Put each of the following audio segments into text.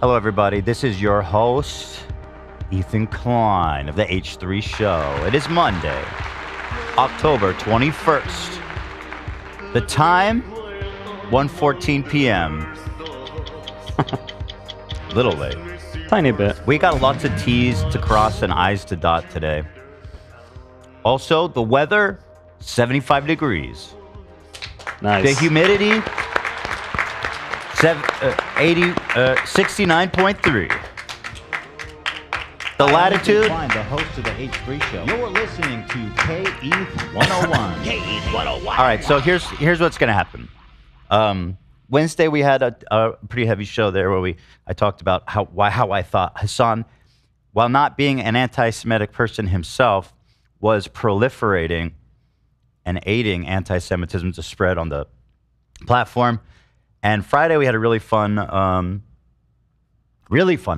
Hello, everybody. This is your host, Ethan Klein of the H3 Show. It is Monday, October 21st. The time, 1:14 p.m. Little late. Tiny bit. We got lots of T's to cross and I's to dot today. Also, the weather, 75 degrees. Nice. The humidity, 69.3. The latitude. The host of the H3 Show. You're listening to KETH 101. KETH 101. All right, so here's what's going to happen. Wednesday we had a pretty heavy show there where I talked about how I thought Hasan, while not being an anti-Semitic person himself, was proliferating and aiding anti-Semitism to spread on the platform. And Friday we had a really fun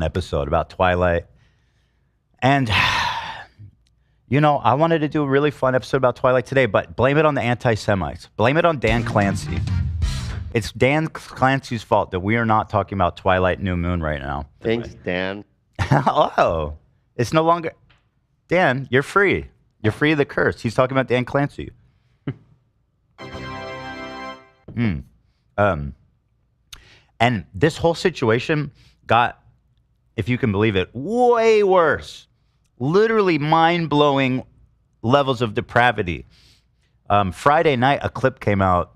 episode about Twilight. And, you know, I wanted to do a really fun episode about Twilight today, but blame it on the anti-Semites. Blame it on Dan Clancy. It's Dan Clancy's fault that we are not talking about Twilight New Moon right now. Thanks, Dan. Oh, it's no longer... Dan, you're free. You're free of the curse. He's talking about Dan Clancy. And this whole situation got, if you can believe it, way worse. Literally mind-blowing levels of depravity. Friday night, a clip came out.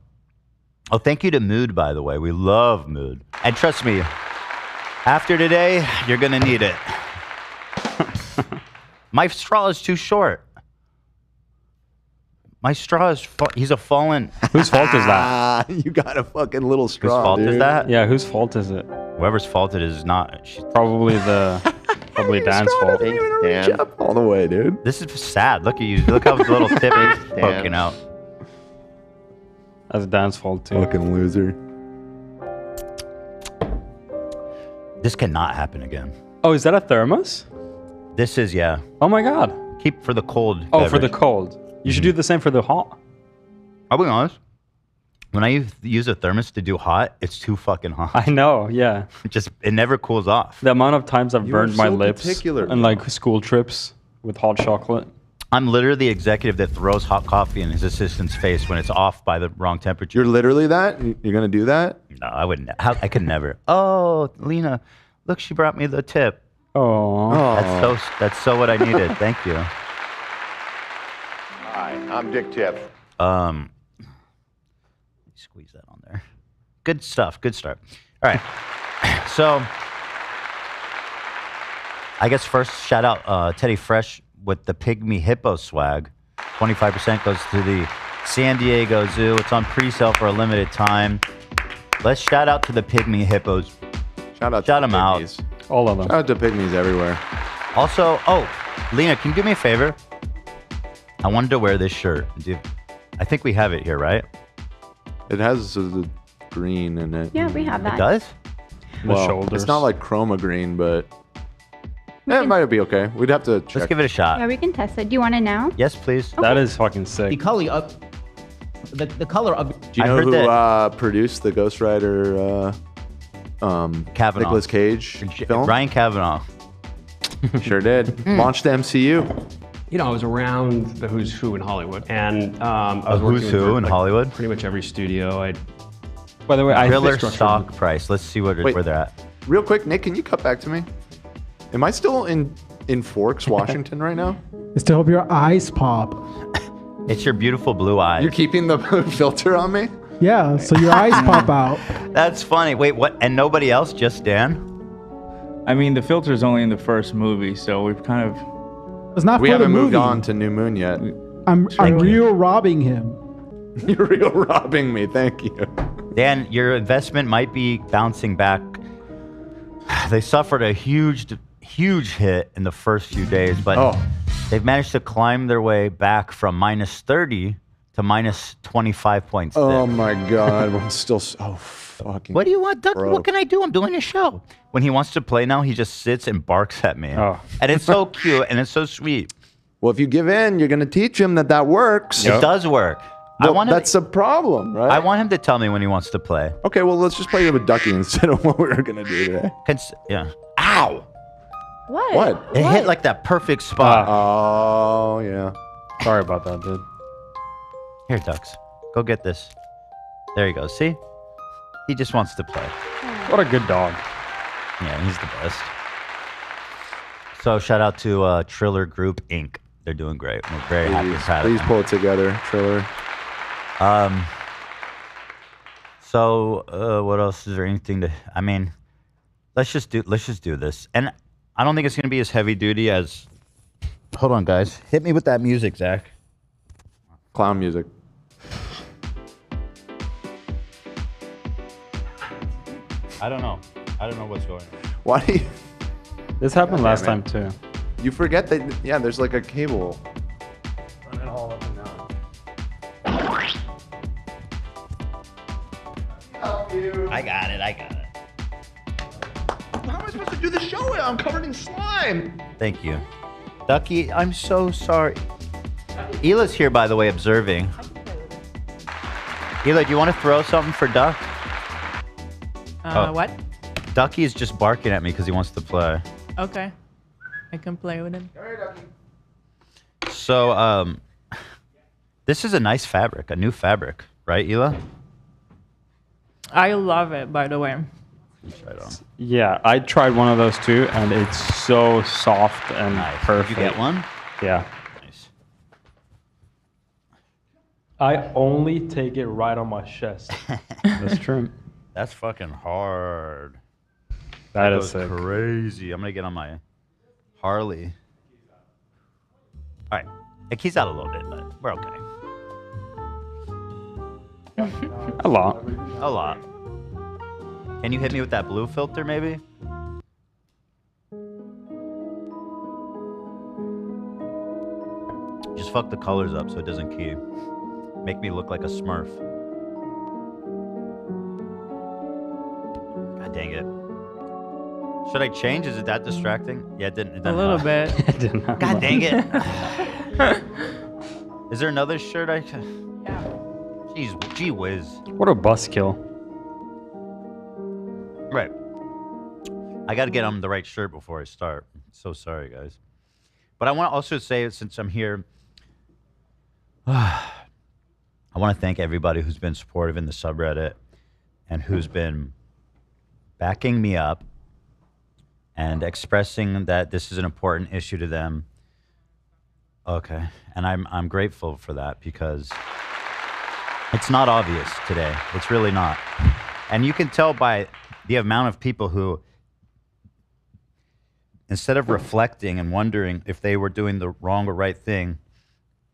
Oh, thank you to Mood, by the way. We love Mood. And trust me, after today, you're going to need it. My straw is too short. My straw is... he's a fallen... Whose fault is that? You got a fucking little straw. Whose fault dude. is that? Yeah, whose fault is it? Whoever's fault it is not... Probably Dan's fault. Thanks, Reach Dan. up all the way, dude. This is sad. Look at you. Look how the little tip is poking out. That's Dan's fault too. Fucking loser. This cannot happen again. Oh, is that a thermos? This is, yeah. Oh my god. Keep for the cold. Oh, for the beverage. cold. You should do the same for the hot. I'll be honest. When I use a thermos to do hot, it's too fucking hot. I know, yeah. It never cools off. The amount of times I've You burned are my so lips particular, and like school trips with hot chocolate. I'm literally the executive that throws hot coffee in his assistant's face when it's off by the wrong temperature. You're literally that? You're gonna do that? No, I wouldn't. I could never. Oh, Lena, look, she brought me the tip. Oh. That's so what I needed. Thank you. Hi, I'm Dick Tip. Squeeze that on there. Good stuff. Good start. All right. So, I guess first shout out Teddy Fresh with the Pygmy Hippo swag. 25% goes to the San Diego Zoo. It's on pre-sale for a limited time. Let's shout out to the Pygmy Hippos. Shout Shout them out. pygmies. All of them. Shout out to pygmies everywhere. Also, Lena, can you do me a favor? I wanted to wear this shirt. I think we have it here, right? It has the green in it. Yeah, we have that. It does? The shoulders. It's not like chroma green, but it might be okay. We'd have to check. Let's give it a shot. Yeah, we can test it. Do you want it now? Yes, please. That is fucking The sick. color of the color of Do you I know heard who produced the Ghost Rider Kavanaugh. Nicolas Cage film? Ryan Kavanaugh. Sure did. Launched the MCU. You know, I was around the who's who in Hollywood, and I was Who's working who with, in like, Hollywood? Pretty much every studio. By the way, I Thriller think stock price. Let's see where they're at. Real quick, Nick, can you cut back to me? Am I still in Forks, Washington right now? Is to hope your eyes pop. It's your beautiful blue eyes. You're keeping the filter on me? Yeah, so your eyes pop out. That's funny. Wait, what? And nobody else? Just Dan? I mean, the filter's only in the first movie, so we've kind of... It's not We for the haven't moved movie. on to New Moon yet. I'm real robbing him. You're real robbing me. Thank you. Dan, your investment might be bouncing back. They suffered a huge hit in the first few days, but they've managed to climb their way back from minus 30 to minus 25.6. Oh my God. I'm still so fucking. What do you want, Doug? broke. What can I do? I'm doing a show. When he wants to play now, he just sits and barks at me. Oh. And it's so cute and it's so sweet. Well, if you give in, you're going to teach him that works. It does work. That's a problem, right? I want him to tell me when he wants to play. Okay, well, let's just play with Ducky instead of what we were going to do today. Yeah. Ow! What? It hit like that perfect spot. Oh, yeah. Sorry about that, dude. Here, Ducks. Go get this. There you go. See? He just wants to play. What a good dog. Yeah, he's the best. So shout out to Triller Group Inc. They're doing great. We're very happy and proud of Please them. pull it together, Triller. So what else is there? Anything to? I mean, let's just do this. And I don't think it's gonna be as heavy duty as. Hold on, guys. Hit me with that music, Zach. Clown music. I don't know. I don't know what's going on. Why do you... This happened last damn time, it. too. You forget that, yeah, there's like a cable. Run it all up and down. I got it. How am I supposed to do the show? I'm covered in slime. Thank you. Ducky, I'm so sorry. Ela's here, by the way, observing. Ela, do you want to throw something for Duck? What? Ducky is just barking at me because he wants to play. Okay. I can play with him. So, this is a nice fabric, a new fabric, right, Ela? I love it, by the way. Try it on. Yeah, I tried one of those too, and it's so soft and Nice. perfect. Did you get one? Yeah. Nice. I only take it right on my chest. That's true. That's fucking hard. That Goes is sick. crazy. I'm gonna get on my Harley. All right, it keys out a little bit, but we're okay. A lot. A lot. Can you hit me with that blue filter, maybe? Just fuck the colors up so it doesn't key. Make me look like a Smurf. God dang it. Should I change? Is it that distracting? Yeah, it didn't. A little bit. God dang it. Is there another shirt I can? Yeah. Jeez, gee whiz. What a buzzkill. Right. I got to get on the right shirt before I start. So sorry, guys. But I want to also say, since I'm here, I want to thank everybody who's been supportive in the subreddit and who's been backing me up and expressing that this is an important issue to them. Okay. And I'm grateful for that because it's not obvious today. It's really not. And you can tell by the amount of people who, instead of reflecting and wondering if they were doing the wrong or right thing,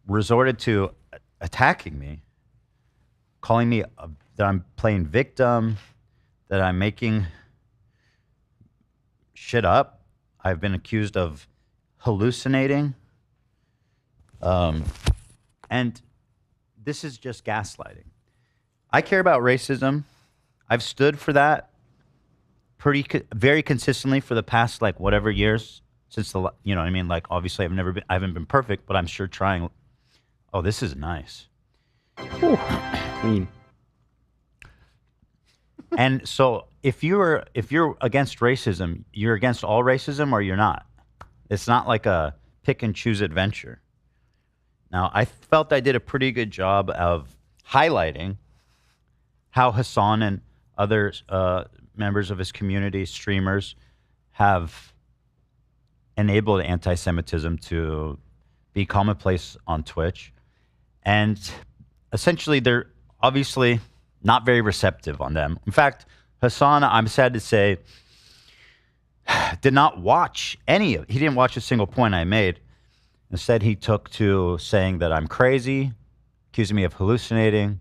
resorted to attacking me, calling me that I'm playing victim, that I'm making shit up. I've been accused of hallucinating. And this is just gaslighting. I care about racism. I've stood for that very consistently for the past like whatever years since the, you know what I mean? Like obviously I haven't been perfect, but I'm sure trying. Oh, this is nice. Clean. And so if you're against racism, you're against all racism or you're not. It's not like a pick and choose adventure. Now, I felt I did a pretty good job of highlighting how Hasan and other members of his community, streamers, have enabled anti-Semitism to be commonplace on Twitch. And essentially, they're obviously not very receptive on them. In fact, Hasan, I'm sad to say, did not watch any of it. He didn't watch a single point I made. Instead, he took to saying that I'm crazy, accusing me of hallucinating,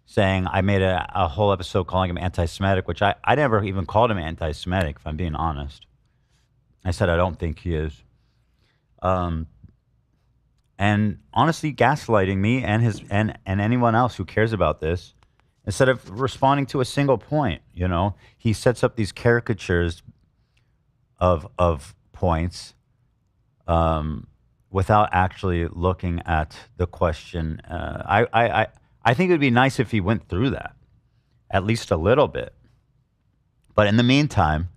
saying I made a whole episode calling him anti-Semitic, which I never even called him anti-Semitic, if I'm being honest. I said I don't think he is. And honestly, gaslighting me and anyone else who cares about this, instead of responding to a single point, you know, he sets up these caricatures of points, without actually looking at the question. I think it would be nice if he went through that, at least a little bit. But in the meantime,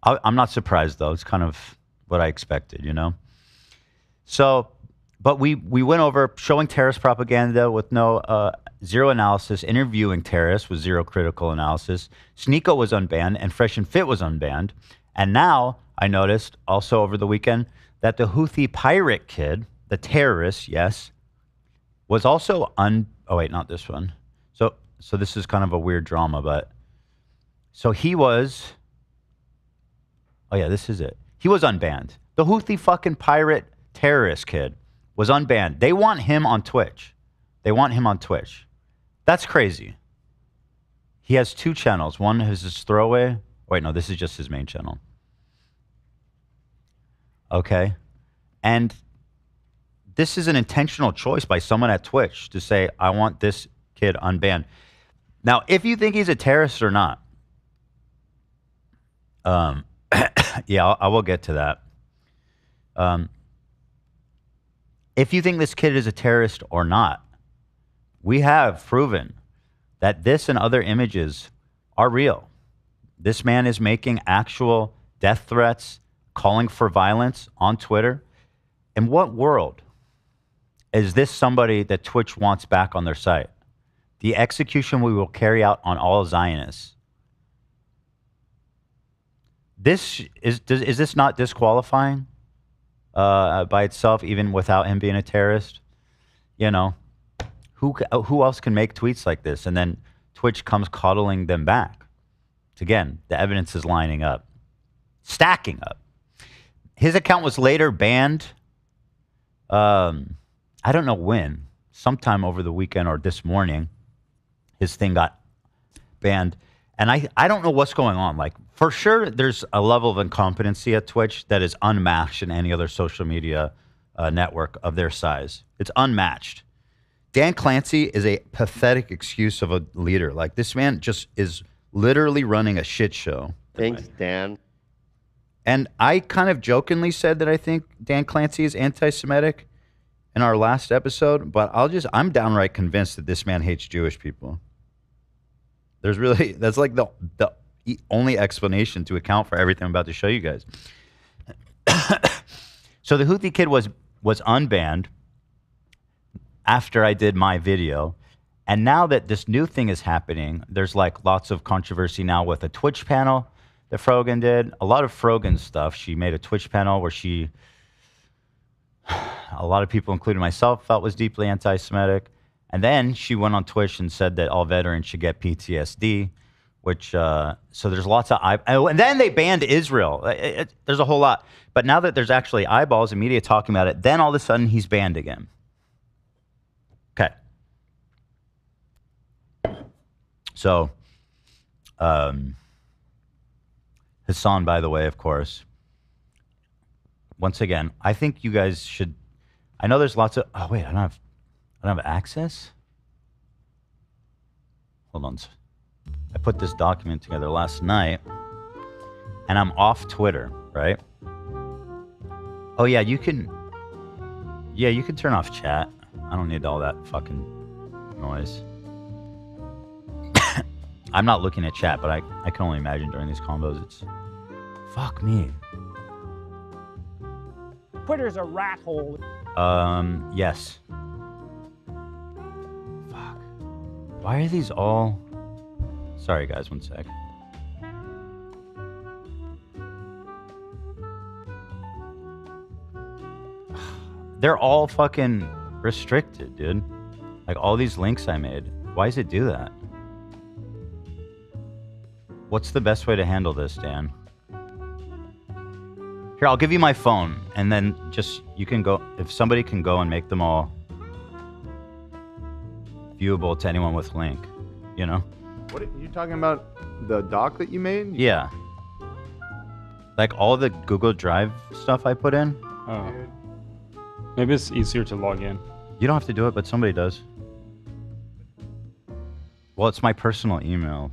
I'm not surprised, though. It's kind of what I expected, you know? So, but we went over showing terrorist propaganda with zero analysis, interviewing terrorists with zero critical analysis. Sneeko was unbanned, and Fresh and Fit was unbanned. And now I noticed also over the weekend that the Houthi pirate kid, the terrorist, yes, was also oh wait, not this one. So this is kind of a weird drama, but so he was. Oh yeah, this is it. He was unbanned. The Houthi fucking pirate terrorist kid was unbanned. They want him on Twitch. That's crazy. He has 2 channels. One is his throwaway. Wait, no, this is just his main channel. Okay. And this is an intentional choice by someone at Twitch to say, I want this kid unbanned. Now, if you think he's a terrorist or not, yeah, I will get to that. If you think this kid is a terrorist or not, we have proven that this and other images are real. This man is making actual death threats, calling for violence on Twitter. In what world is this somebody that Twitch wants back on their site? The execution we will carry out on all Zionists. Is this not disqualifying by itself, even without him being a terrorist? You know, who else can make tweets like this? And then Twitch comes coddling them back. Again, the evidence is lining up, stacking up. His account was later banned. I don't know when, sometime over the weekend or this morning, his thing got banned. And I don't know what's going on. Like, for sure, there's a level of incompetency at Twitch that is unmatched in any other social media network of their size. It's unmatched. Dan Clancy is a pathetic excuse of a leader. Like, this man just is literally running a shit show. Thanks, Dan. And I kind of jokingly said that I think Dan Clancy is anti-Semitic in our last episode, but I'm downright convinced that this man hates Jewish people. That's like the only explanation to account for everything I'm about to show you guys. So the Houthi kid was unbanned after I did my video. And now that this new thing is happening, there's like lots of controversy now with a Twitch panel that Frogan did. A lot of Frogan stuff. She made a Twitch panel where a lot of people, including myself, felt was deeply anti-Semitic. And then she went on Twitch and said that all veterans should get PTSD, which, so there's lots of, and then they banned Israel. There's a whole lot. But now that there's actually eyeballs and media talking about it, then all of a sudden he's banned again. Okay. So, Hasan, by the way, of course, once again, I think you guys should, I know there's lots of, oh wait, I don't have access? Hold on. I put this document together last night, and I'm off Twitter, right? Oh yeah, you can turn off chat. I don't need all that fucking noise. I'm not looking at chat, but I can only imagine during these combos, it's, fuck me. Twitter's a rat hole. Yes. Fuck. Why are these all... Sorry, guys, one sec. They're all fucking restricted, dude. Like, all these links I made. Why does it do that? What's the best way to handle this, Dan? Here, I'll give you my phone, and then just, you can go, if somebody can go and make them all viewable to anyone with link, you know? What are you talking about? The doc that you made? Yeah. Like all the Google Drive stuff I put in. Oh. Maybe it's easier to log in. You don't have to do it, but somebody does. Well, it's my personal email,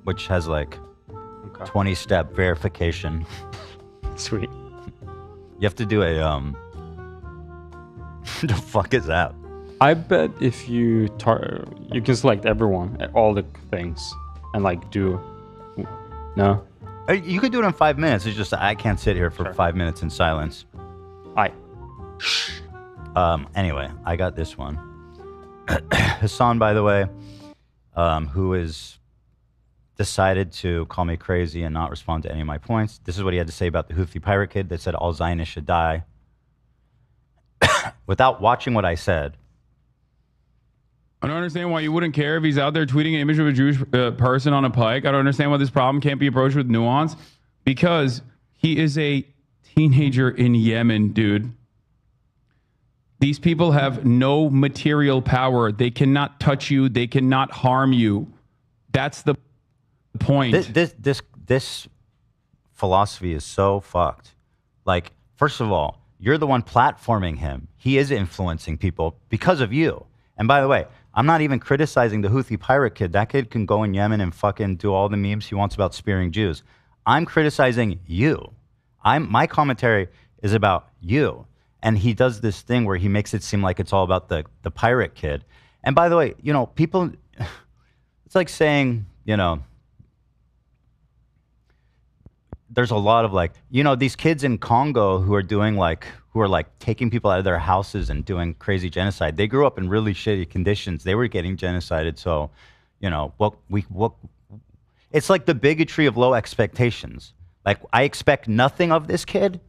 which has like 20-step verification. Sweet. You have to do a the fuck is that? I bet if you you can select everyone, all the things, and like do. No. You could do it in 5 minutes. It's just I can't sit here for 5 minutes in silence. Anyway, I got this one. Hasan, by the way, who is decided to call me crazy and not respond to any of my points. This is what he had to say about the Houthi pirate kid that said all Zionists should die. Without watching what I said. I don't understand why you wouldn't care if he's out there tweeting an image of a Jewish person on a pike. I don't understand why this problem can't be approached with nuance. Because he is a teenager in Yemen, dude. These people have no material power. They cannot touch you. They cannot harm you. That's the point. This philosophy is so fucked. Like, first of all, you're the one platforming him. He is influencing people because of you. And by the way, I'm not even criticizing the Houthi pirate kid. That kid can go in Yemen and fucking do all the memes he wants about spearing Jews. I'm criticizing you. My commentary is about you. And he does this thing where he makes it seem like it's all about the pirate kid. And by the way, you know, people, it's like saying, you know, there's a lot of like, you know, these kids in Congo who are taking people out of their houses and doing crazy genocide. They grew up in really shitty conditions. They were getting genocided. So, you know, it's like the bigotry of low expectations. Like, I expect nothing of this kid.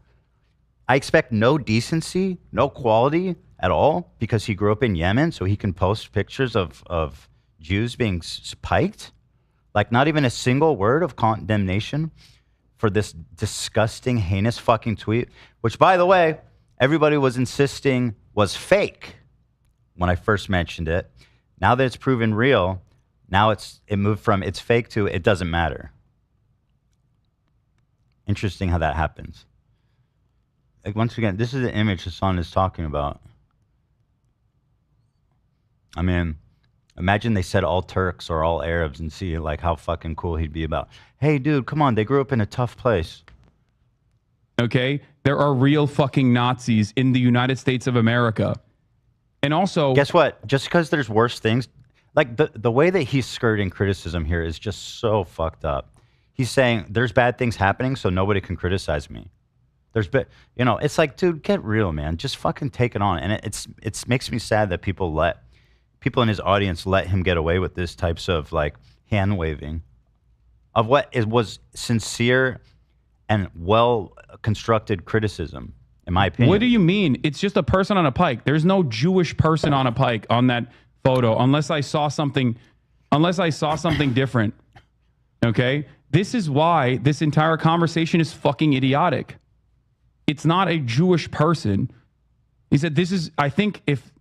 I expect no decency, no quality at all because he grew up in Yemen, so he can post pictures of Jews being spiked. Like, not even a single word of condemnation for this disgusting, heinous fucking tweet, which, by the way, everybody was insisting was fake when I first mentioned it. Now that it's proven real, now it moved from it's fake to it doesn't matter. Interesting how that happens. Like, once again, this is the image Hasan is talking about. I mean, imagine they said all Turks or all Arabs and see like how fucking cool he'd be about. Hey, dude, come on. They grew up in a tough place. Okay? There are real fucking Nazis in the United States of America. And also... Guess what? Just because there's worse things, like the way that he's skirting criticism here is just so fucked up. He's saying there's bad things happening, so nobody can criticize me. You know, it's like, dude, get real, man. Just fucking take it on. And it makes me sad that people in his audience let him get away with this types of like hand waving of what was sincere and well constructed criticism, in my opinion. What do you mean? It's just a person on a pike. There's no Jewish person on a pike on that photo unless I saw something different. Okay? This is why this entire conversation is fucking idiotic. It's not a Jewish person. He said,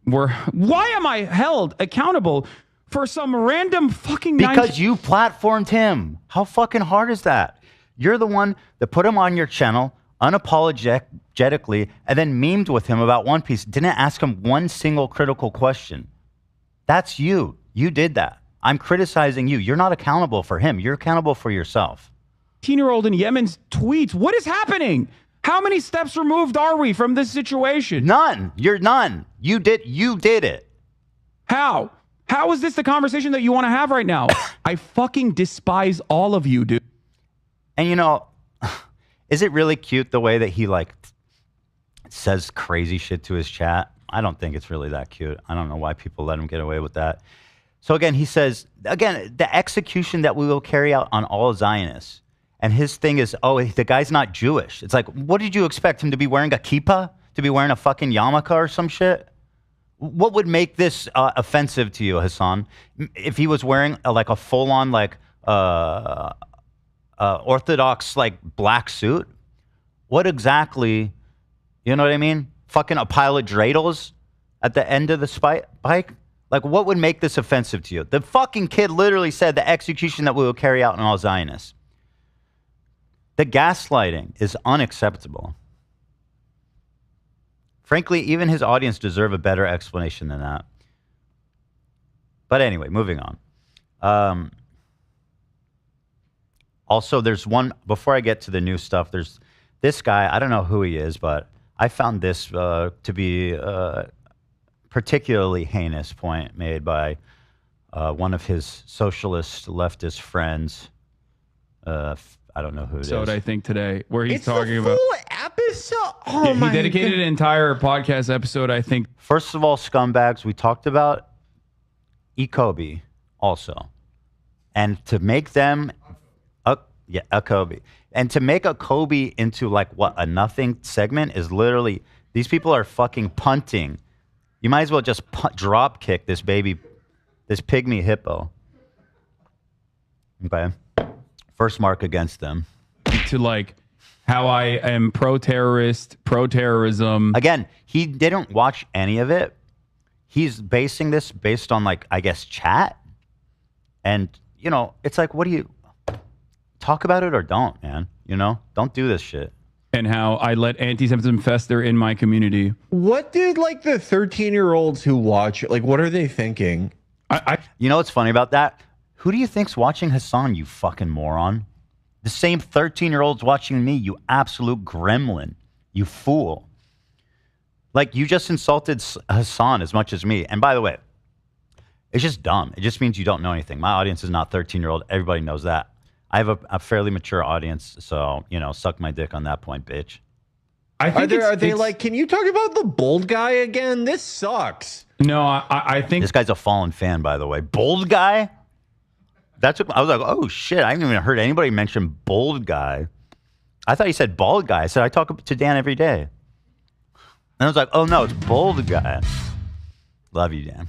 why am I held accountable for some random fucking... Because you platformed him. How fucking hard is that? You're the one that put him on your channel unapologetically and then memed with him about One Piece. Didn't ask him one single critical question. That's you. You did that. I'm criticizing you. You're not accountable for him. You're accountable for yourself. 18-year-old in Yemen's tweets. What is happening? How many steps removed are we from this situation? None. You're none. You did it. How? How is this the conversation that you want to have right now? I fucking despise all of you, dude. And you know, is it really cute the way that he like says crazy shit to his chat? I don't think it's really that cute. I don't know why people let him get away with that. So again, he says, the execution that we will carry out on all Zionists. And his thing is, oh, the guy's not Jewish. It's like, what did you expect him to be wearing a kippah? To be wearing a fucking yarmulke or some shit? What would make this offensive to you, Hasan? If he was wearing like a full-on like Orthodox like black suit? What exactly, you know what I mean? Fucking a pile of dreidels at the end of the bike? Like, what would make this offensive to you? The fucking kid literally said the execution that we will carry out on all Zionists. The gaslighting is unacceptable. Frankly, even his audience deserve a better explanation than that. But anyway, moving on. Also, there's one, before I get to the new stuff, there's this guy, I don't know who he is, but I found this to be a particularly heinous point made by one of his socialist leftist friends. I don't know who it is. I think today where he's It's talking the about. full episode. Oh He my dedicated God. an entire podcast episode, I think. First of all, scumbags, we talked about Kobe also. And to make them a Kobe. And to make a Kobe into like what, a nothing segment is literally, these people are fucking punting. You might as well just drop kick this baby, this pygmy hippo. Okay. First mark against them. To like how I am pro-terrorist, pro-terrorism. Again, he didn't watch any of it. He's basing this based on like, I guess, chat. And, you know, it's like, what do you talk about it or don't, man? You know, don't do this shit. And how I let anti-Semitism fester in my community. What did like the 13-year-olds who watch it, like, what are they thinking? You know what's funny about that? Who do you think's watching Hasan, you fucking moron? The same 13-year-olds watching me, you absolute gremlin. You fool. Like, you just insulted Hasan as much as me. And by the way, it's just dumb. It just means you don't know anything. My audience is not 13-year-old. Everybody knows that. I have a fairly mature audience, so, you know, suck my dick on that point, bitch. I think are they like, can you talk about the bold guy again? This sucks. No, I think this guy's a fallen fan, by the way. Bold guy? That's what I was like, oh shit, I haven't even heard anybody mention bold guy. I thought he said bald guy. I said I talk to Dan every day. And I was like, oh no, it's bold guy. Love you, Dan.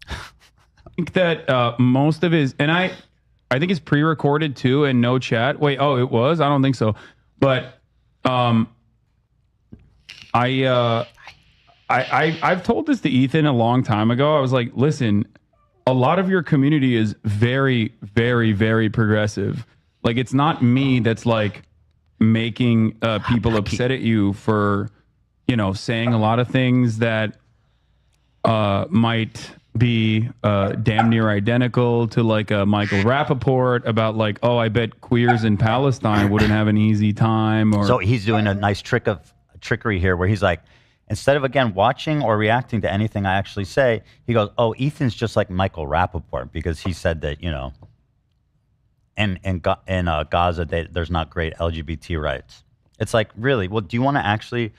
I think that most of his, and I think it's pre-recorded too and no chat. Wait, oh, it was? I don't think so. But I've told this to Ethan a long time ago. I was like, listen, a lot of your community is very, very, very progressive. Like, it's not me that's like making people upset at you for, you know, saying a lot of things that might be damn near identical to like a Michael Rappaport about like, oh, I bet queers in Palestine wouldn't have an easy time. Or so he's doing a nice trickery here where he's like, instead of, again, watching or reacting to anything I actually say, he goes, oh, Ethan's just like Michael Rappaport because he said that, you know, in Gaza, there's not great LGBT rights. It's like, really? Well, do you want to actually,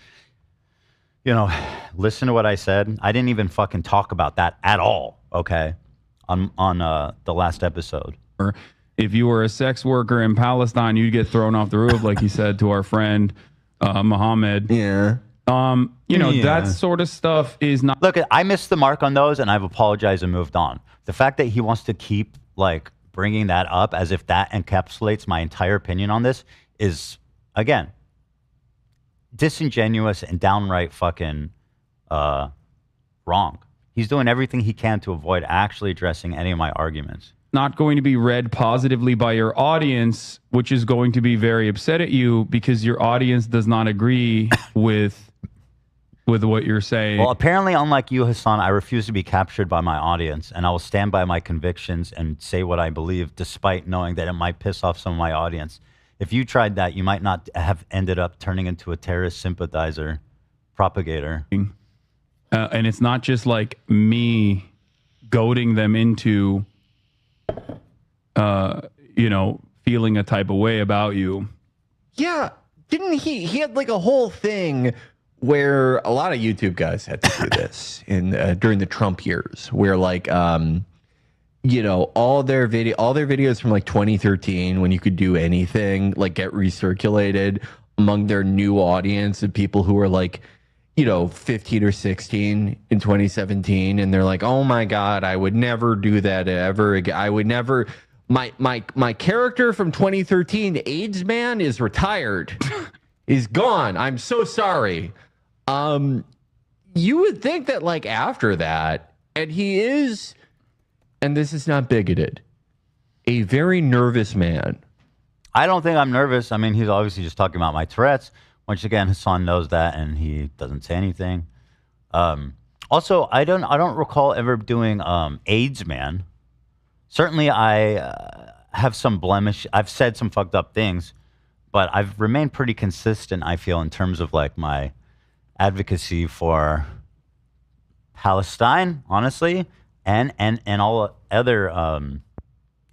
you know, listen to what I said? I didn't even fucking talk about that at all, okay, on the last episode. Or if you were a sex worker in Palestine, you'd get thrown off the roof, like he said to our friend Mohammed. Yeah. You know, that sort of stuff is not. Look, I missed the mark on those, and I've apologized and moved on. The fact that he wants to keep like bringing that up as if that encapsulates my entire opinion on this is, again, disingenuous and downright fucking wrong. He's doing everything he can to avoid actually addressing any of my arguments. Not going to be read positively by your audience, which is going to be very upset at you because your audience does not agree with what you're saying. Well, apparently, unlike you, Hasan, I refuse to be captured by my audience, and I will stand by my convictions and say what I believe, despite knowing that it might piss off some of my audience. If you tried that, you might not have ended up turning into a terrorist sympathizer, propagator. And it's not just like me goading them into, you know, feeling a type of way about you. Yeah. Didn't he had like a whole thing where a lot of YouTube guys had to do this during the Trump years, where like, you know, all their videos from like 2013, when you could do anything, like get recirculated among their new audience of people who were like, you know, 15 or 16 in 2017. And they're like, oh my God, I would never do that ever again. I would never. My character from 2013, AIDS Man, is retired. He's gone. I'm so sorry. You would think that like after that, and he is, and this is not bigoted, a very nervous man. I don't think I'm nervous. I mean, he's obviously just talking about my Tourette's. Once again, Hasan knows that, and he doesn't say anything. Also, I don't recall ever doing AIDS Man. Certainly, I have some blemish. I've said some fucked up things, but I've remained pretty consistent, I feel, in terms of like my advocacy for Palestine, honestly, and all other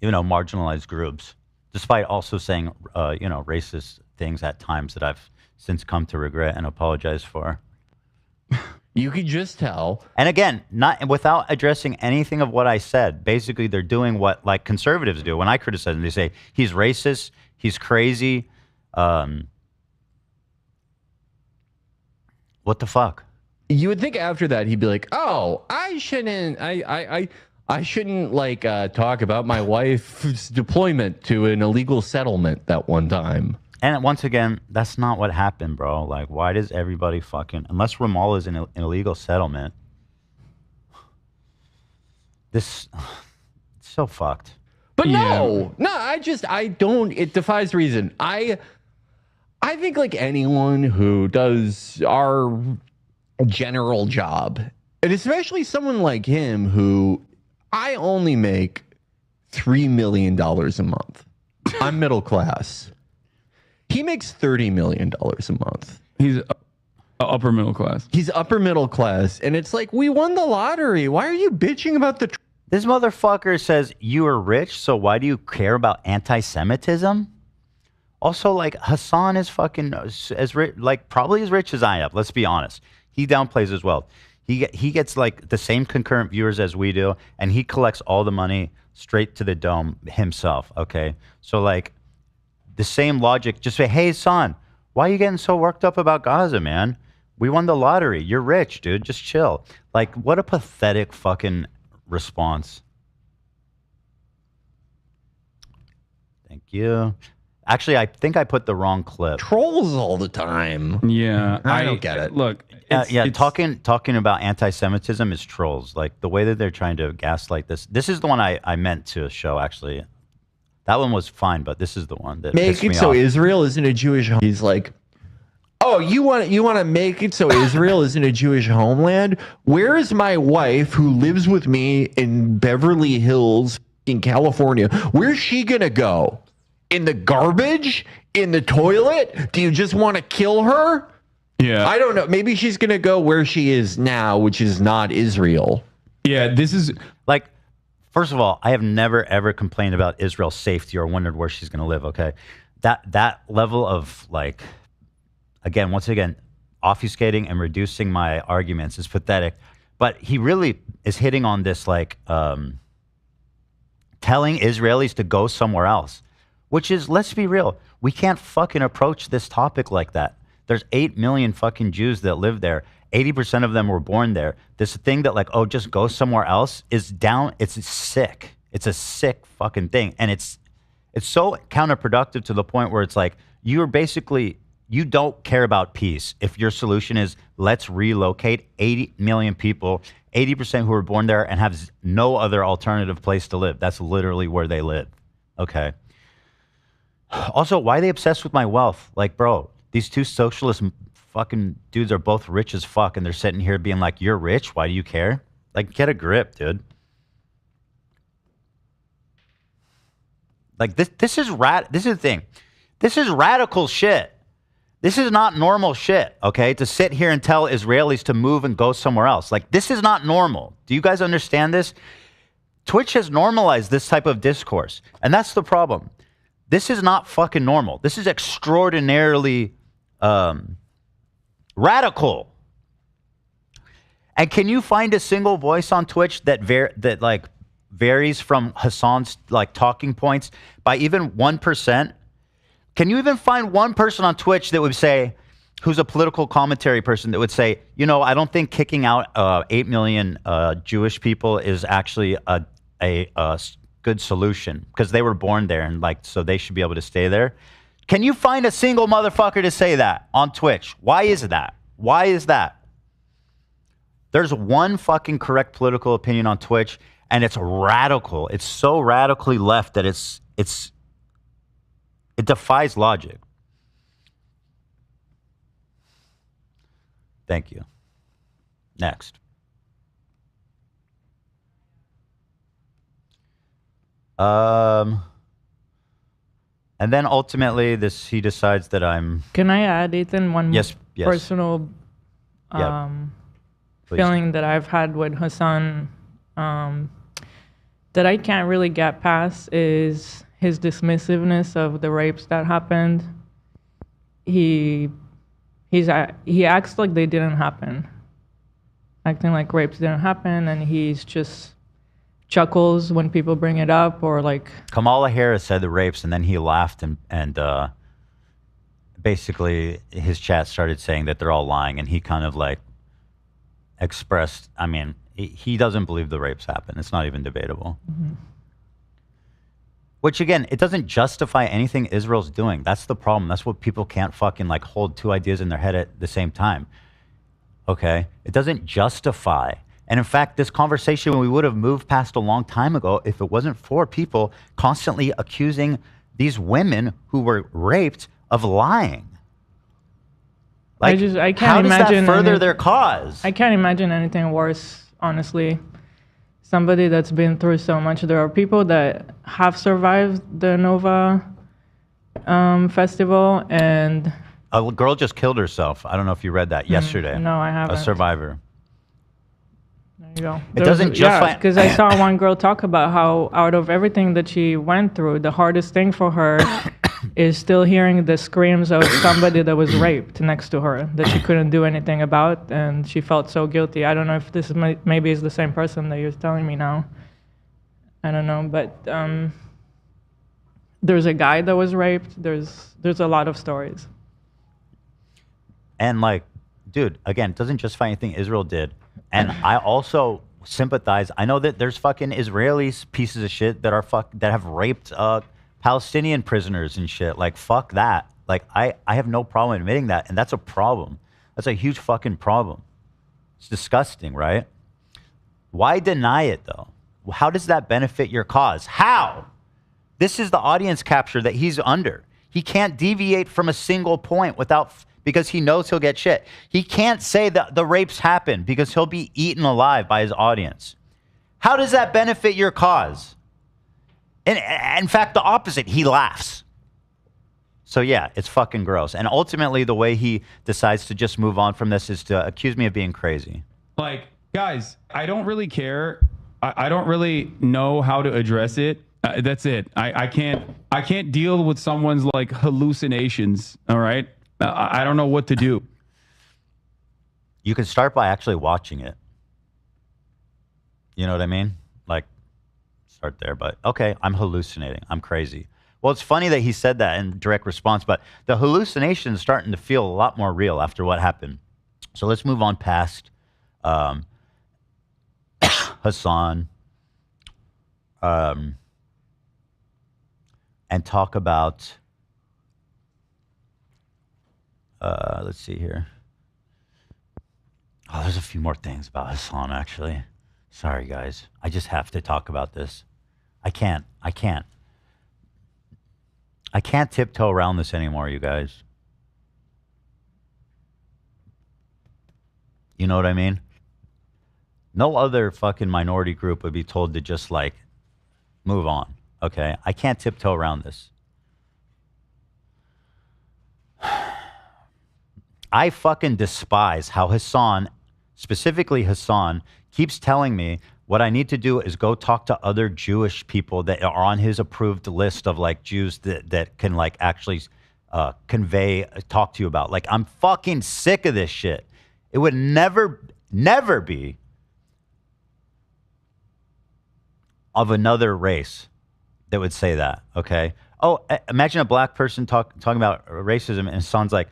marginalized groups, despite also saying racist things at times that I've since come to regret and apologize for. You could just tell. And again, not without addressing anything of what I said. Basically, they're doing what like conservatives do. When I criticize them, they say he's racist, he's crazy. What the fuck? You would think after that he'd be like, "Oh, I shouldn't like talk about my wife's deployment to an illegal settlement that one time." And once again, that's not what happened, bro. Like, why does everybody fucking, unless Ramallah is in an illegal settlement, it's so fucked. But no, I don't, it defies reason. I think like anyone who does our general job, and especially someone like him who I only make $3 million a month. I'm middle class. He makes $30 million a month. He's upper middle class. He's upper middle class. And it's like, we won the lottery. Why are you bitching about the... This motherfucker says you are rich, so why do you care about anti-Semitism? Also, like, Hasan is fucking as rich, like probably as rich as I am. Let's be honest. He downplays his wealth. He gets like the same concurrent viewers as we do, and he collects all the money straight to the dome himself. Okay, so like the same logic. Just say, hey, son, why are you getting so worked up about Gaza, man? We won the lottery. You're rich, dude. Just chill. Like, what a pathetic fucking response. Thank you. Actually, I think I put the wrong clip. Trolls all the time. Yeah, I don't get it. Look, talking about anti-Semitism is trolls. Like the way that they're trying to gaslight this. This is the one I meant to show. Actually, that one was fine, but this is the one that make pissed it me so off. Israel isn't a Jewish home. He's like, oh, you want to make it so Israel isn't a Jewish homeland? Where is my wife who lives with me in Beverly Hills in California? Where's she gonna go? In the garbage? In the toilet? Do you just want to kill her? Yeah. I don't know. Maybe she's going to go where she is now, which is not Israel. Yeah, this is like, first of all, I have never ever complained about Israel's safety or wondered where she's going to live. Okay, that level of like, once again, obfuscating and reducing my arguments is pathetic. But he really is hitting on this like telling Israelis to go somewhere else, which is, let's be real, we can't fucking approach this topic like that. There's 8 million fucking Jews that live there. 80% of them were born there. This thing that like, oh, just go somewhere else is down. It's sick. It's a sick fucking thing. And it's so counterproductive to the point where it's like, you don't care about peace. If your solution is let's relocate 80 million people, 80% who were born there and have no other alternative place to live. That's literally where they live. Okay. Also, why are they obsessed with my wealth? Like, bro, these two socialist fucking dudes are both rich as fuck, and they're sitting here being like, you're rich? Why do you care? Like, get a grip, dude. Like, this is the thing. This is radical shit. This is not normal shit, okay? To sit here and tell Israelis to move and go somewhere else. Like, this is not normal. Do you guys understand this? Twitch has normalized this type of discourse, and that's the problem. This is not fucking normal. This is extraordinarily radical. And can you find a single voice on Twitch that varies from Hasan's like talking points by even 1%? Can you even find one person on Twitch that would say, who's a political commentary person, that would say, I don't think kicking out 8 million Jewish people is actually a good solution because they were born there and like, so they should be able to stay there. Can you find a single motherfucker to say that on Twitch? Why is that? Why is that? There's one fucking correct political opinion on Twitch, and it's radical. It's so radically left that it defies logic. Thank you. Next. And then ultimately, he decides that I'm. Can I add, Ethan, one Yes. personal feeling that I've had with Hasan that I can't really get past is his dismissiveness of the rapes that happened. He acts like they didn't happen, acting like rapes didn't happen, and he's just chuckles when people bring it up, or like Kamala Harris said the rapes, and then he laughed and basically his chat started saying that they're all lying, and he kind of like expressed. I mean, he doesn't believe the rapes happened. It's not even debatable. Mm-hmm. Which again, it doesn't justify anything Israel's doing. That's the problem. That's what people can't fucking like hold two ideas in their head at the same time. Okay, it doesn't justify. And in fact, this conversation we would have moved past a long time ago if it wasn't for people constantly accusing these women who were raped of lying. Like, I can't how does imagine that further their cause? I can't imagine anything worse, honestly. Somebody that's been through so much. There are people that have survived the Nova festival, and a girl just killed herself. I don't know if you read that yesterday. No, I haven't. A survivor. There you go. It doesn't justify. Because I saw one girl talk about how out of everything that she went through, the hardest thing for her is still hearing the screams of somebody that was raped next to her that she couldn't do anything about, and she felt so guilty. I don't know if this is maybe is the same person that you're telling me now. I don't know, but there's a guy that was raped. There's a lot of stories. And like, dude, again, it doesn't justify anything Israel did. And I also sympathize. I know that there's fucking Israelis, pieces of shit that have raped Palestinian prisoners and shit. Like, fuck that. Like, I have no problem admitting that. And that's a problem. That's a huge fucking problem. It's disgusting, right? Why deny it, though? How does that benefit your cause? How? This is the audience capture that he's under. He can't deviate from a single point because he knows he'll get shit. He can't say that the rapes happened because he'll be eaten alive by his audience. How does that benefit your cause? And in fact, the opposite. He laughs. So yeah, it's fucking gross. And ultimately, the way he decides to just move on from this is to accuse me of being crazy. Like, guys, I don't really care. I don't really know how to address it. That's it. I can't deal with someone's like hallucinations. All right. I don't know what to do. You can start by actually watching it. You know what I mean? Like, start there. But okay, I'm hallucinating. I'm crazy. Well, it's funny that he said that in direct response, but the hallucination is starting to feel a lot more real after what happened. So let's move on past Hasan and talk about... let's see here. Oh, there's a few more things about Hasan, actually. Sorry, guys. I just have to talk about this. I can't tiptoe around this anymore, you guys. You know what I mean? No other fucking minority group would be told to just, like, move on, okay? I can't tiptoe around this. I fucking despise how Hasan, specifically Hasan, keeps telling me what I need to do is go talk to other Jewish people that are on his approved list of like Jews that can like actually talk to you about. Like, I'm fucking sick of this shit. It would never be of another race that would say that, okay? Oh, imagine a black person talking about racism and Hasan's like,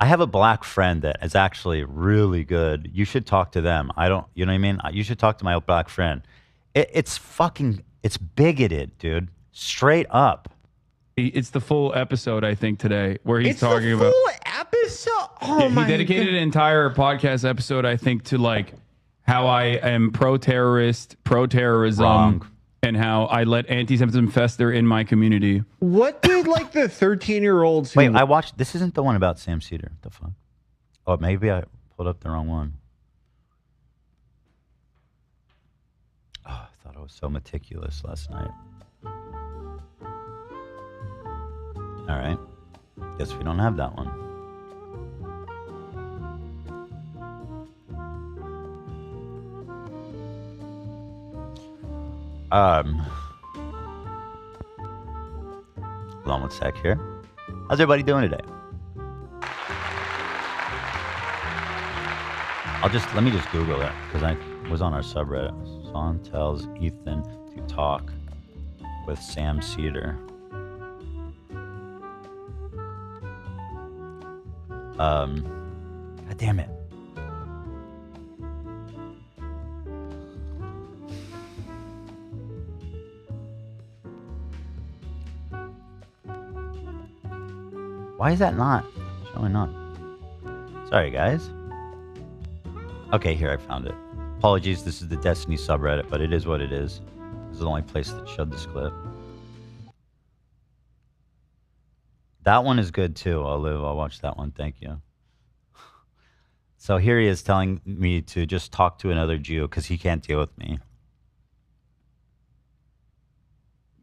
I have a black friend that is actually really good. You should talk to them. You know what I mean? You should talk to my black friend. It's bigoted, dude. Straight up. It's the full episode, I think, today, where he's talking about... Full episode? Oh, he dedicated an entire podcast episode, I think, to like how I am pro-terrorist, pro-terrorism. Wrong. And how I let anti-Semitism fester in my community. What did like the 13-year-olds? Wait, I watched. This isn't the one about Sam Cedar. The fuck? Oh, maybe I pulled up the wrong one. Oh, I thought I was so meticulous last night. All right. Guess we don't have that one. Hold on one sec here. How's everybody doing today? Let me just Google it because I was on our subreddit. Son tells Ethan to talk with Sam Cedar. God damn it. Why is that not showing up? Sorry, guys. Okay, here, I found it. Apologies, this is the Destiny subreddit, but it is what it is. This is the only place that showed this clip. That one is good too, Olive. I'll watch that one, thank you. So here he is telling me to just talk to another Jew because he can't deal with me.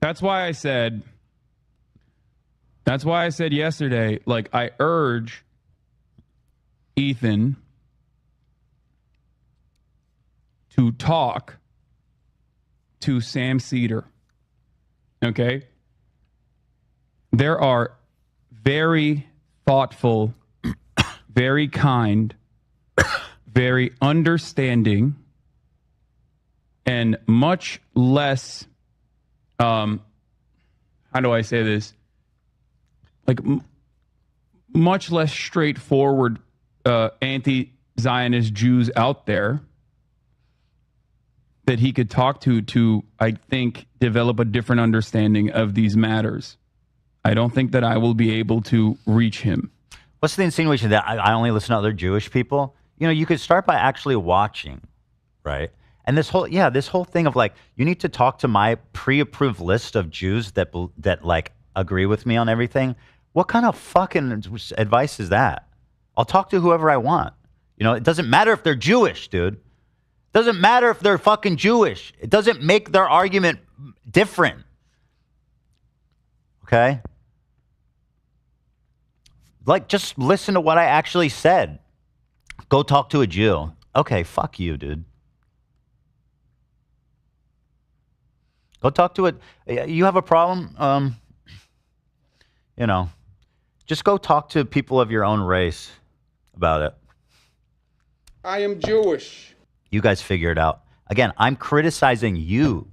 That's why I said yesterday, like, I urge Ethan to talk to Sam Cedar. Okay? There are very thoughtful, very kind, very understanding, and much less, how do I say this? Like, much less straightforward anti-Zionist Jews out there that he could talk to, I think, develop a different understanding of these matters. I don't think that I will be able to reach him. What's the insinuation that I only listen to other Jewish people? You know, you could start by actually watching, right? And this whole thing of like, you need to talk to my pre-approved list of Jews that like agree with me on everything. What kind of fucking advice is that? I'll talk to whoever I want. You know, it doesn't matter if they're Jewish, dude. Doesn't matter if they're fucking Jewish. It doesn't make their argument different. Okay? Like, just listen to what I actually said. Go talk to a Jew. Okay, fuck you, dude. Go talk to it. You have a problem? You know, just go talk to people of your own race about it. I am Jewish. You guys figure it out. Again, I'm criticizing you.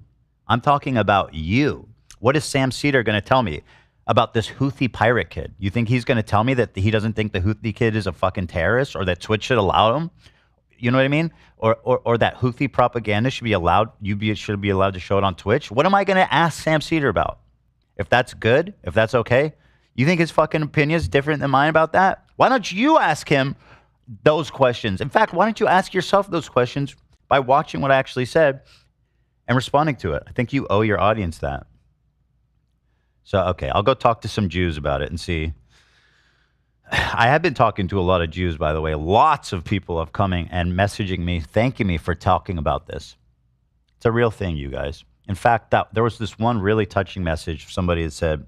I'm talking about you. What is Sam Cedar going to tell me about this Houthi pirate kid? You think he's going to tell me that he doesn't think the Houthi kid is a fucking terrorist, or that Twitch should allow him? You know what I mean? Or that Houthi propaganda should be allowed, should be allowed to show it on Twitch? What am I going to ask Sam Cedar about? If that's good, if that's okay? You think his fucking opinion is different than mine about that? Why don't you ask him those questions? In fact, why don't you ask yourself those questions by watching what I actually said and responding to it? I think you owe your audience that. So, okay, I'll go talk to some Jews about it and see. I have been talking to a lot of Jews, by the way. Lots of people have coming and messaging me, thanking me for talking about this. It's a real thing, you guys. In fact, there was this one really touching message. Somebody had said,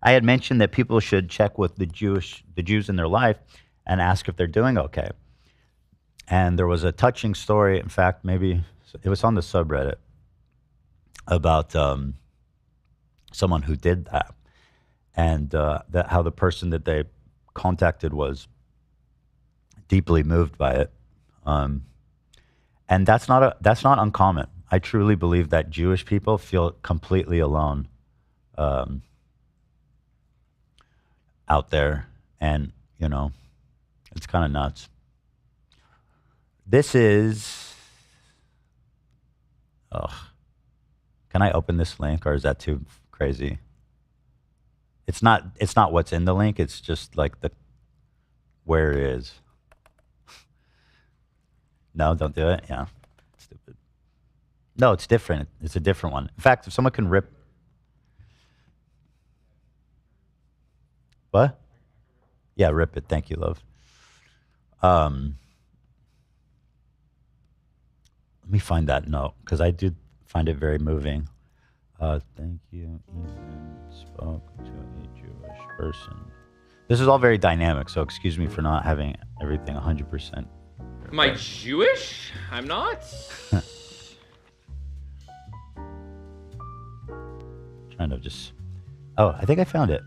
I had mentioned that people should check with the Jews in their life and ask if they're doing okay. And there was a touching story. In fact, maybe it was on the subreddit about someone who did that, and how the person that they contacted was deeply moved by it. And that's not uncommon. I truly believe that Jewish people feel completely alone out there, and you know, it's kind of nuts. This is, can I open this link, or is that too crazy? It's not what's in the link, it's just like where it is. No, don't do it. Yeah, stupid. No, it's different. It's a different one. In fact, if someone can rip. What? Yeah, rip it. Thank you, love. Let me find that note, because I do find it very moving. Thank you, Ethan spoke to a Jewish person. This is all very dynamic, so excuse me for not having everything 100%. Am I Jewish? I'm not. Trying to just... Oh, I think I found it.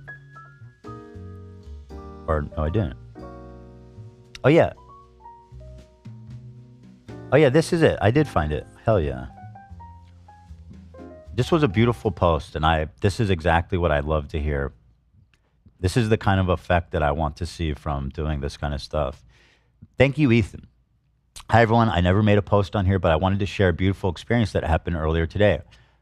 Or, no, I didn't. Oh, yeah. Oh, yeah, this is it. I did find it. Hell yeah. This was a beautiful post, and this is exactly what I'd love to hear. This is the kind of effect that I want to see from doing this kind of stuff. Thank you, Ethan. Hi, everyone. I never made a post on here, but I wanted to share a beautiful experience that happened earlier today.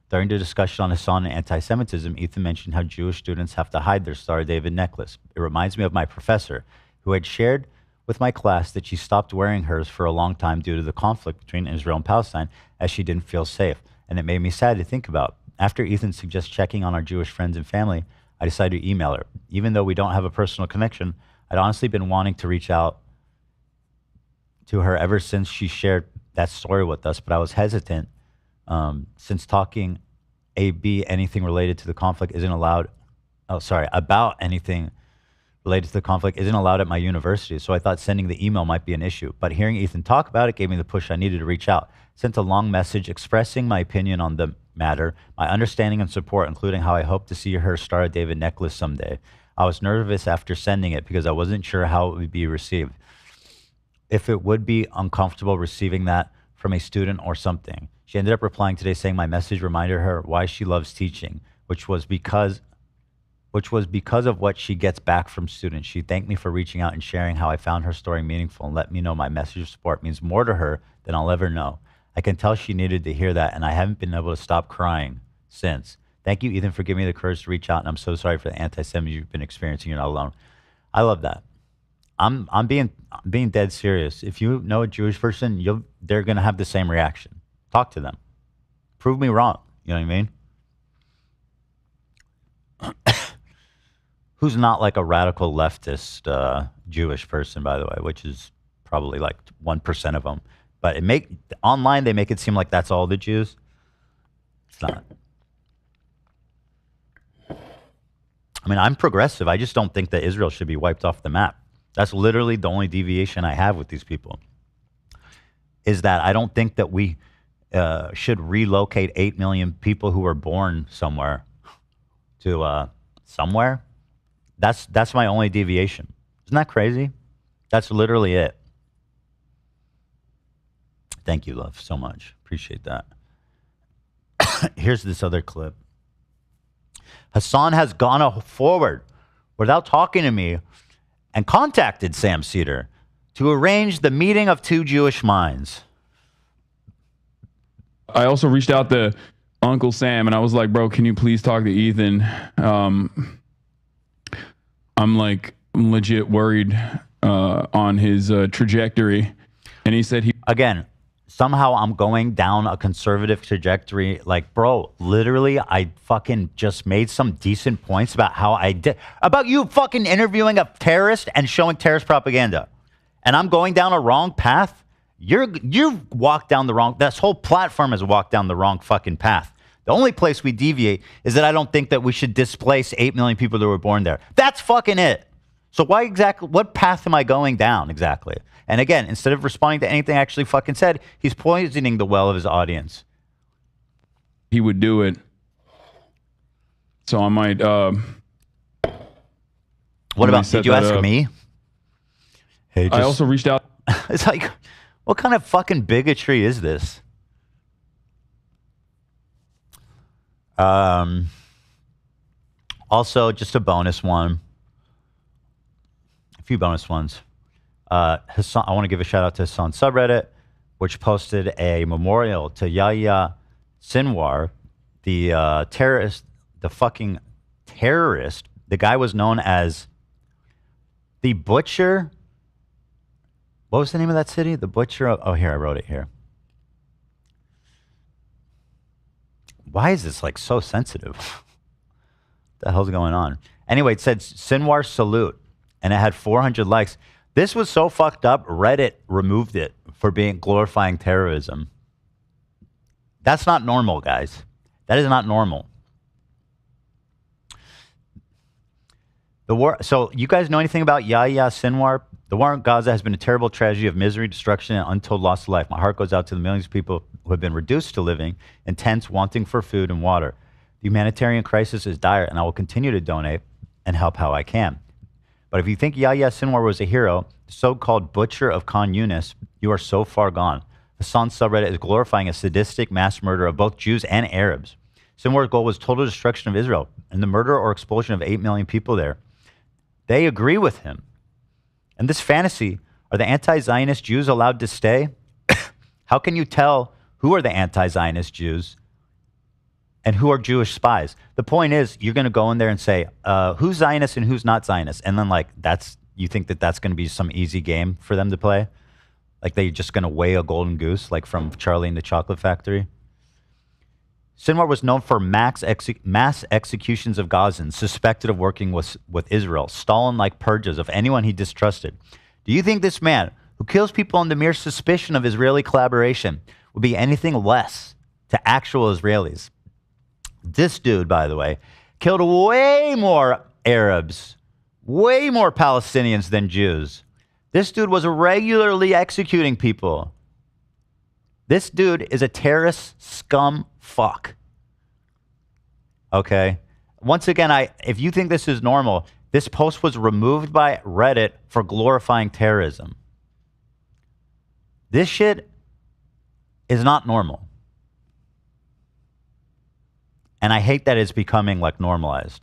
During the discussion on Hasan and anti-Semitism, Ethan mentioned how Jewish students have to hide their Star of David necklace. It reminds me of my professor, who had shared with my class that she stopped wearing hers for a long time due to the conflict between Israel and Palestine, as she didn't feel safe. And it made me sad to think about. After Ethan suggests checking on our Jewish friends and family, I decided to email her. Even though we don't have a personal connection, I'd honestly been wanting to reach out to her ever since she shared that story with us, but I was hesitant since talking anything related to the conflict isn't allowed. About anything related to the conflict isn't allowed at my university, so I thought sending the email might be an issue. But hearing Ethan talk about it gave me the push I needed to reach out. Sent a long message expressing my opinion on the matter, my understanding and support, including how I hope to see her Star of David necklace someday. I was nervous after sending it because I wasn't sure how it would be received. If it would be uncomfortable receiving that from a student or something. She ended up replying today saying my message reminded her why she loves teaching, which was because of what she gets back from students. She thanked me for reaching out and sharing how I found her story meaningful and let me know my message of support means more to her than I'll ever know. I can tell she needed to hear that, and I haven't been able to stop crying since. Thank you, Ethan, for giving me the courage to reach out, and I'm so sorry for the anti-Semitism you've been experiencing. You're not alone. I love that. I'm being dead serious. If you know a Jewish person, they're gonna have the same reaction. Talk to them. Prove me wrong. You know what I mean? Who's not like a radical leftist Jewish person, by the way, which is probably like 1% of them. But online they make it seem like that's all the Jews. It's not. I mean, I'm progressive. I just don't think that Israel should be wiped off the map. That's literally the only deviation I have with these people. Is that I don't think that we should relocate 8 million people who were born somewhere to somewhere. That's my only deviation. Isn't that crazy? That's literally it. Thank you, love, so much. Appreciate that. Here's this other clip. Hasan has gone forward without talking to me and contacted Sam Cedar to arrange the meeting of two Jewish minds. I also reached out to Uncle Sam and I was like, bro, can you please talk to Ethan? I'm legit worried on his trajectory. And he said Again, somehow I'm going down a conservative trajectory. Like, bro, literally, I fucking just made some decent points about how I did. About you fucking interviewing a terrorist and showing terrorist propaganda. And I'm going down a wrong path. You've walked down the wrong, this whole platform has walked down the wrong fucking path. The only place we deviate is that I don't think that we should displace 8 million people that were born there. That's fucking it. So what path am I going down exactly? And again, instead of responding to anything I actually fucking said, he's poisoning the well of his audience. He would do it. So I might, what about, did you ask me? Hey, I also reached out. It's like, what kind of fucking bigotry is this? Also, just a bonus one. A few bonus ones. Hasan, I want to give a shout out to Hasan subreddit, which posted a memorial to Yahya Sinwar, the terrorist, the fucking terrorist. The guy was known as the Butcher. What was the name of that city? The Butcher. Oh, here, I wrote it here. Why is this like so sensitive? What the hell's going on? Anyway, it said Sinwar salute, and it had 400 likes. This was so fucked up, Reddit removed it for being glorifying terrorism. That's not normal, guys. That is not normal. The war. So you guys know anything about Yahya Sinwar? The war in Gaza has been a terrible tragedy of misery, destruction, and untold loss of life. My heart goes out to the millions of people who have been reduced to living in tents, wanting for food and water. The humanitarian crisis is dire, and I will continue to donate and help how I can. But if you think Yahya Sinwar was a hero, the so-called butcher of Khan Yunis, you are so far gone. Hasan subreddit is glorifying a sadistic mass murder of both Jews and Arabs. Sinwar's goal was total destruction of Israel and the murder or expulsion of 8 million people there. They agree with him. And this fantasy, are the anti-Zionist Jews allowed to stay? How can you tell who are the anti-Zionist Jews and who are Jewish spies? The point is, you're going to go in there and say, who's Zionist and who's not Zionist? And then, like, you think that that's going to be some easy game for them to play? Like, they're just going to weigh a golden goose, like from Charlie and the Chocolate Factory? Sinwar was known for mass executions of Gazans suspected of working with Israel, Stalin-like purges of anyone he distrusted. Do you think this man, who kills people on the mere suspicion of Israeli collaboration, would be anything less to actual Israelis? This dude, by the way, killed way more Arabs, way more Palestinians than Jews. This dude was regularly executing people. This dude is a terrorist scum fuck. Okay? Once again, if you think this is normal, this post was removed by Reddit for glorifying terrorism. This shit is not normal. And I hate that it's becoming like normalized.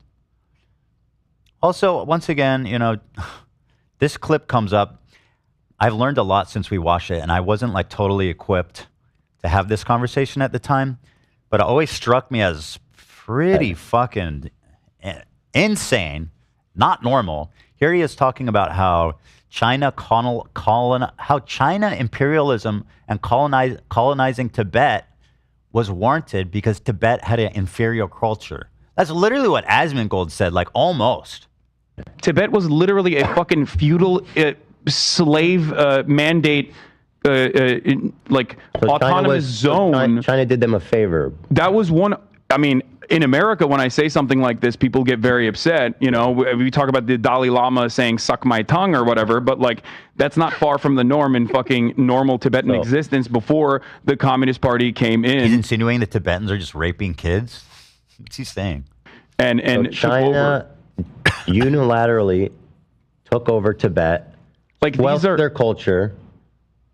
Also, once again, you know, this clip comes up. I've learned a lot since we watched it, and I wasn't like totally equipped to have this conversation at the time, but it always struck me as pretty fucking insane, not normal. Here he is talking about how China imperialism and colonizing Tibet was warranted because Tibet had an inferior culture. That's literally what Asmongold said, like almost. Tibet was literally a fucking feudal slave mandate like so autonomous zone. China did them a favor. That was one. I mean, in America, when I say something like this, people get very upset. You know, we talk about the Dalai Lama saying "suck my tongue" or whatever, but like that's not far from the norm in fucking normal Tibetan existence before the Communist Party came in. He's insinuating the Tibetans are just raping kids. What's he saying? And so China unilaterally took over Tibet. Like these are their culture.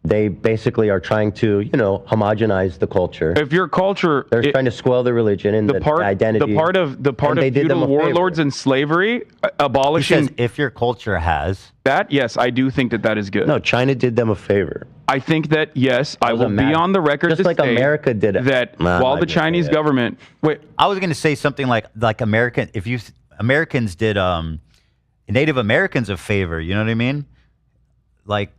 They basically are trying to, you know, homogenize the culture. If your culture, they're trying to spoil the religion and the identity. The part of feudal warlords and slavery, abolishing. He says, if your culture has that, yes, I do think that is good. No, China did them a favor. I think that yes, I will be on the record just to like say America did it. That while the Chinese government, I was going to say something like American. If you Americans did Native Americans a favor, you know what I mean? Like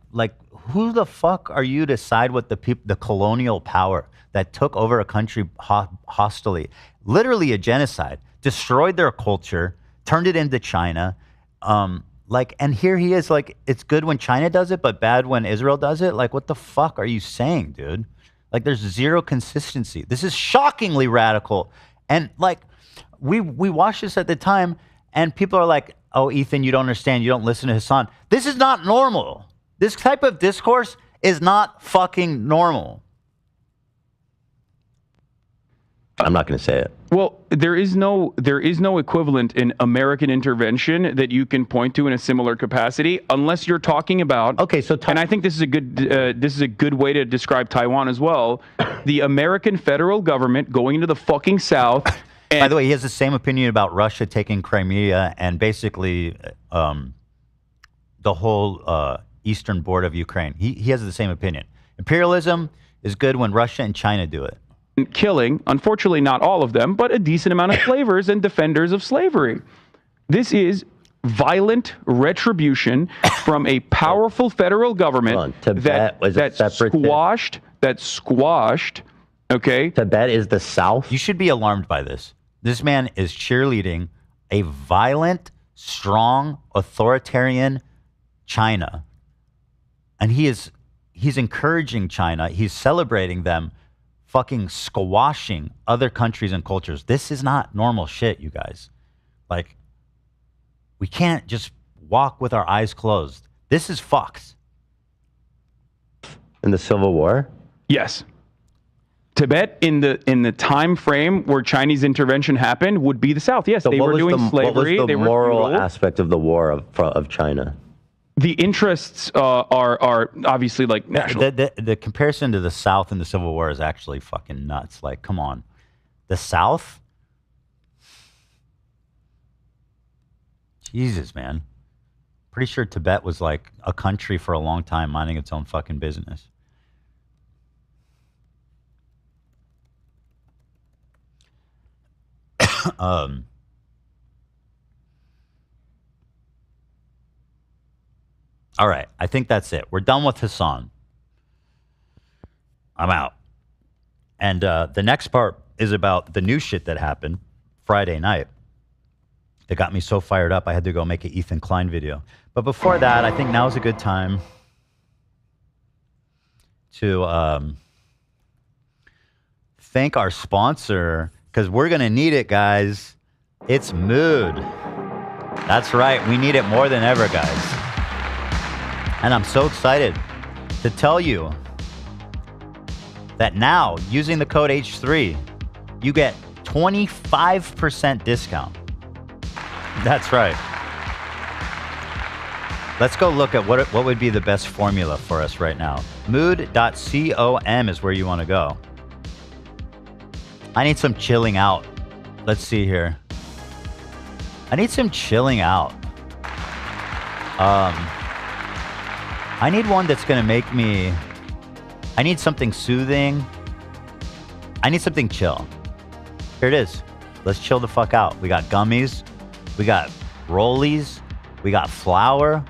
who the fuck are you to side with the colonial power that took over a country hostily, literally a genocide, destroyed their culture, turned it into China, and here he is like, it's good when China does it, but bad when Israel does it. Like, what the fuck are you saying, dude? Like, there's zero consistency. This is shockingly radical. And like, we watched this at the time, and people are like, oh, Ethan, you don't understand. You don't listen to Hasan. This is not normal. This type of discourse is not fucking normal. I'm not going to say it. Well, there is no equivalent in American intervention that you can point to in a similar capacity, unless you're talking about. Okay, so and I think this is a good way to describe Taiwan as well. The American federal government going into the fucking South. By the way, he has the same opinion about Russia taking Crimea and basically the whole eastern border of Ukraine. He has the same opinion. Imperialism is good when Russia and China do it. Killing, unfortunately not all of them, but a decent amount of slavers and defenders of slavery. This is violent retribution from a powerful federal government that squashed, okay? Tibet is the South. You should be alarmed by this. This man is cheerleading a violent, strong, authoritarian China. And he's encouraging China. He's celebrating them fucking squashing other countries and cultures. This is not normal shit, you guys. Like, We can't just walk with our eyes closed. This is fucked. In the Civil War? Yes. Tibet in the time frame where Chinese intervention happened would be the South. Yes, So they were doing slavery. What was the they were moral feudal. aspect of the war of China? The interests are obviously like national. The comparison to the South in the Civil War is actually fucking nuts. Like, come on. The South? Jesus, man. Pretty sure Tibet was like a country for a long time minding its own fucking business. All right, I think that's it. We're done with Hasan. I'm out. And the next part is about the new shit that happened Friday night. That got me so fired up, I had to go make an Ethan Klein video. But before that, I think now is a good time to thank our sponsor, because we're going to need it, guys. It's Mood. That's right. We need it more than ever, guys. And I'm so excited to tell you that now, using the code H3, you get 25% discount. That's right. Let's go look at what would be the best formula for us right now. Mood.com is where you want to go. I need some chilling out. Let's see here. I need some chilling out. I need one that's going to make me... I need something soothing. I need something chill. Here it is. Let's chill the fuck out. We got gummies. We got rollies. We got flour.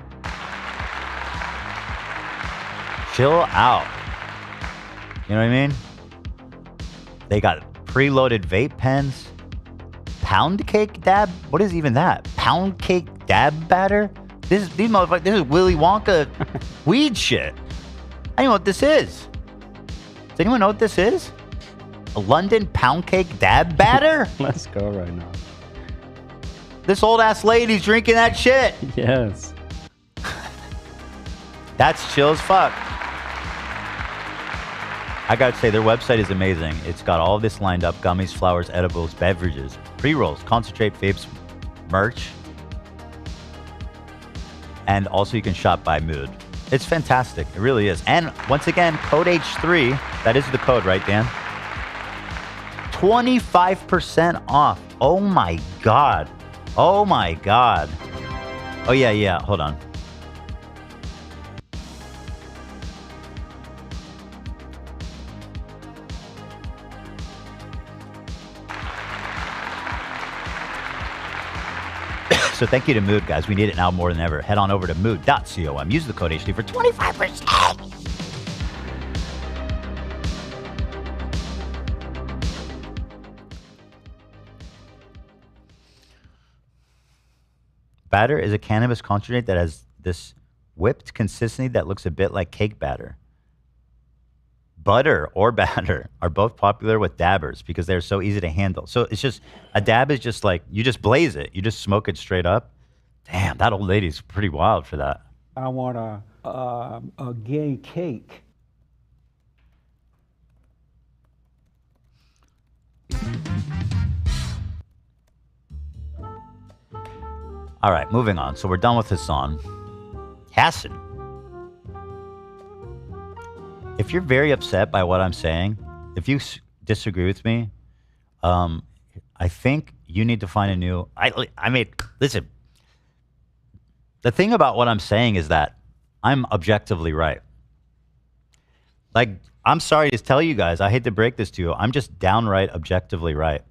Chill out. You know what I mean? They got preloaded vape pens. Pound cake dab? What is even that? Pound cake dab batter? These motherfuckers, this is Willy Wonka weed shit. I don't know what this is. Does anyone know what this is? A London pound cake dab batter? Let's go right now. This old ass lady's drinking that shit. Yes. That's chill as fuck. I gotta say, their website is amazing. It's got all of this lined up: gummies, flowers, edibles, beverages, pre-rolls, concentrate, vapes, merch. And also you can shop by mood. It's fantastic. It really is. And once again, code H3. That is the code, right, Dan? 25% off. Oh my God. Oh my God. Oh yeah. Hold on. So thank you to Mood, guys. We need it now more than ever. Head on over to mood.com. Use the code HD for 25%. Batter is a cannabis concentrate that has this whipped consistency that looks a bit like cake batter. Butter or batter are both popular with dabbers because they're so easy to handle. So it's just, a dab is just like, you just blaze it. You just smoke it straight up. Damn, that old lady's pretty wild for that. I want a gay cake. All right, moving on. So we're done with Hasan. Hasan. If you're very upset by what I'm saying, if you disagree with me, I think you need to find a new... I mean, listen. The thing about what I'm saying is that I'm objectively right. Like, I'm sorry to tell you guys, I hate to break this to you, I'm just downright objectively right.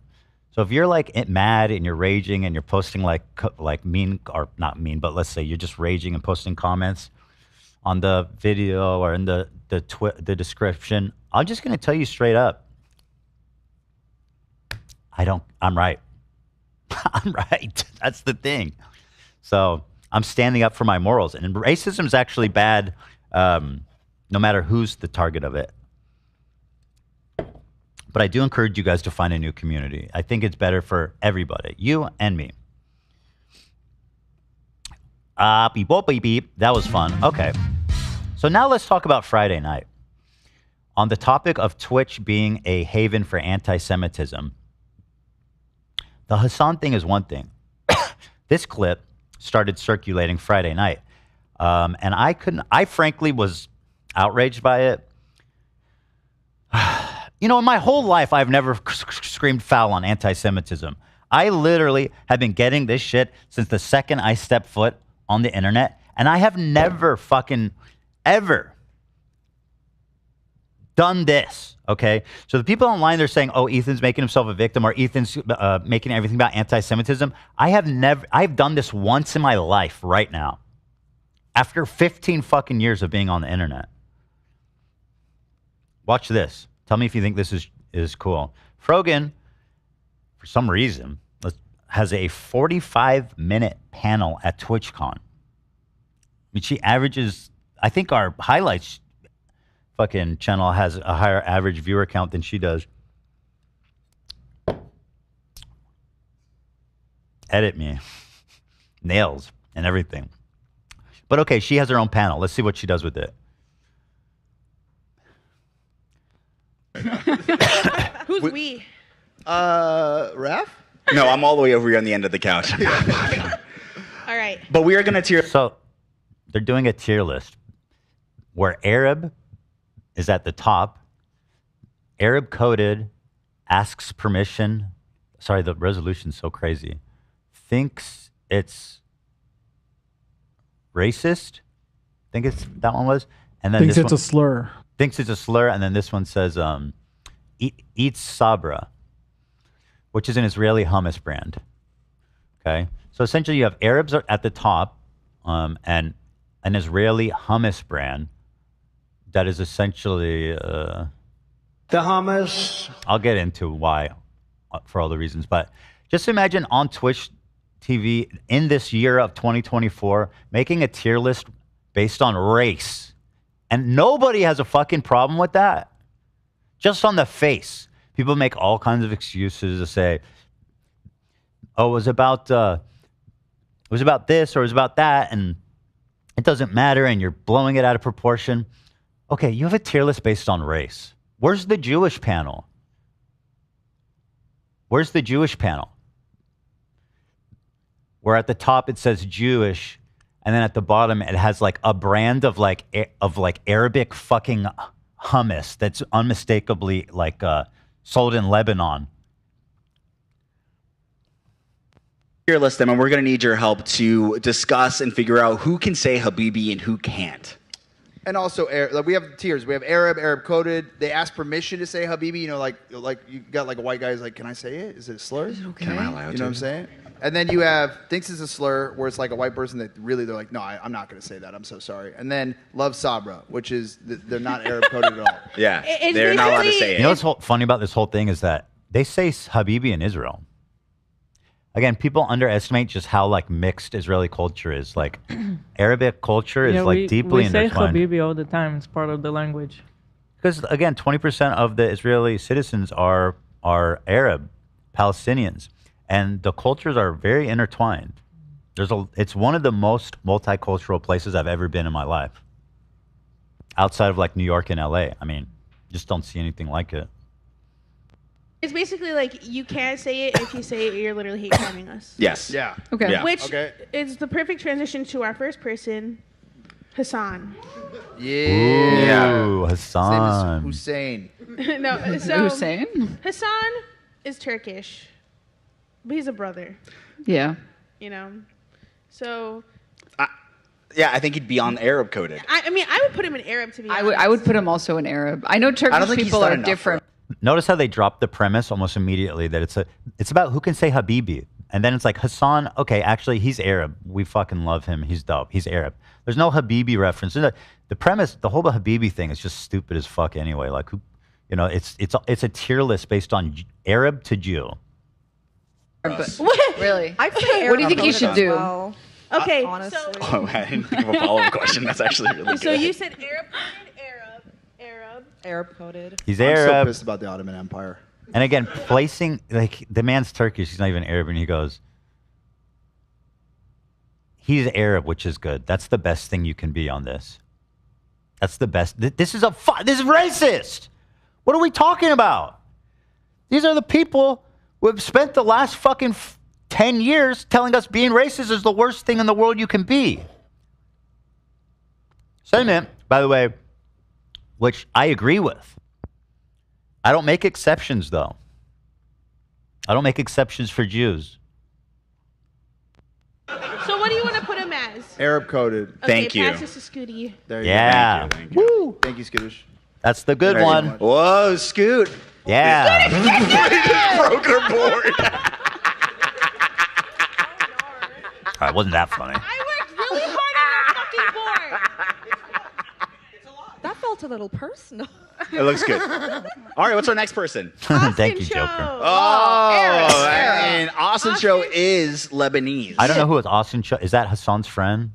So if you're like mad and you're raging and you're posting like mean, or not mean, but let's say you're just raging and posting comments on the video or in the description, I'm just going to tell you straight up. I'm right. I'm right. That's the thing. So I'm standing up for my morals. And racism is actually bad no matter who's the target of it. But I do encourage you guys to find a new community. I think it's better for everybody, you and me. Beep, boop, beep, beep. That was fun. Okay. So now let's talk about Friday night. On the topic of Twitch being a haven for anti-Semitism, the Hasan thing is one thing. This clip started circulating Friday night. And I frankly was outraged by it. You know, in my whole life, I've never screamed foul on anti-Semitism. I literally have been getting this shit since the second I stepped foot on the internet. And I have never fucking ever done this, okay? So the people online, they're saying, oh, Ethan's making himself a victim or Ethan's making everything about anti-Semitism. I've done this once in my life right now. After 15 fucking years of being on the internet. Watch this. Tell me if you think this is cool. Frogan, for some reason, has a 45-minute panel at TwitchCon. I mean, she averages, I think our highlights fucking channel has a higher average viewer count than she does. Edit me. Nails and everything. But okay, she has her own panel. Let's see what she does with it. Who's we? Raph? No, I'm all the way over here on the end of the couch. All right. But we are going to tier. So they're doing a tier list where Arab is at the top. Arab coded, asks permission. Sorry, the resolution's so crazy. Thinks it's racist. Think it's that one was. And then Thinks this it's one, a slur. Thinks it's a slur, and then this one says eats sabra, which is an Israeli hummus brand. Okay, so essentially you have Arabs are at the top, and an Israeli hummus brand that is essentially the hummus. I'll get into why for all the reasons, but just imagine on Twitch TV in this year of 2024 making a tier list based on race. And nobody has a fucking problem with that. Just on the face. People make all kinds of excuses to say, oh, it was about this or it was about that, and it doesn't matter, and you're blowing it out of proportion. Okay, you have a tier list based on race. Where's the Jewish panel? Where's the Jewish panel? Where at the top it says Jewish, and then at the bottom, it has like a brand of like Arabic fucking hummus that's unmistakably like sold in Lebanon. Tier list them, and we're going to need your help to discuss and figure out who can say Habibi and who can't. And also, we have tiers. We have Arab coded. They ask permission to say Habibi. You know, like you got like a white guy who's like, can I say it? Is it a slur? Is it okay? Am I allowed You know what I'm saying? And then you have thinks it's a slur, where it's like a white person that really they're like, no, I'm not going to say that. I'm so sorry. And then love Sabra, which is they're not Arab coded at all. Yeah, they're not allowed to say it. You know what's funny about this whole thing is that they say Habibi in Israel. Again, people underestimate just how like mixed Israeli culture is. Like Arabic culture is like deeply intertwined. We say Habibi all the time. It's part of the language. Because again, 20% of the Israeli citizens are Arab, Palestinians. And the cultures are very intertwined. It's one of the most multicultural places I've ever been in my life. Outside of like New York and LA. I mean, just don't see anything like it. It's basically like you can't say it. If you say it, you're literally hate criming us. Yes. Yeah. Okay. Yeah. Which is the perfect transition to our first person, Hasan. Yeah. Ooh, Hasan. His name is Hussein. No, so Hussein? Hasan is Turkish, but he's a brother. Yeah. You know, so. Yeah, I think he'd be on Arab coded. I mean, I would put him in Arab to be honest. I would put him also in Arab. I know Turkish people are different. Notice how they dropped the premise almost immediately that it's about who can say Habibi. And then it's like Hasan, okay, actually he's Arab. We fucking love him. He's dope. He's Arab. There's no Habibi reference. The premise, the whole Habibi thing is just stupid as fuck anyway. Like who, you know, it's a tier list based on Arab to Jew. Really? I'd say What do you think you should do? Well, Okay, honestly. Oh, I didn't think of a follow-up question. That's actually really good. so you said Arab coded, Arab coded. He's I'm so Arab. pissed about the Ottoman Empire. And again, placing, like, the man's Turkish, he's not even Arab, and he goes, he's Arab, which is good. That's the best thing you can be on this. That's the best. This is this is racist. What are we talking about? These are the people who have spent the last fucking 10 years telling us being racist is the worst thing in the world you can be. Sentiment, by the way, which I agree with. I don't make exceptions, though. I don't make exceptions for Jews. So what do you want to put him as? Arab coded. Okay, Thank you. pass this to Scooty. There you Yeah. go. Thank you. Woo. Thank you, Skittish. That's the good Very one. much. Whoa, Scoot. Yeah. Frogan board. All right, wasn't that funny? I worked really hard on that fucking board. That felt a little personal. It looks good. All right, what's our next person? Thank you, Joker. Oh, and Austin Show is Lebanese. I don't know who is Austin. Is that Hassan's friend?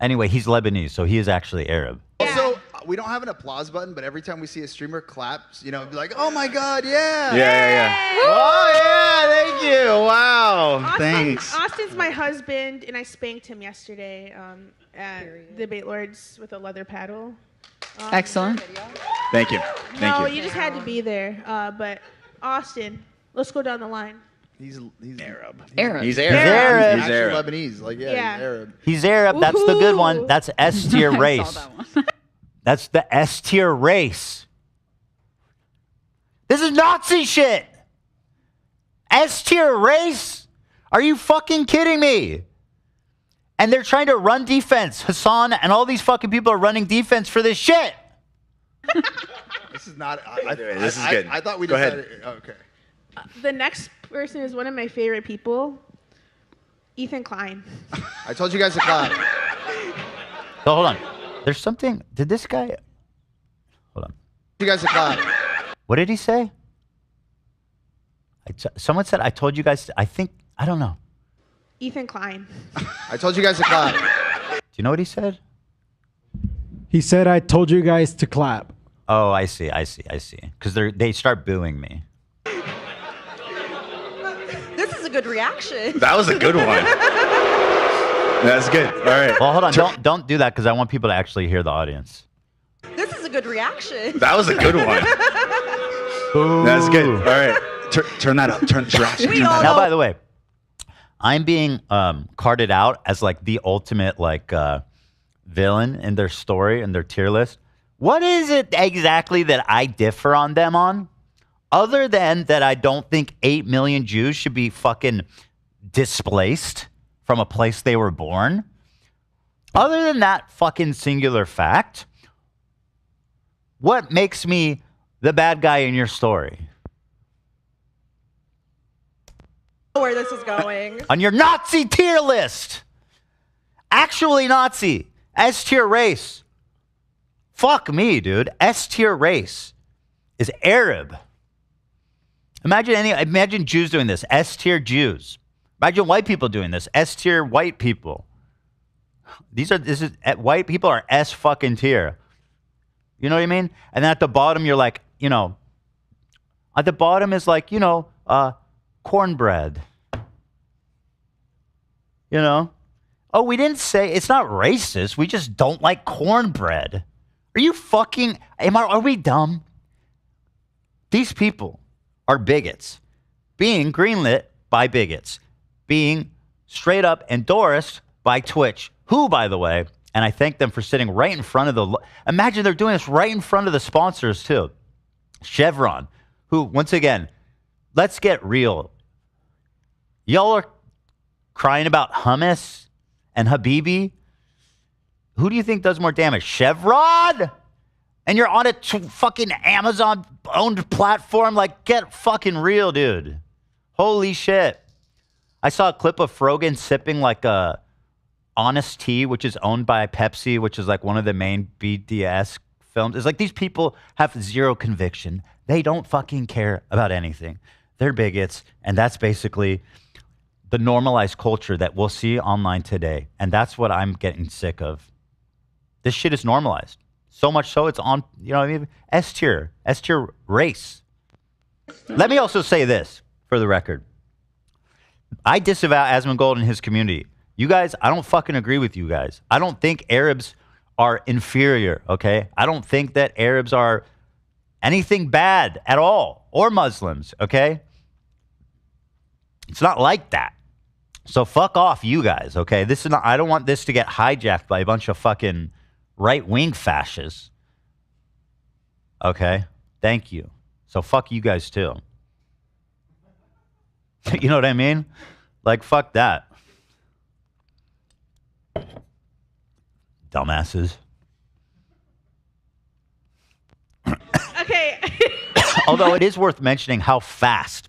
Anyway, he's Lebanese, so he is actually Arab. Also, we don't have an applause button, but every time we see a streamer claps, be like, "Oh my God, yeah!" Yeah. Oh yeah, thank you. Wow, thanks. Austin's my husband, and I spanked him yesterday at Debate Lords with a leather paddle. Excellent. Thank you. No, you just had to be there. But Austin, let's go down the line. He's Arab. Arab. He's Arab. Arab. He's Arab. Lebanese. He's Arab. He's Arab. That's the good one. That's S tier I race. saw that one. That's the S tier race. This is Nazi shit. S tier race? Are you fucking kidding me? And they're trying to run defense. Hassan and all these fucking people are running defense for this shit. This is not. This is good. I thought we Go just ahead. had it. Okay. The next person is one of my favorite people, Ethan Klein. I told you guys to clap. So hold on. There's something. Did this guy? Hold on. You guys to clap. What did he say? Someone said, I told you guys. I don't know. Ethan Klein. I told you guys to clap. Do you know what he said? He said, I told you guys to clap. Oh, I see. Because they start booing me. This is a good reaction. That was a good one. That's good. All right. Well, hold on. Don't do that because I want people to actually hear the audience. This is a good reaction. That was a good one. That's good. All right. Turn that up. Turn that up. Now, by the way, I'm being carded out as like the ultimate villain in their story and their tier list. What is it exactly that I differ on them on? Other than that, I don't think 8 million Jews should be fucking displaced from a place they were born. Other than that fucking singular fact, what makes me the bad guy in your story? Where this is going. On your Nazi tier list. Actually Nazi. S tier race. Fuck me, dude. S tier race is Arab. Imagine Jews doing this. S tier Jews. Imagine white people doing this. S tier white people. White people are S fucking tier. You know what I mean? And then at the bottom, you're like, at the bottom is like, cornbread. Oh, we didn't say it's not racist. We just don't like cornbread. Are you fucking? Are we dumb? These people are bigots, being greenlit by bigots, being straight up endorsed by Twitch. Who, by the way, and I thank them for sitting right in front of the. Imagine they're doing this right in front of the sponsors too. Chevron, who once again, let's get real. Y'all are crying about hummus and Habibi. Who do you think does more damage? Chevron? And you're on a fucking Amazon-owned platform? Like, get fucking real, dude. Holy shit. I saw a clip of Frogan sipping like a Honest Tea, which is owned by Pepsi, which is like one of the main BDS films. It's like these people have zero conviction. They don't fucking care about anything. They're bigots, and that's basically the normalized culture that we'll see online today. And that's what I'm getting sick of. This shit is normalized. So much so it's on, S tier race. Let me also say this for the record. I disavow Asmongold and his community. You guys, I don't fucking agree with you guys. I don't think Arabs are inferior, okay? I don't think that Arabs are anything bad at all, or Muslims, okay? It's not like that. So fuck off, you guys, okay? This is not. I don't want this to get hijacked by a bunch of fucking right-wing fascists. Okay? Thank you. So fuck you guys too. You know what I mean? Like, fuck that. Dumbasses. Okay. Although it is worth mentioning how fast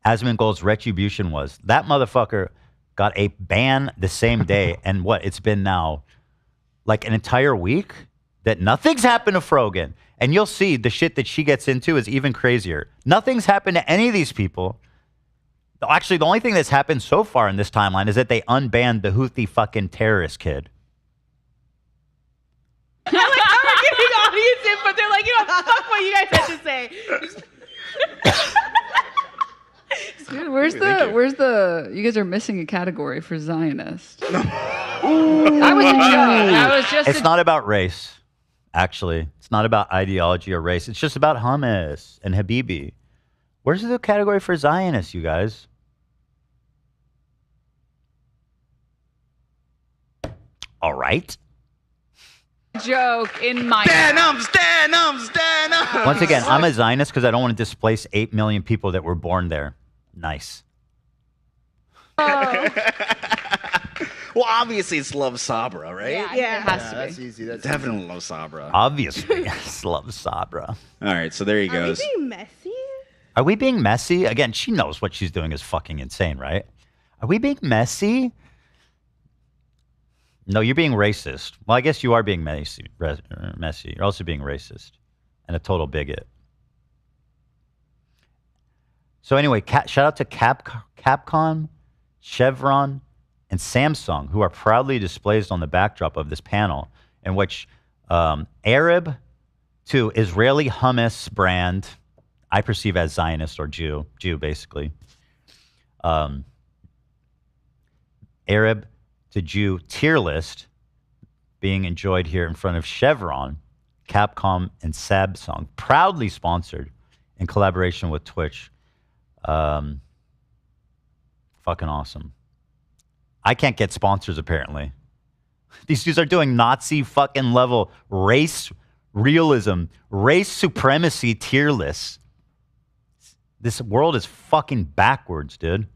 Asmongold's retribution was. That motherfucker got a ban the same day. And what? It's been now like an entire week that nothing's happened to Frogan. And you'll see the shit that she gets into is even crazier. Nothing's happened to any of these people. Actually, the only thing that's happened so far in this timeline is that they unbanned the Houthi fucking terrorist kid. I like how we're giving audience input. They're like, you know, fuck what you guys had to say. Dude, where's the? You guys are missing a category for Zionist. I was just. It's not about race, actually. It's not about ideology or race. It's just about hummus and Habibi. Where's the category for Zionists, you guys? All right. Joke in my. Stand up. Once again, I'm a Zionist because I don't want to displace 8 million people that were born there. Nice. Well, obviously it's Love Sabra, right? Yeah. It has to be. That's easy. That's Definitely Love Sabra. Obviously, it's Love Sabra. All right, so there he Are we goes. being messy? Are we being messy? Again, she knows what she's doing is fucking insane, right? Are we being messy? No, you're being racist. Well, I guess you are being messy. You're also being racist and a total bigot. So anyway, shout out to Capcom, Chevron, and Samsung, who are proudly displayed on the backdrop of this panel, in which Arab to Israeli hummus brand, I perceive as Zionist or Jew basically. Arab to Jew tier list being enjoyed here in front of Chevron, Capcom, and Samsung, proudly sponsored in collaboration with Twitch. Fucking awesome. I can't get sponsors apparently. These dudes are doing Nazi fucking level race realism, race supremacy tier lists. This world is fucking backwards, dude.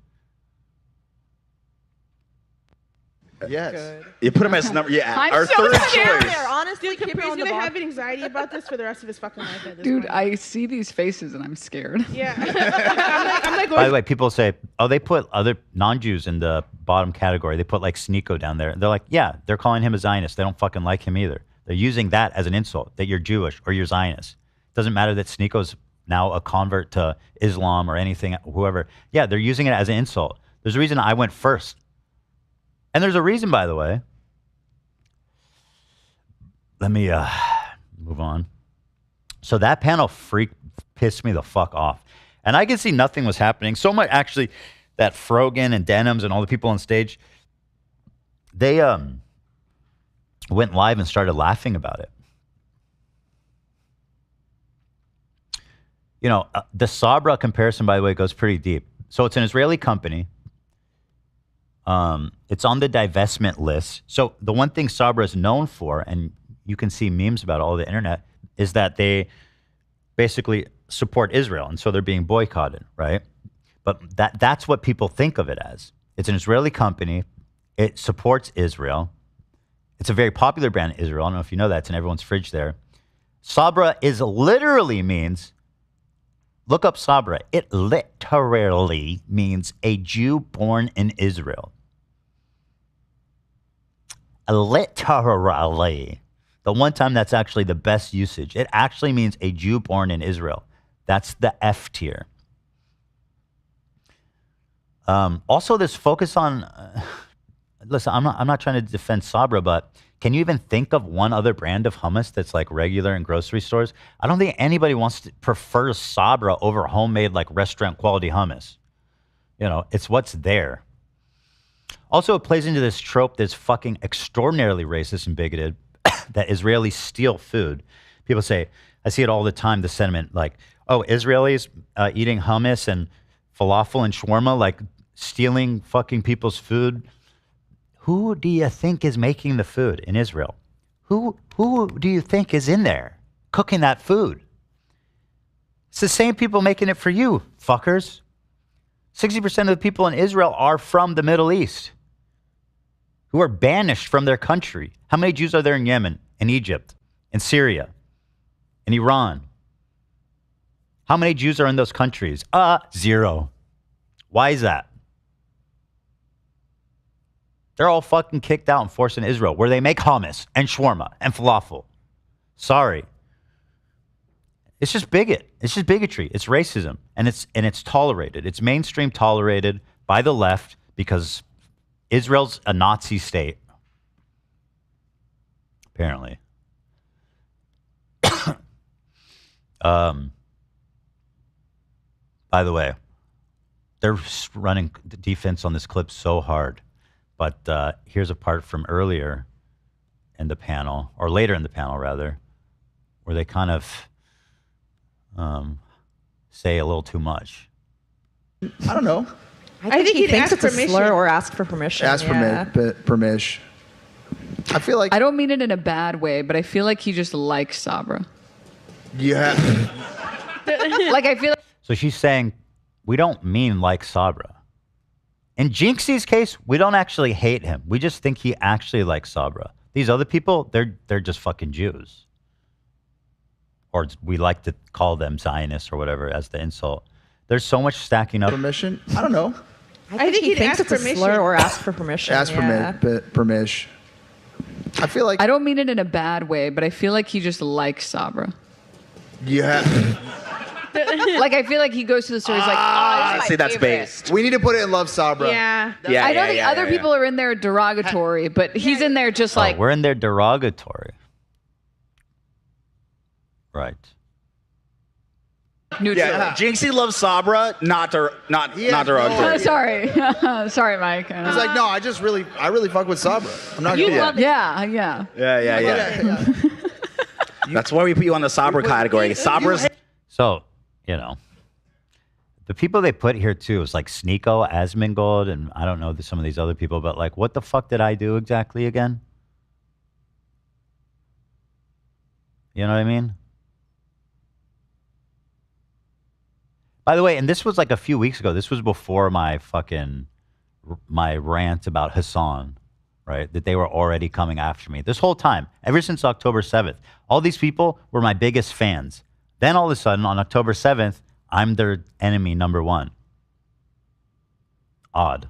Yes. You put him as number. Yeah, I'm our so third scared. choice. Honestly, Dude, Capri's gonna have anxiety about this for the rest of his fucking life. At this Dude, point. I see these faces and I'm scared. Yeah. I'm like By going. the way, people say, oh, they put other non-Jews in the bottom category. They put like Sneeko down there. They're like, yeah, they're calling him a Zionist. They don't fucking like him either. They're using that as an insult, that you're Jewish or you're Zionist. Doesn't matter that Sneeko's now a convert to Islam or anything, whoever. Yeah, they're using it as an insult. There's a reason I went first. And there's a reason, by the way. Let me move on. So that panel pissed me the fuck off. And I could see nothing was happening. So much, actually, that Frogan and Denims and all the people on stage, they went live and started laughing about it. You know, the Sabra comparison, by the way, goes pretty deep. So it's an Israeli company. It's on the divestment list. So the one thing Sabra is known for, and you can see memes about it all over the internet, is that they basically support Israel. And so they're being boycotted, right? But that's what people think of it as. It's an Israeli company. It supports Israel. It's a very popular brand in Israel. I don't know if you know that. It's in everyone's fridge there. Sabra is literally means, look up Sabra. It literally means a Jew born in Israel. Literally. The one time that's actually the best usage. It actually means a Jew born in Israel. That's the F tier. Also, this focus on... listen, I'm not trying to defend Sabra, but can you even think of one other brand of hummus that's like regular in grocery stores? I don't think anybody prefers Sabra over homemade like restaurant quality hummus. You know, it's what's there. Also, it plays into this trope that's fucking extraordinarily racist and bigoted that Israelis steal food. People say, I see it all the time, the sentiment like, oh, Israelis eating hummus and falafel and shawarma, like stealing fucking people's food. Who do you think is making the food in Israel? Who do you think is in there cooking that food? It's the same people making it for you, fuckers. 60% of the people in Israel are from the Middle East who are banished from their country. How many Jews are there in Yemen, in Egypt, in Syria, in Iran? How many Jews are in those countries? 0. Why is that? They're all fucking kicked out and forced in Israel, where they make hummus and shawarma and falafel. Sorry. It's just It's just bigotry. It's racism. And it's tolerated. It's mainstream tolerated by the left because Israel's a Nazi state. Apparently. By the way, they're running defense on this clip so hard. But here's a part from earlier in the panel, or later in the panel, rather, where they kind of say a little too much. I don't know. I think he thinks it's a permission. slur or ask for permission. Ask permission. I feel like I don't mean it in a bad way, but I feel like he just likes Sabra. Yeah. Like I feel like So she's saying, we don't mean like Sabra. In Jinxie's case, we don't actually hate him. We just think he actually likes Sabra. These other people, they're just fucking Jews. Or we like to call them Zionists or whatever as the insult. There's so much stacking up. Permission? I don't know. I think he thinks it's a slur or ask for permission. Ask permission. I feel like I don't mean it in a bad way, but I feel like he just likes Sabra. Yeah. Like I feel like he goes to the store. He's like, oh, this is my that's favorite. based. We need to put it in Love Sabra. Yeah. Yeah, I know yeah, the yeah, other yeah, people are in there derogatory, but he's in there just like. We're in there derogatory. Right. Neutral. Yeah, Jinxie loves Sabra, not derogatory. Sorry, sorry, Mike. He's like, no, I really fuck with Sabra. I'm not gonna do that. Yeah. That's why we put you on the Sabra category. Sabra's. So, the people they put here too is like Sneeko, Asmongold, and I don't know some of these other people, but like, what the fuck did I do exactly again? You know what I mean? By the way, and this was like a few weeks ago. This was before my rant about Hasan, right? That they were already coming after me. This whole time, ever since October 7th, all these people were my biggest fans. Then all of a sudden, on October 7th, I'm their enemy number one. Odd.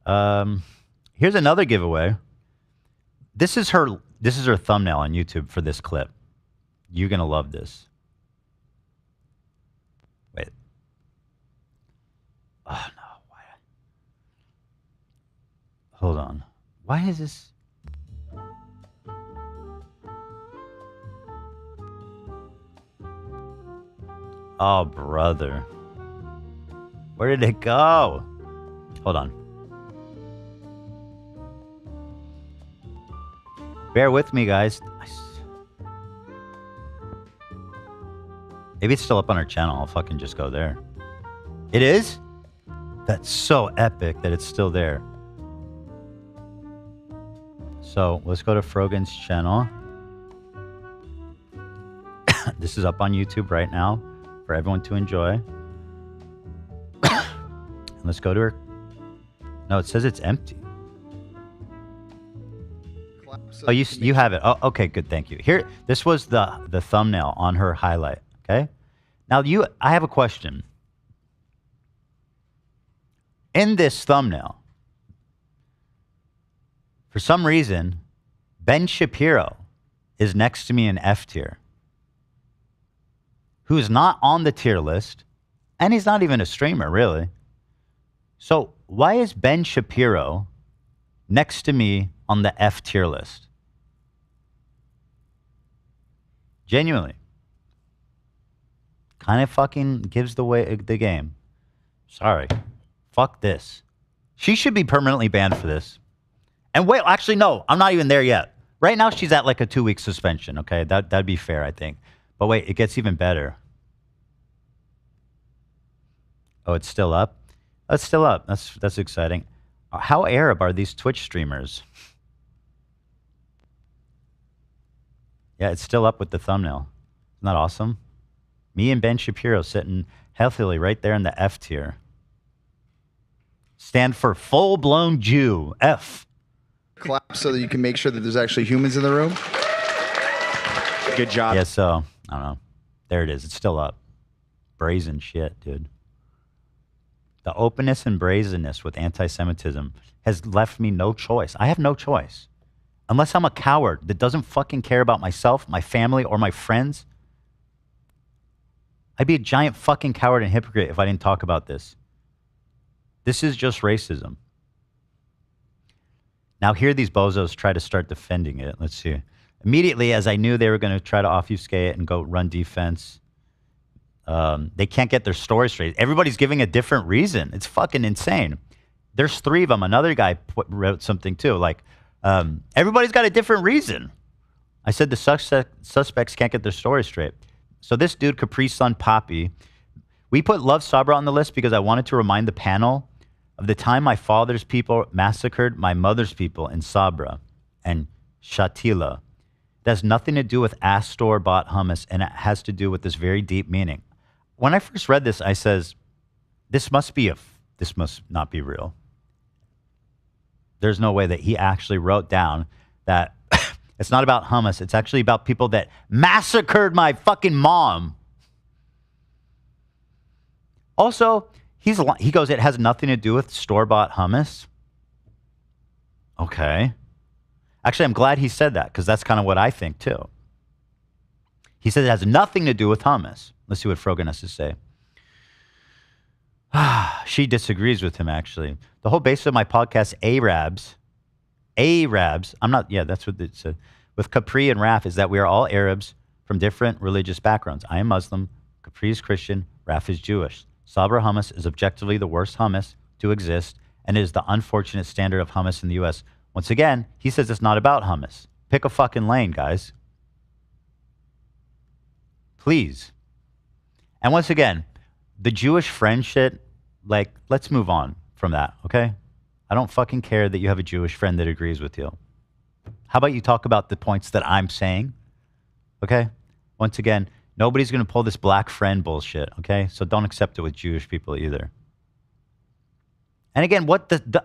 Here's another giveaway. This is her thumbnail on YouTube for this clip. You're going to love this. Wait. Oh, no. Why? Hold on. Why is this? Oh, brother. Where did it go? Hold on. Bear with me, guys. Maybe it's still up on our channel. I'll fucking just go there. It is? That's so epic that it's still there. So let's go to Frogan's channel. This is up on YouTube right now for everyone to enjoy. And let's go to her. No, it says it's empty. Oh, you have it. Oh, okay, good. Thank you. Here, this was the thumbnail on her highlight. Okay. Now I have a question. In this thumbnail, for some reason, Ben Shapiro is next to me in F tier, who's not on the tier list, and he's not even a streamer, really. So why is Ben Shapiro next to me on the F tier list? Genuinely. Kind of fucking gives the game. Sorry. Fuck this. She should be permanently banned for this. And wait, actually, no, I'm not even there yet. Right now, she's at like a 2-week suspension. Okay, that'd be fair, I think. But wait, it gets even better. Oh, it's still up? It's still up. That's exciting. How Arab are these Twitch streamers? Yeah, it's still up with the thumbnail. Isn't that awesome? Me and Ben Shapiro sitting healthily right there in the F tier. Stand for full-blown Jew. F. Clap so that you can make sure that there's actually humans in the room. Good job. Yeah, so, I don't know. There it is. It's still up. Brazen shit, dude. The openness and brazenness with anti-Semitism has left me no choice. I have no choice. Unless I'm a coward that doesn't fucking care about myself, my family, or my friends, I'd be a giant fucking coward and hypocrite if I didn't talk about this. This is just racism. Now here these bozos try to start defending it. Let's see. Immediately, as I knew they were going to try to offuscate it and go run defense, they can't get their story straight. Everybody's giving a different reason. It's fucking insane. There's 3 of them. Another guy wrote something too. Like, everybody's got a different reason. I said the suspects can't get their story straight. So this dude, Capri Sun Poppy, we put Love Sabra on the list because I wanted to remind the panel of the time my father's people massacred my mother's people in Sabra and Shatila. It has nothing to do with ass store-bought hummus, and it has to do with this very deep meaning. When I first read this, I says, this must not be real. There's no way that he actually wrote down that it's not about hummus. It's actually about people that massacred my fucking mom. Also, he goes, it has nothing to do with store-bought hummus. Okay. Actually, I'm glad he said that because that's kind of what I think too. He said it has nothing to do with hummus. Let's see what Frogan has to say. She disagrees with him, actually. The whole basis of my podcast, Arabs, that's what it said, with Capri and Raf, is that we are all Arabs from different religious backgrounds. I am Muslim, Capri is Christian, Raf is Jewish. Sabra hummus is objectively the worst hummus to exist, and it is the unfortunate standard of hummus in the U.S. Once again, he says it's not about hummus. Pick a fucking lane, guys. Please. And once again, the Jewish friend shit, like, let's move on from that, okay? I don't fucking care that you have a Jewish friend that agrees with you. How about you talk about the points that I'm saying, okay? Once again, nobody's going to pull this black friend bullshit, okay? So don't accept it with Jewish people either. And again, what the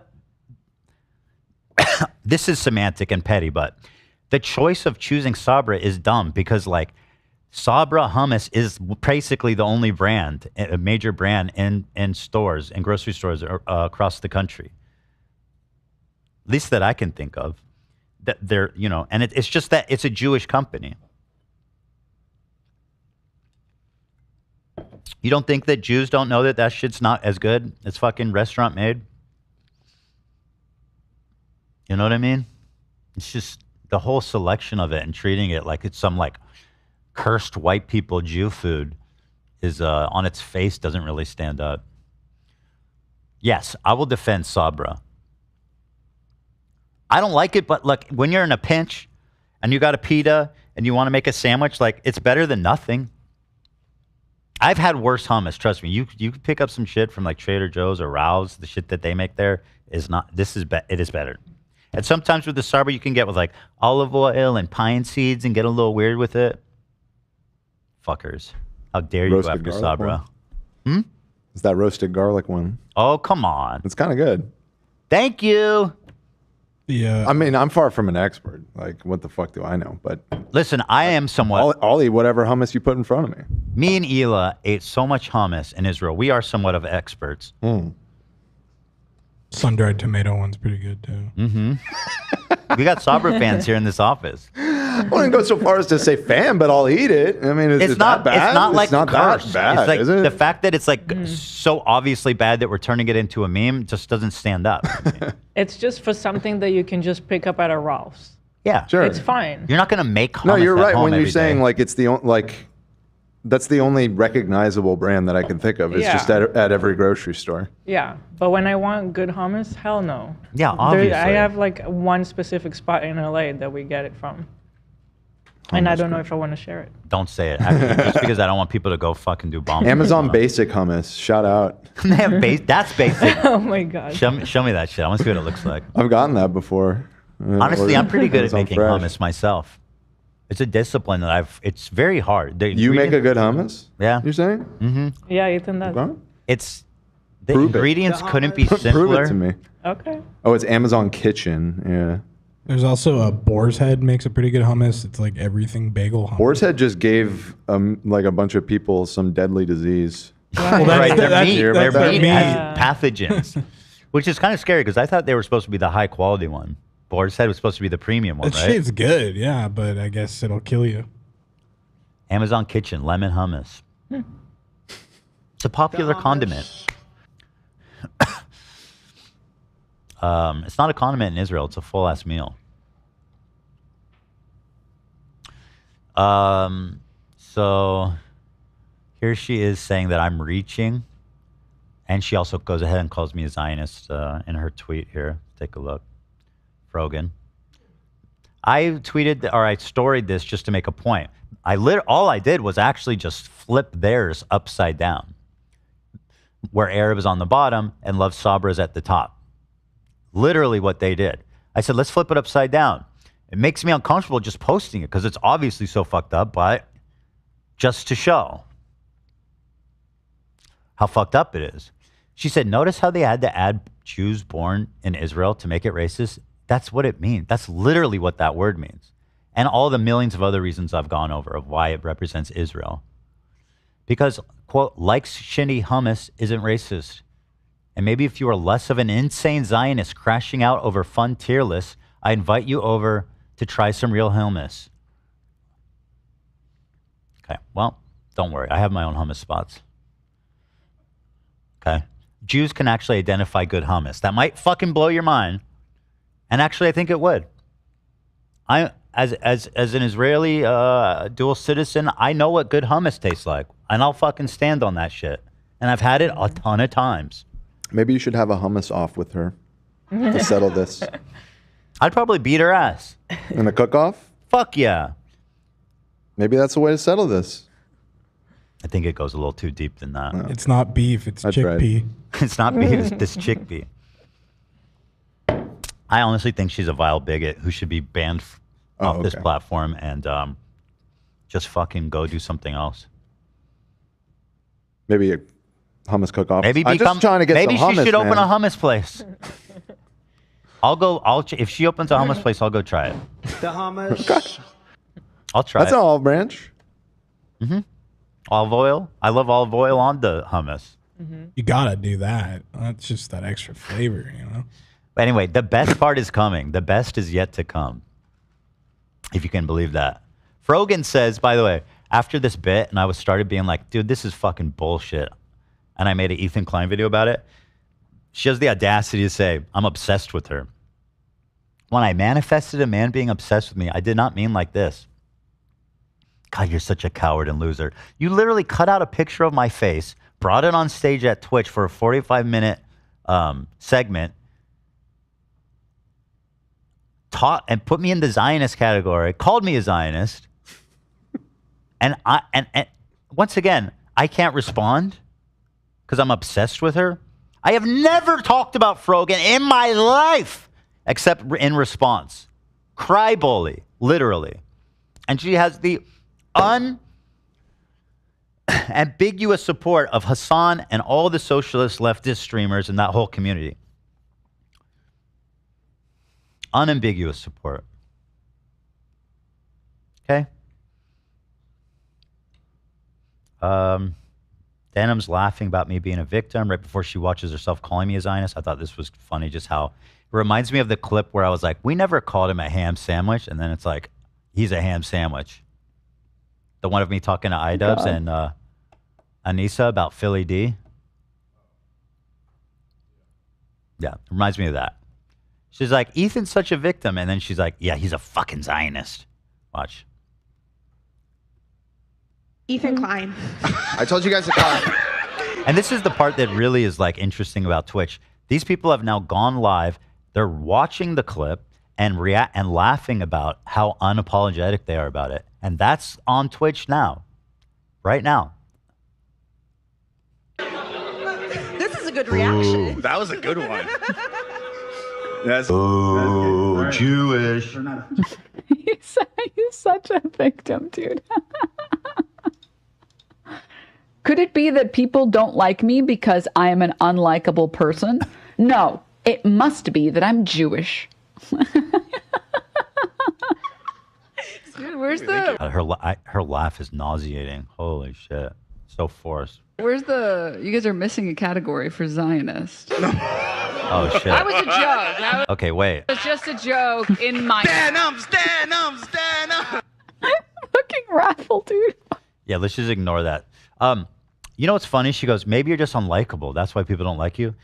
this is semantic and petty, but the choice of choosing Sabra is dumb because, like, Sabra hummus is basically the only brand, a major brand in stores, in grocery stores across the country. At least that I can think of. That they're, and it's just that it's a Jewish company. You don't think that Jews don't know that shit's not as good as fucking restaurant made? You know what I mean? It's just the whole selection of it and treating it like it's some like cursed white people Jew food is on its face doesn't really stand up. Yes, I will defend Sabra. I don't like it, but look, when you're in a pinch and you got a pita and you want to make a sandwich, like, it's better than nothing. I've had worse hummus, trust me. You can pick up some shit from like Trader Joe's or Ralph's. The shit that they make there is not. It is better. And sometimes with the Sabra, you can get with like olive oil and pine seeds and get a little weird with it. Fuckers, how dare you go after Sabra? Is that roasted garlic one? Oh, come on. It's kind of good. Thank you. Yeah. I mean, I'm far from an expert. Like, what the fuck do I know? But listen, I am somewhat. I'll eat whatever hummus you put in front of me. Me and Hila ate so much hummus in Israel. We are somewhat of experts. Sun-dried tomato one's pretty good too. We got Sabra fans here in this office. I wouldn't go so far as to say fan, but I'll eat it. I mean, it's not bad. It's not like that bad, it's like is it? the fact that it's like so obviously bad that we're turning it into a meme just doesn't stand up. It's just for something that you can just pick up at a Ralph's. Yeah, sure. It's fine. You're not going to make hummus No, you're at right home when you're every saying day. like it's the like That's the only recognizable brand that I can think of. It's just at every grocery store. Yeah, but when I want good hummus, hell no. Yeah, obviously. I have like one specific spot in LA that we get it from. And I don't know if I want to share it. Don't say it. Actually, just because I don't want people to go fucking do bombs. Amazon Basic hummus. Shout out. They have that's basic. Oh my god. Show me that shit. I want to see what it looks like. I've gotten that before. Honestly, I'm pretty good at Amazon making Fresh. hummus myself. It's a discipline that it's very hard. You make a good hummus? Yeah. You're saying? Mm-hmm. Yeah, Ethan does. It's the Prove it. ingredients couldn't be simpler. Prove it to me. Okay. Oh, it's Amazon Kitchen. Yeah. There's also a Boar's Head makes a pretty good hummus. It's like everything bagel hummus. Boar's Head just gave like a bunch of people some deadly disease. Well, right, their meat has pathogens, which is kind of scary because I thought they were supposed to be the high quality one. Boar's Head was supposed to be the premium one, That right? shit's good, yeah, but I guess it'll kill you. Amazon Kitchen lemon hummus. It's a popular condiment. It's not a condiment in Israel. It's a full ass meal. So here she is saying that I'm reaching, and she also goes ahead and calls me a Zionist in her tweet here. Take a look. Frogan. I tweeted or I storied this just to make a point. All I did was actually just flip theirs upside down, where Arab is on the bottom and Love Sabra is at the top. Literally what they did. I said, let's flip it upside down. It makes me uncomfortable just posting it because it's obviously so fucked up, but just to show how fucked up it is. She said, notice how they had to add Jews born in Israel to make it racist? That's what it means. That's literally what that word means. And all the millions of other reasons I've gone over of why it represents Israel. Because, quote, likes shitty hummus isn't racist. And maybe if you are less of an insane Zionist crashing out over fun tier lists, I invite you over to try some real hummus. Okay, well, don't worry. I have my own hummus spots. Okay. Jews can actually identify good hummus. That might fucking blow your mind. And actually, I think it would. As an Israeli dual citizen, I know what good hummus tastes like. And I'll fucking stand on that shit. And I've had it a ton of times. Maybe you should have a hummus off with her to settle this. I'd probably beat her ass. In a cook-off? Fuck yeah. Maybe that's the way to settle this. I think it goes a little too deep than that. It's not beef, it's chickpea. It's not beef, it's this chickpea. I honestly think she's a vile bigot who should be banned off this platform and just fucking go do something else. Maybe a hummus cook-off. Maybe I'm just trying to get maybe some she hummus, should open man. a hummus place. If she opens a hummus place, I'll go try it. The hummus. I'll try That's it. an olive branch. Mm-hmm. Olive oil. I love olive oil on the hummus. You gotta do that. That's just that extra flavor, you know? But anyway, the best part is coming. The best is yet to come. If you can believe that. Frogan says, by the way, after this bit, and I started being like, dude, this is fucking bullshit. And I made an Ethan Klein video about it. She has the audacity to say, I'm obsessed with her. When I manifested a man being obsessed with me, I did not mean like this. God, you're such a coward and loser. You literally cut out a picture of my face, brought it on stage at Twitch for a 45-minute segment, taught and put me in the Zionist category, called me a Zionist, and once again, I can't respond because I'm obsessed with her. I have never talked about Frogan in my life except in response. Cry bully, literally. And she has the unambiguous support of Hasan and all the socialist leftist streamers in that whole community. Unambiguous support. Okay. Denham's laughing about me being a victim right before she watches herself calling me a Zionist. I thought this was funny, just how it reminds me of the clip where I was like, we never called him a ham sandwich. And then it's like, he's a ham sandwich. The one of me talking to iDubbbz and Anissa about Philly D. Yeah, reminds me of that. She's like, Ethan's such a victim. And then she's like, yeah, he's a fucking Zionist. Watch. Ethan Klein. I told you guys to call. And this is the part that really is like interesting about Twitch. These people have now gone live. They're watching the clip and react and laughing about how unapologetic they are about it. And that's on Twitch now. Right now. This is a good reaction. That was a good one. That's Jewish. He's such a victim, dude. Could it be that people don't like me because I am an unlikable person? No, it must be that I'm Jewish. Dude, where's the Her laugh is nauseating. Holy shit. So forced. you guys are missing a category for Zionist. Oh shit. That was a joke. Okay, wait. It was just a joke in my stand up. fucking raffle, dude. Yeah, let's just ignore that. You know what's funny? She goes, maybe you're just unlikable. That's why people don't like you.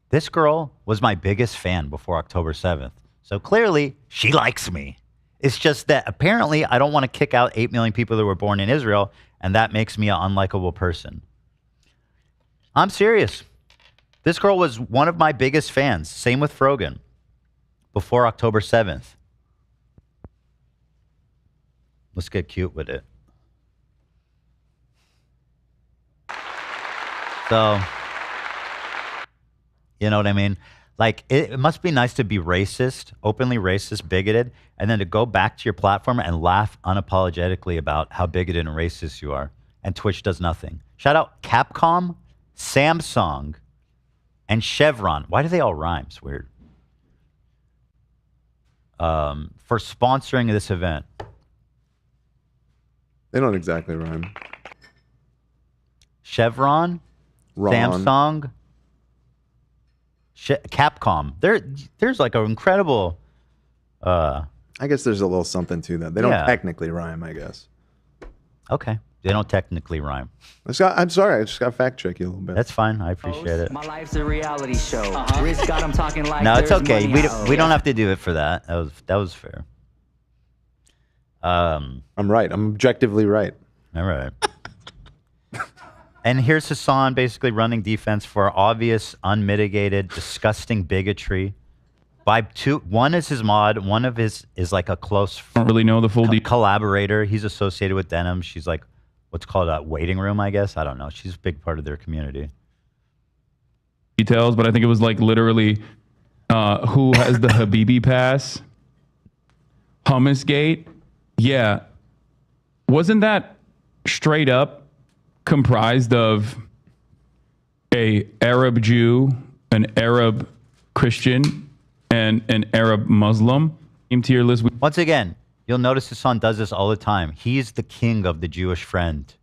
This girl was my biggest fan before October 7th. So clearly, she likes me. It's just that apparently I don't want to kick out 8 million people that were born in Israel, and that makes me an unlikable person. I'm serious. This girl was one of my biggest fans. Same with Frogan. Before October 7th. Let's get cute with it. So, you know what I mean? Like, it must be nice to be racist, openly racist, bigoted, and then to go back to your platform and laugh unapologetically about how bigoted and racist you are. And Twitch does nothing. Shout out Capcom, Samsung, and Chevron. Why do they all rhyme? It's weird. For sponsoring this event. They don't exactly rhyme. Chevron, Samsung, Capcom. There's like an incredible. I guess there's a little something to that. They don't technically rhyme, I guess. Okay, they don't technically rhyme. I'm sorry, I just got to fact check you a little bit. That's fine. I appreciate it. My life's a reality show. Riz got him talking like No, it's there's okay. money We don't have to do it for that. That was fair. I'm right. I'm objectively right. All right. And here's Hasan basically running defense for obvious, unmitigated, disgusting bigotry. One is his mod. One of his is like a close. Don't really know the full collaborator. He's associated with Denim. She's like what's called a waiting room, I guess. I don't know. She's a big part of their community. Details, but I think it was like literally who has the Habibi pass? Hummus Gate? Yeah. Wasn't that straight up comprised of a Arab Jew, an Arab Christian, and an Arab Muslim? Tier list. Once again, you'll notice Hasan does this all the time. He's the king of the Jewish friend,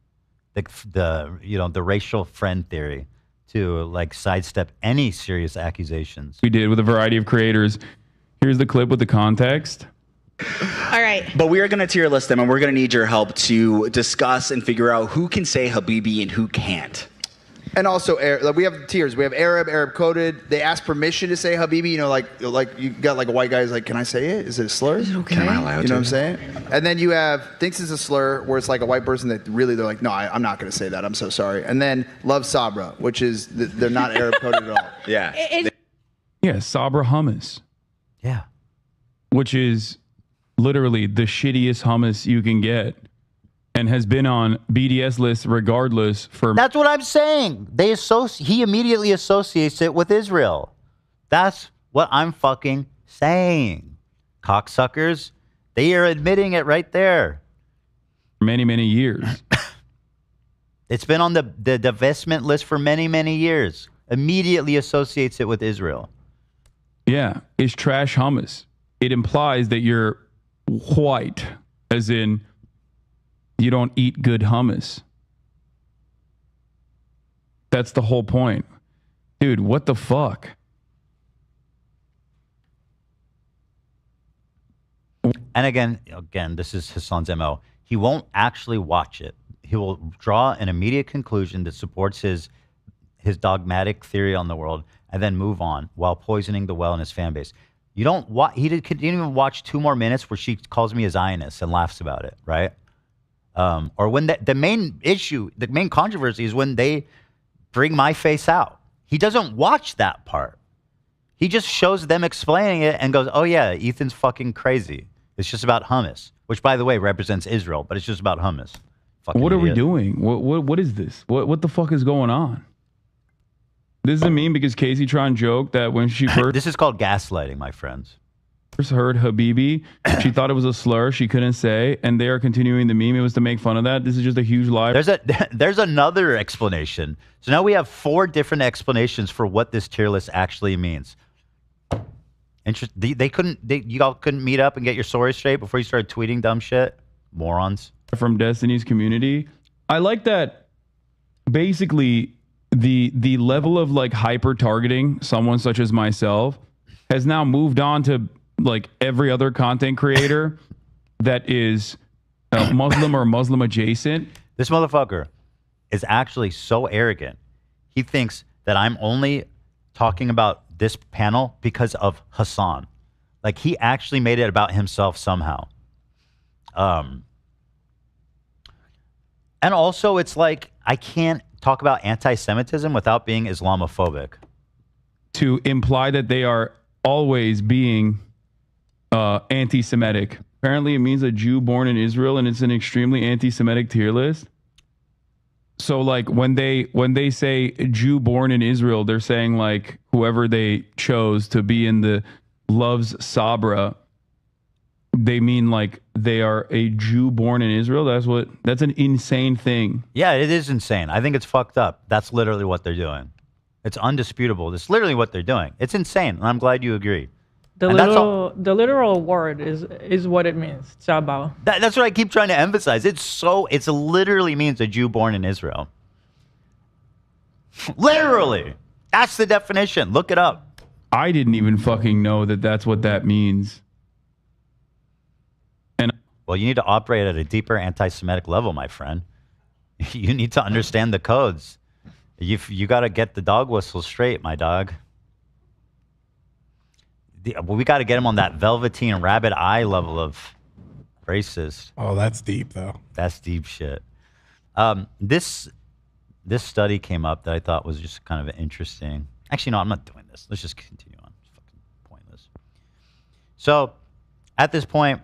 the racial friend theory to like sidestep any serious accusations. We did with a variety of creators. Here's the clip with the context. All right. But we are going to tier list them, and we're going to need your help to discuss and figure out who can say Habibi and who can't. And also, we have tiers. We have Arab coded. They ask permission to say Habibi. You know, like you got like a white guy who's like, can I say it? Is it a slur? Is it okay? Am I allowed to? You know what I'm saying? And then you have thinks it's a slur, where it's like a white person that really they're like, no, I'm not going to say that. I'm so sorry. And then love Sabra, which is they're not Arab coded at all. Yeah. Yeah, Sabra hummus. Yeah. Which is literally the shittiest hummus you can get and has been on BDS lists regardless for... That's what I'm saying. He immediately associates it with Israel. That's what I'm fucking saying. Cocksuckers, they are admitting it right there. Many, many years. It's been on the divestment list for many, many years. Immediately associates it with Israel. Yeah, it's trash hummus. It implies that you're white, as in you don't eat good hummus. That's the whole point. Dude, what the fuck? And again, this is Hasan's MO. He won't actually watch it. He will draw an immediate conclusion that supports his dogmatic theory on the world and then move on while poisoning the well in his fan base. You don't he didn't even watch 2 more minutes where she calls me a Zionist and laughs about it, right? Or when the main issue, the main controversy is when they bring my face out. He doesn't watch that part. He just shows them explaining it and goes, oh yeah, Ethan's fucking crazy. It's just about hummus, which by the way represents Israel, but it's just about hummus. Fucking What are we idiot. doing? What is this? What the fuck is going on? This is a meme because Casey Tron joked that when she first This is called gaslighting, my friends. heard Habibi, she thought it was a slur she couldn't say, and they are continuing the meme. It was to make fun of that. This is just a huge lie. There's another explanation. So now we have 4 different explanations for what this tier list actually means. You all couldn't meet up and get your story straight before you started tweeting dumb shit? Morons. From Destiny's community. I like that basically the level of like hyper targeting someone such as myself has now moved on to like every other content creator that is Muslim or Muslim adjacent. This motherfucker is actually so arrogant. He thinks that I'm only talking about this panel because of Hasan. Like he actually made it about himself somehow. And also it's like I can't talk about anti-Semitism without being Islamophobic. To imply that they are always being anti-Semitic. Apparently it means a Jew born in Israel, and it's an extremely anti-Semitic tier list. So like when they say Jew born in Israel, they're saying like whoever they chose to be in the loves Sabra, they mean like they are a Jew born in Israel. That's an insane thing. Yeah, it is insane. I think it's fucked up. That's literally what they're doing. It's undisputable. It's literally what they're doing. It's insane, and I'm glad you agree. The literal word is what it means. Sabah. That's what I keep trying to emphasize. It literally means a Jew born in Israel. Literally. That's the definition. Look it up. I didn't even fucking know that that's what that means. And well, you need to operate at a deeper anti-Semitic level, my friend. You need to understand the codes. You got to get the dog whistle straight, my dog. We got to get him on that velveteen rabbit eye level of racist. Oh, that's deep, though. That's deep shit. This study came up that I thought was just kind of interesting. Actually, no, I'm not doing this. Let's just continue on. It's fucking pointless. So, at this point,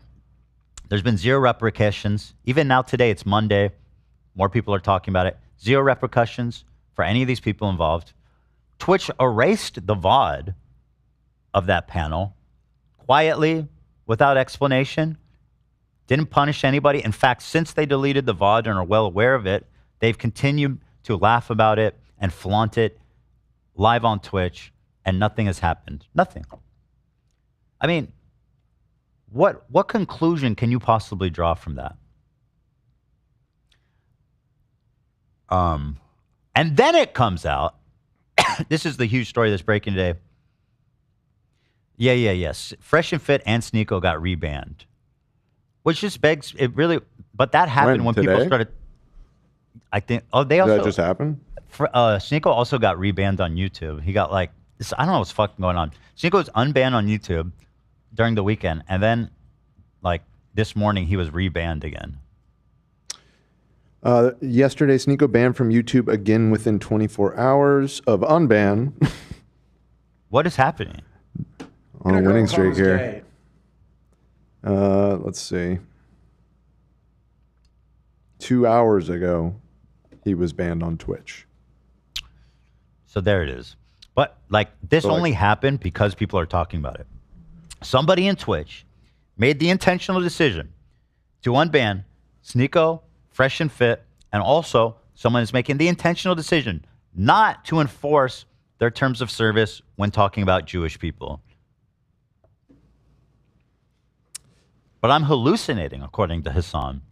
there's been 0 repercussions. Even now today, it's Monday. More people are talking about it. 0 repercussions for any of these people involved. Twitch erased the VOD of that panel quietly, without explanation. Didn't punish anybody. In fact, since they deleted the VOD and are well aware of it, they've continued to laugh about it and flaunt it live on Twitch, and nothing has happened. Nothing. I mean, what conclusion can you possibly draw from that? And then it comes out. This is the huge story that's breaking today. Yes. Fresh and Fit and Sneeko got rebanned. Which just begs, it really, but that happened when people started, I think, they also. Did that just happen? Sneeko also got rebanned on YouTube. He got like, I don't know what's fucking going on. Sneeko was unbanned on YouTube during the weekend, and then like this morning he was rebanned again. Yesterday, Sneeko banned from YouTube again within 24 hours of unban. What is happening? On a winning streak here. Let's see. 2 hours ago, he was banned on Twitch. So there it is. But like this only happened because people are talking about it. Somebody in Twitch made the intentional decision to unban Sneeko, Fresh and Fit, and also someone is making the intentional decision not to enforce their terms of service when talking about Jewish people. But I'm hallucinating, according to Hasan.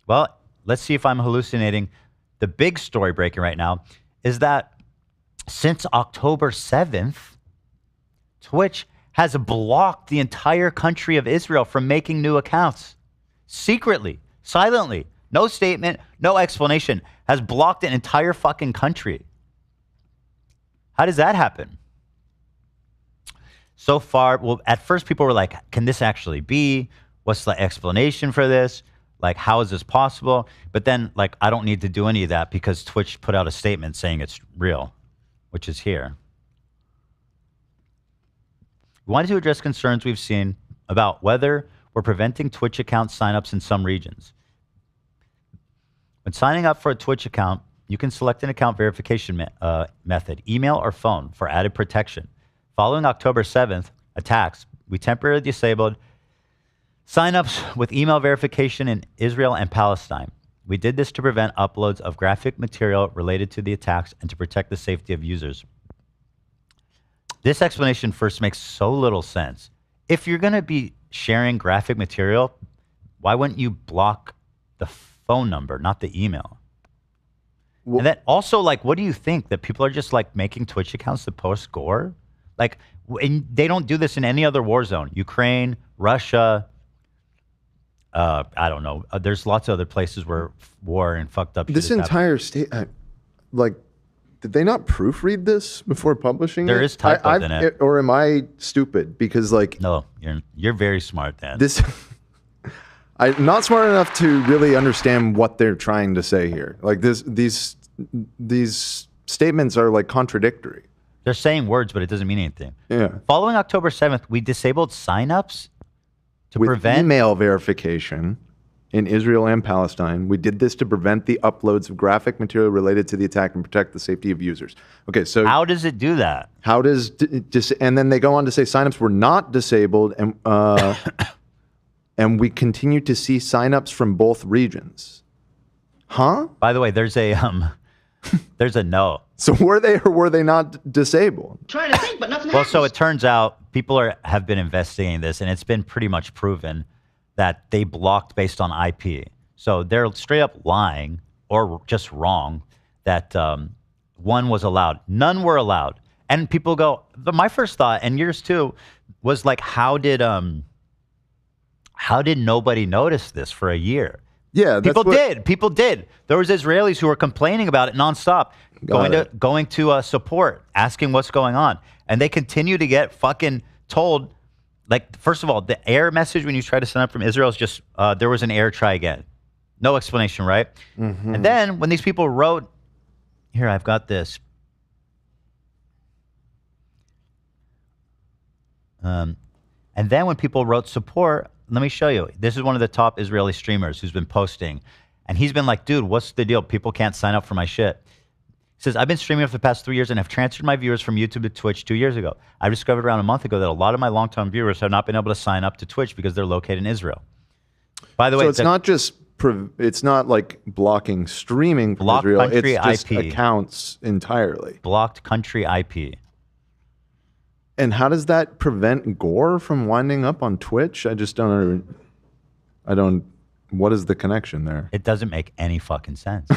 Well, let's see if I'm hallucinating. The big story breaking right now is that since October 7th, Twitch has blocked the entire country of Israel from making new accounts. Secretly, silently, no statement, no explanation, has blocked an entire fucking country. How does that happen? So far, well, at first people were like, can this actually be? What's the explanation for this? Like, how is this possible? But then, like, I don't need to do any of that because Twitch put out a statement saying it's real, which is here. We wanted to address concerns we've seen about whether we're preventing Twitch account signups in some regions. When signing up for a Twitch account, you can select an account verification method, email or phone, for added protection. Following October 7th attacks, we temporarily disabled signups with email verification in Israel and Palestine. We did this to prevent uploads of graphic material related to the attacks and to protect the safety of users. This explanation first makes so little sense. If you're going to be sharing graphic material, why wouldn't you block the phone number, not the email? And then also, like, what do you think? That people are just, like, making Twitch accounts to post gore? Like, they don't do this in any other war zone. Ukraine, Russia, I don't know. There's lots of other places where war and fucked up shit This has entire state, like, did they not proofread this before publishing it? There is typos in it. Or am I stupid? Because, like... No, you're very smart, Dan. This... I'm not smart enough to really understand what they're trying to say here. Like, these statements are, like, contradictory. They're saying words, but it doesn't mean anything. Yeah. Following October 7th, we disabled signups to prevent email verification in Israel and Palestine. We did this to prevent the uploads of graphic material related to the attack and protect the safety of users. Okay, so how does it do that? How does and then they go on to say signups were not disabled, and and we continue to see signups from both regions. Huh? By the way, there's a no. So were they or were they not disabled? Trying to think, but nothing Well, so it turns out people have been investigating this, and it's been pretty much proven that they blocked based on IP. So they're straight up lying or just wrong that one was allowed. None were allowed. And people go, but my first thought, and yours too, was like, how did nobody notice this for a year? Yeah, People did. There was Israelis who were complaining about it nonstop, going to support, asking what's going on. And they continue to get fucking told, like, first of all, the error message when you try to sign up from Israel is just, there was an error, try again. No explanation, right? Mm-hmm. And then when these people wrote, here, I've got this. And then when people wrote support, let me show you. This is one of the top Israeli streamers who's been posting. And he's been like, dude, what's the deal? People can't sign up for my shit. He says, I've been streaming for the past 3 years and have transferred my viewers from YouTube to Twitch 2 years ago. I discovered around a month ago that a lot of my long-term viewers have not been able to sign up to Twitch because they're located in Israel. By the way, so it's not just, it's not like blocking streaming from Israel. Country it's just IP. accounts entirely. Blocked country IP. And how does that prevent gore from winding up on Twitch? I just don't, what is the connection there? It doesn't make any fucking sense.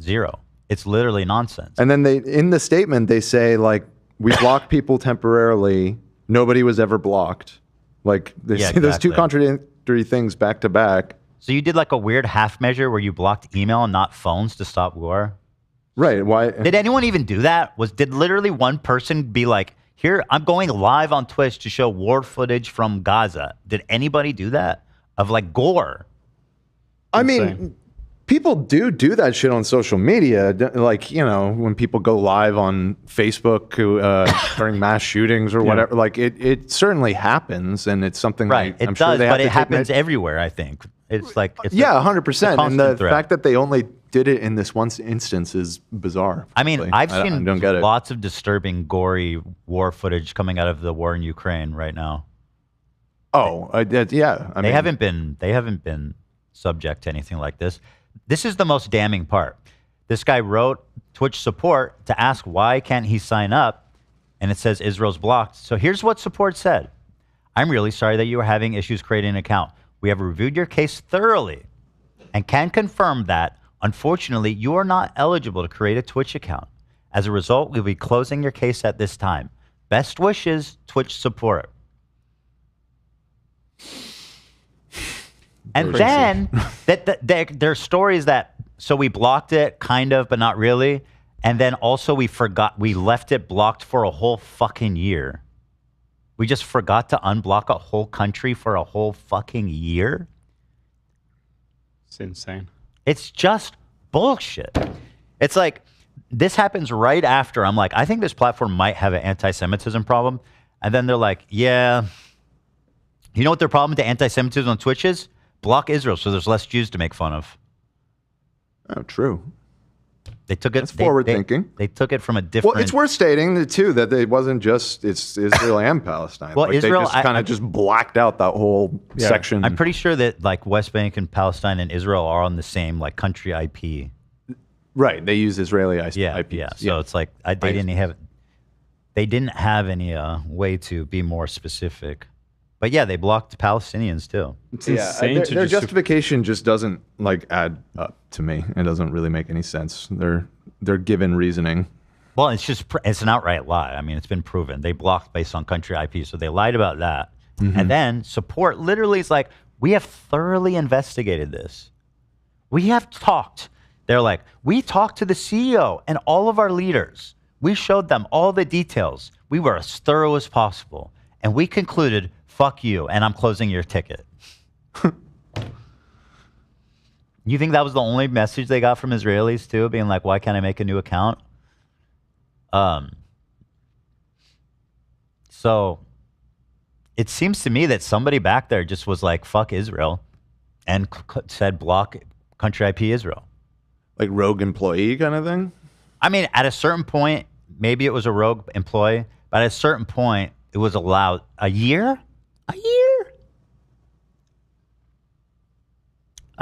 Zero. It's literally nonsense. And then in the statement, they say, like, we block people temporarily. Nobody was ever blocked. Like, they say those two contradictory things back to back. So you did like a weird half measure where you blocked email and not phones to stop war? Right. Why? Did anyone even do that? Did literally one person be like, here, I'm going live on Twitch to show war footage from Gaza. Did anybody do that? Of like gore? I mean, people do that shit on social media. Like, you know, when people go live on Facebook during mass shootings or whatever, like it certainly happens, and it's something right. I'm It sure does, they but have it to happens everywhere, I think. It's like, it's 100%. And the threat. fact that they only did it in this one instance is bizarre. I mean, I've I seen don't get it. lots of disturbing, gory war footage coming out of the war in Ukraine right now. Oh, yeah. They haven't been subject to anything like this. This is the most damning part. This guy wrote Twitch support to ask why can't he sign up, and it says Israel's blocked. So here's what support said. I'm really sorry that you are having issues creating an account. We have reviewed your case thoroughly and can confirm that, unfortunately, you are not eligible to create a Twitch account. As a result, we'll be closing your case at this time. Best wishes, Twitch support. And then there are stories that, so we blocked it, kind of, but not really. And then also we left it blocked for a whole fucking year. We just forgot to unblock a whole country for a whole fucking year. It's insane. It's just bullshit. It's like this happens right after I'm like, I think this platform might have an anti-Semitism problem. And then they're like, yeah. You know what their problem with the anti-Semitism on Twitch is? Block Israel so there's less Jews to make fun of. Oh, true. They took it. That's forward thinking. They took it from a different. Well, it's worth stating too that it wasn't just it's Israel and Palestine. Well, like, Israel they just kind of just blacked out that whole section. I'm pretty sure that like West Bank and Palestine and Israel are on the same like country IP. Right. They use Israeli IPs. Yeah. So it's like they didn't have any way to be more specific. But yeah, they blocked Palestinians too. It's insane. Their justification just doesn't like add up to me. It doesn't really make any sense. They're given reasoning. Well, it's an outright lie. I mean, it's been proven. They blocked based on country IP, so they lied about that. And then support literally is like, we have thoroughly investigated this. We have talked. They're like, we talked to the CEO and all of our leaders. We showed them all the details. We were as thorough as possible. And we concluded, fuck you, and I'm closing your ticket. You think that was the only message they got from Israelis too, being like, why can't I make a new account? So it seems to me that somebody back there just was like, fuck Israel, and said block country IP Israel. Like rogue employee kind of thing? I mean, at a certain point, maybe it was a rogue employee, but at a certain point, it was allowed. A year?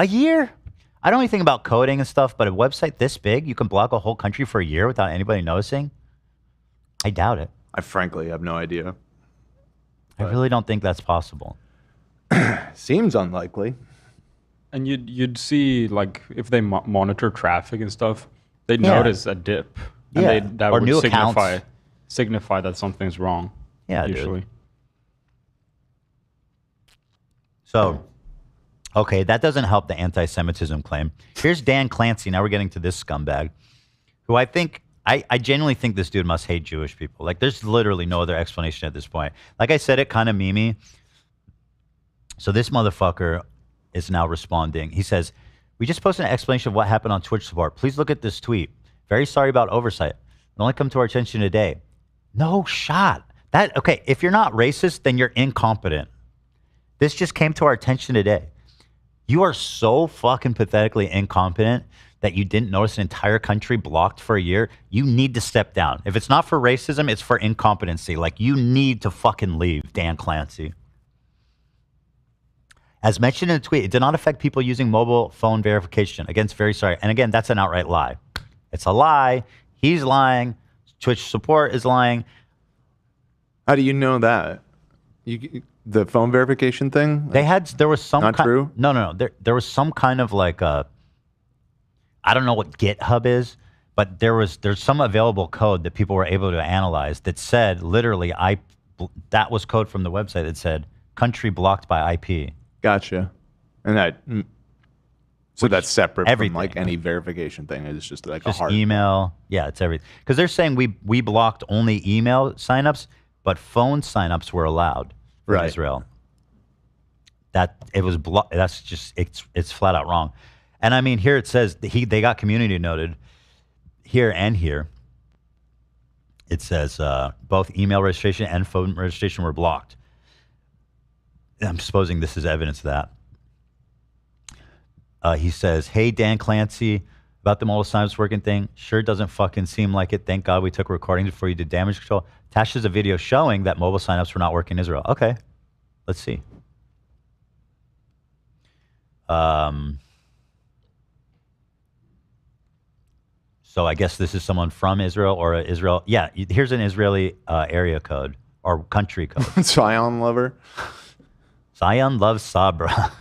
I don't know anything about coding and stuff, but a website this big, you can block a whole country for a year without anybody noticing? I doubt it. I frankly have no idea. I really don't think that's possible. Seems unlikely. And you'd see, like, if they monitor traffic and stuff, they'd notice a dip. And that or would new signify that something's wrong. Yeah, usually. Dude. So, okay, that doesn't help the anti-Semitism claim. Here's Dan Clancy. Now we're getting to this scumbag, who I genuinely think this dude must hate Jewish people. Like, there's literally no other explanation at this point. Like I said, it kind of memey. So this motherfucker is now responding. He says, we just posted an explanation of what happened on Twitch support. Please look at this tweet. Very sorry about oversight. It only come to our attention today. No shot. Okay, if you're not racist, then you're incompetent. This just came to our attention today. You are so fucking pathetically incompetent that you didn't notice an entire country blocked for a year. You need to step down. If it's not for racism, it's for incompetency. Like, you need to fucking leave, Dan Clancy. As mentioned in the tweet, it did not affect people using mobile phone verification. Again, very sorry. And again, that's an outright lie. It's a lie. He's lying. Twitch support is lying. How do you know that? The phone verification thing? There was some not true? No. There was some kind of like I don't know what GitHub is, but there's some available code that people were able to analyze that said literally that was code from the website that said country blocked by IP. Gotcha. And that's separate from like any verification thing. It's just like a hard email. Yeah, it's everything. Because they're saying we blocked only email signups, but phone signups were allowed in Israel. That it was blocked. That's just it's flat out wrong. And I mean, here it says they got community noted here and here. It says both email registration and phone registration were blocked. I'm supposing this is evidence of that. He says, hey, Dan Clancy, about the mobile signups working thing. Sure doesn't fucking seem like it. Thank God we took recordings before you did damage control. Tasha's a video showing that mobile signups were not working in Israel. Okay, let's see. So I guess this is someone from Israel or Israel. Yeah, here's an Israeli area code or country code. Zion lover. Zion loves Sabra.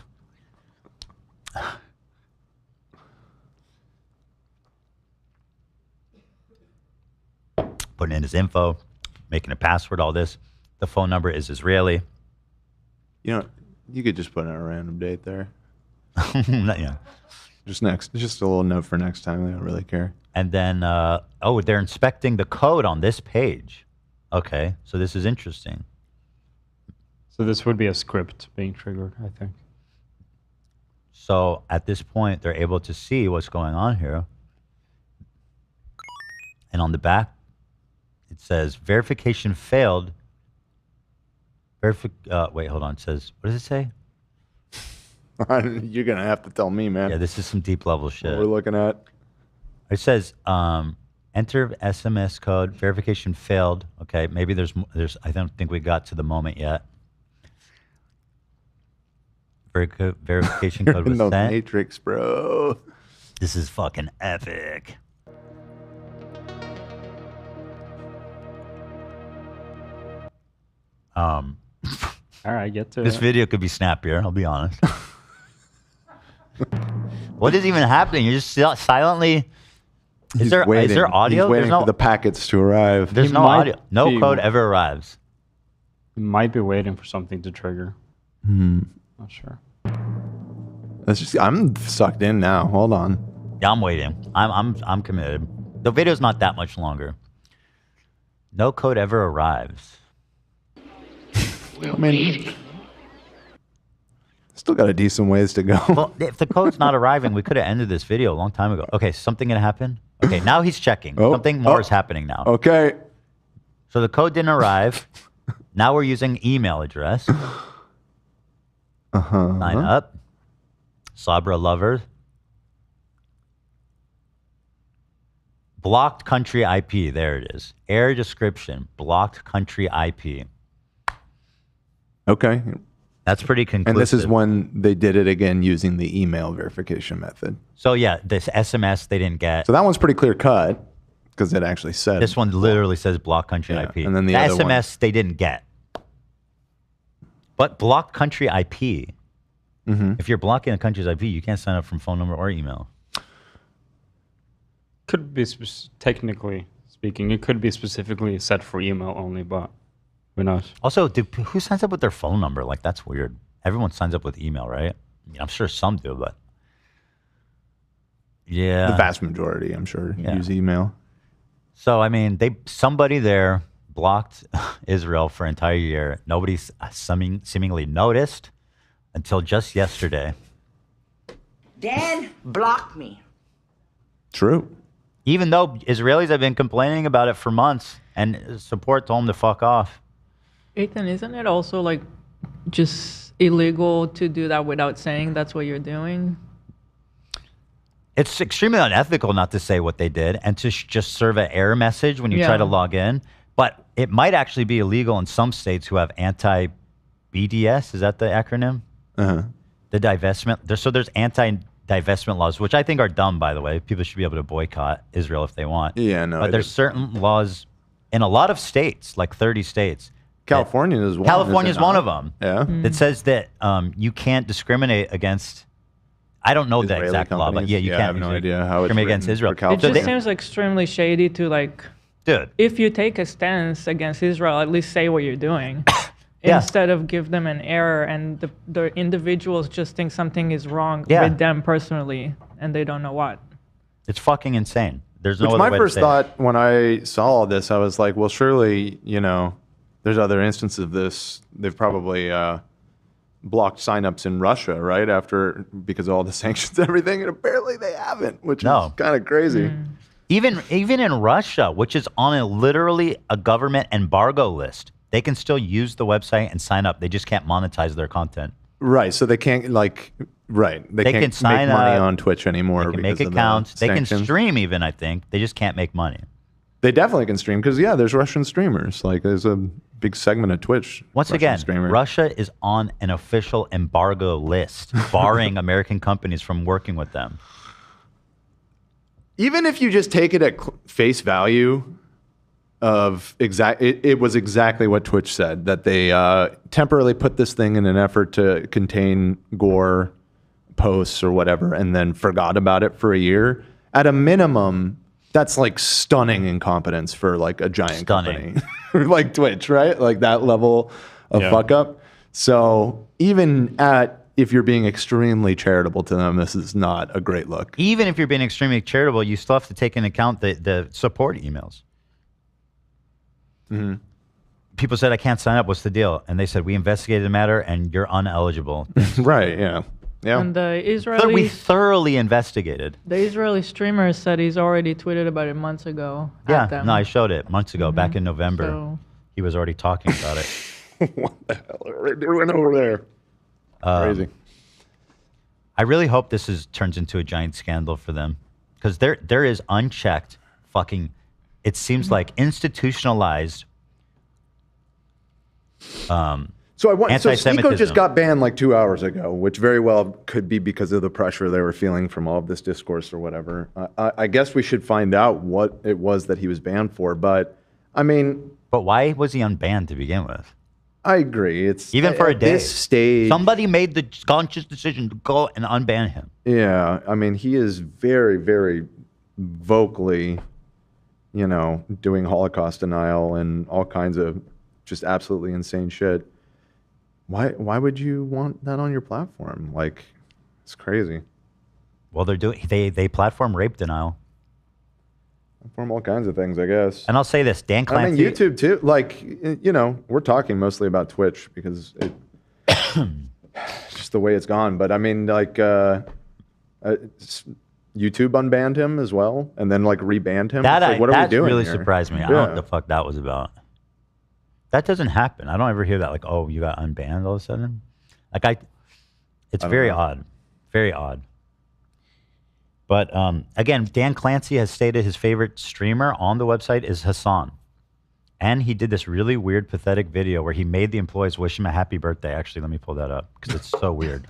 Putting in his info, making a password, all this. The phone number is Israeli. You know, you could just put in a random date there. Yeah. Just a little note for next time. They don't really care. And then, they're inspecting the code on this page. Okay, so this is interesting. So this would be a script being triggered, I think. So at this point, they're able to see what's going on here. And on the back, it says verification failed. Wait, hold on. It says, what does it say? You're going to have to tell me, man. Yeah, this is some deep level shit. What we're looking at. It says, enter SMS code, verification failed. Okay, maybe there's, I don't think we got to the moment yet. Verification code was no sent. Matrix, bro. This is fucking epic. All right, get to this it. video could be snappier, I'll be honest. What is even happening? You're just silently. Is there audio? He's waiting There's for the packets to arrive. There's no audio. No code ever arrives. He might be waiting for something to trigger. Not sure. I'm sucked in now. Hold on. Yeah, I'm waiting. I'm committed. The video's not that much longer. No code ever arrives. I mean, still got a decent ways to go. Well, if the code's not arriving, we could have ended this video a long time ago. Okay, something gonna happen? Okay, now he's checking. Something more is happening now. Okay. So the code didn't arrive. Now we're using email address. Sign up. Sabra Lovers. Blocked country IP. There it is. Error description. Blocked country IP. Okay. That's pretty conclusive. And this is when they did it again using the email verification method. So yeah, this SMS they didn't get. So that one's pretty clear cut because it actually said. This one literally says block country IP. And then the other SMS they didn't get. But blocked country IP. If you're blocking a country's IP, you can't sign up from phone number or email. Could be technically speaking, it could be specifically set for email only, but who knows? Also, who signs up with their phone number? Like, that's weird. Everyone signs up with email, right? I mean, I'm sure some do, but yeah, the vast majority, I'm sure, use email. So I mean, somebody there blocked Israel for an entire year. Nobody seemingly noticed until just yesterday. Dan blocked me. True. Even though Israelis have been complaining about it for months, and support told them to fuck off. Ethan, isn't it also like just illegal to do that without saying that's what you're doing? It's extremely unethical not to say what they did and to just serve an error message when you try to log in. But it might actually be illegal in some states who have anti-BDS. Is that the acronym? The divestment. There's anti-divestment laws, which I think are dumb, by the way. People should be able to boycott Israel if they want. Yeah, no. But there's certain laws in a lot of states, like 30 states. California is one. California is one of them. Yeah. That says that you can't discriminate against. I don't know the exact law, but yeah, you can't. I have no idea how it's discriminate against Israel. It just seems extremely shady to like. Dude, if you take a stance against Israel, at least say what you're doing. Instead of give them an error and the individuals just think something is wrong with them personally and they don't know what. It's fucking insane. There's no Which other my way first to say thought when I saw all this, I was like, well, surely, there's other instances of this. They've probably blocked signups in Russia, right? Because of all the sanctions and everything. And apparently they haven't, which is kind of crazy. Even in Russia, which is on literally a government embargo list, they can still use the website and sign up. They just can't monetize their content. Right. So they can't They can can't sign make money up, on Twitch anymore. They can make because of the accounts. They can sanctions. stream even, I think. They just can't make money. They definitely can stream because, there's Russian streamers. Like, there's a big segment of Twitch. Once Russian again, streamers. Russia is on an official embargo list, barring American companies from working with them. Even if you just take it at face value of it was exactly what Twitch said, that they temporarily put this thing in an effort to contain gore posts or whatever and then forgot about it for a year. At a minimum, that's like stunning incompetence for like a giant company like Twitch, right? Like that level of fuck up. So even if you're being extremely charitable to them, this is not a great look. Even if you're being extremely charitable, you still have to take into account the support emails. People said, I can't sign up. What's the deal? And they said, we investigated the matter and you're uneligible. Right, yeah. Yeah. And the We Israeli thoroughly investigated. the Israeli streamer said he's already tweeted about it months ago. at Yeah, them. no, I showed it months ago, back in November. So- He was already talking about it. What the hell are they doing over there? Crazy. I really hope this turns into a giant scandal for them, because there is unchecked fucking. It seems like institutionalized. So Sneeko anti-Semitism. just got banned like 2 hours ago, which very well could be because of the pressure they were feeling from all of this discourse or whatever. I guess we should find out what it was that he was banned for. But I mean, but why was he unbanned to begin with? I agree. It's Even for a at day. this stage. Somebody made the conscious decision to go and unban him. Yeah, I mean, he is very, very vocally, doing Holocaust denial and all kinds of just absolutely insane shit. Why would you want that on your platform? Like, it's crazy. Well, they platform rape denial. Platform all kinds of things, I guess. And I'll say this, Dan Clancy. I mean, YouTube too. Like, we're talking mostly about Twitch because it just the way it's gone. But I mean, like, YouTube unbanned him as well, and then like rebanned him. What are we doing really here? surprised me. I don't know what the fuck that was about. That doesn't happen. I don't ever hear that. Like, oh, you got unbanned all of a sudden. Like it's very odd, very odd. But again, Dan Clancy has stated his favorite streamer on the website is Hasan. And he did this really weird, pathetic video where he made the employees wish him a happy birthday. Actually, let me pull that up because it's so weird.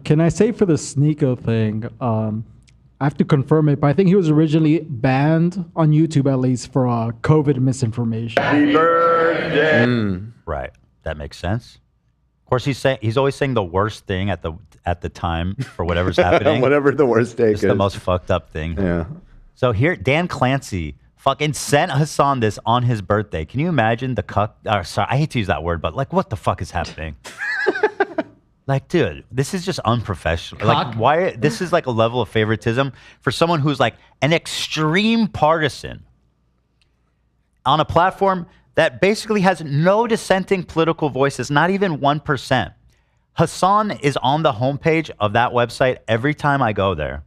Can I say for the Sneeko thing, I have to confirm it, but I think he was originally banned on YouTube at least for COVID misinformation. Happy birthday. Right. That makes sense. Of course, he's always saying the worst thing at the time for whatever's happening. Whatever the worst take is. It's the most fucked up thing. Yeah. So here, Dan Clancy fucking sent Hasan this on his birthday. Can you imagine the cuck? Sorry, I hate to use that word, but like, what the fuck is happening? Like, dude, this is just unprofessional. Like, why? This is like a level of favoritism for someone who's like an extreme partisan on a platform that basically has no dissenting political voices, not even 1%. Hasan is on the homepage of that website every time I go there.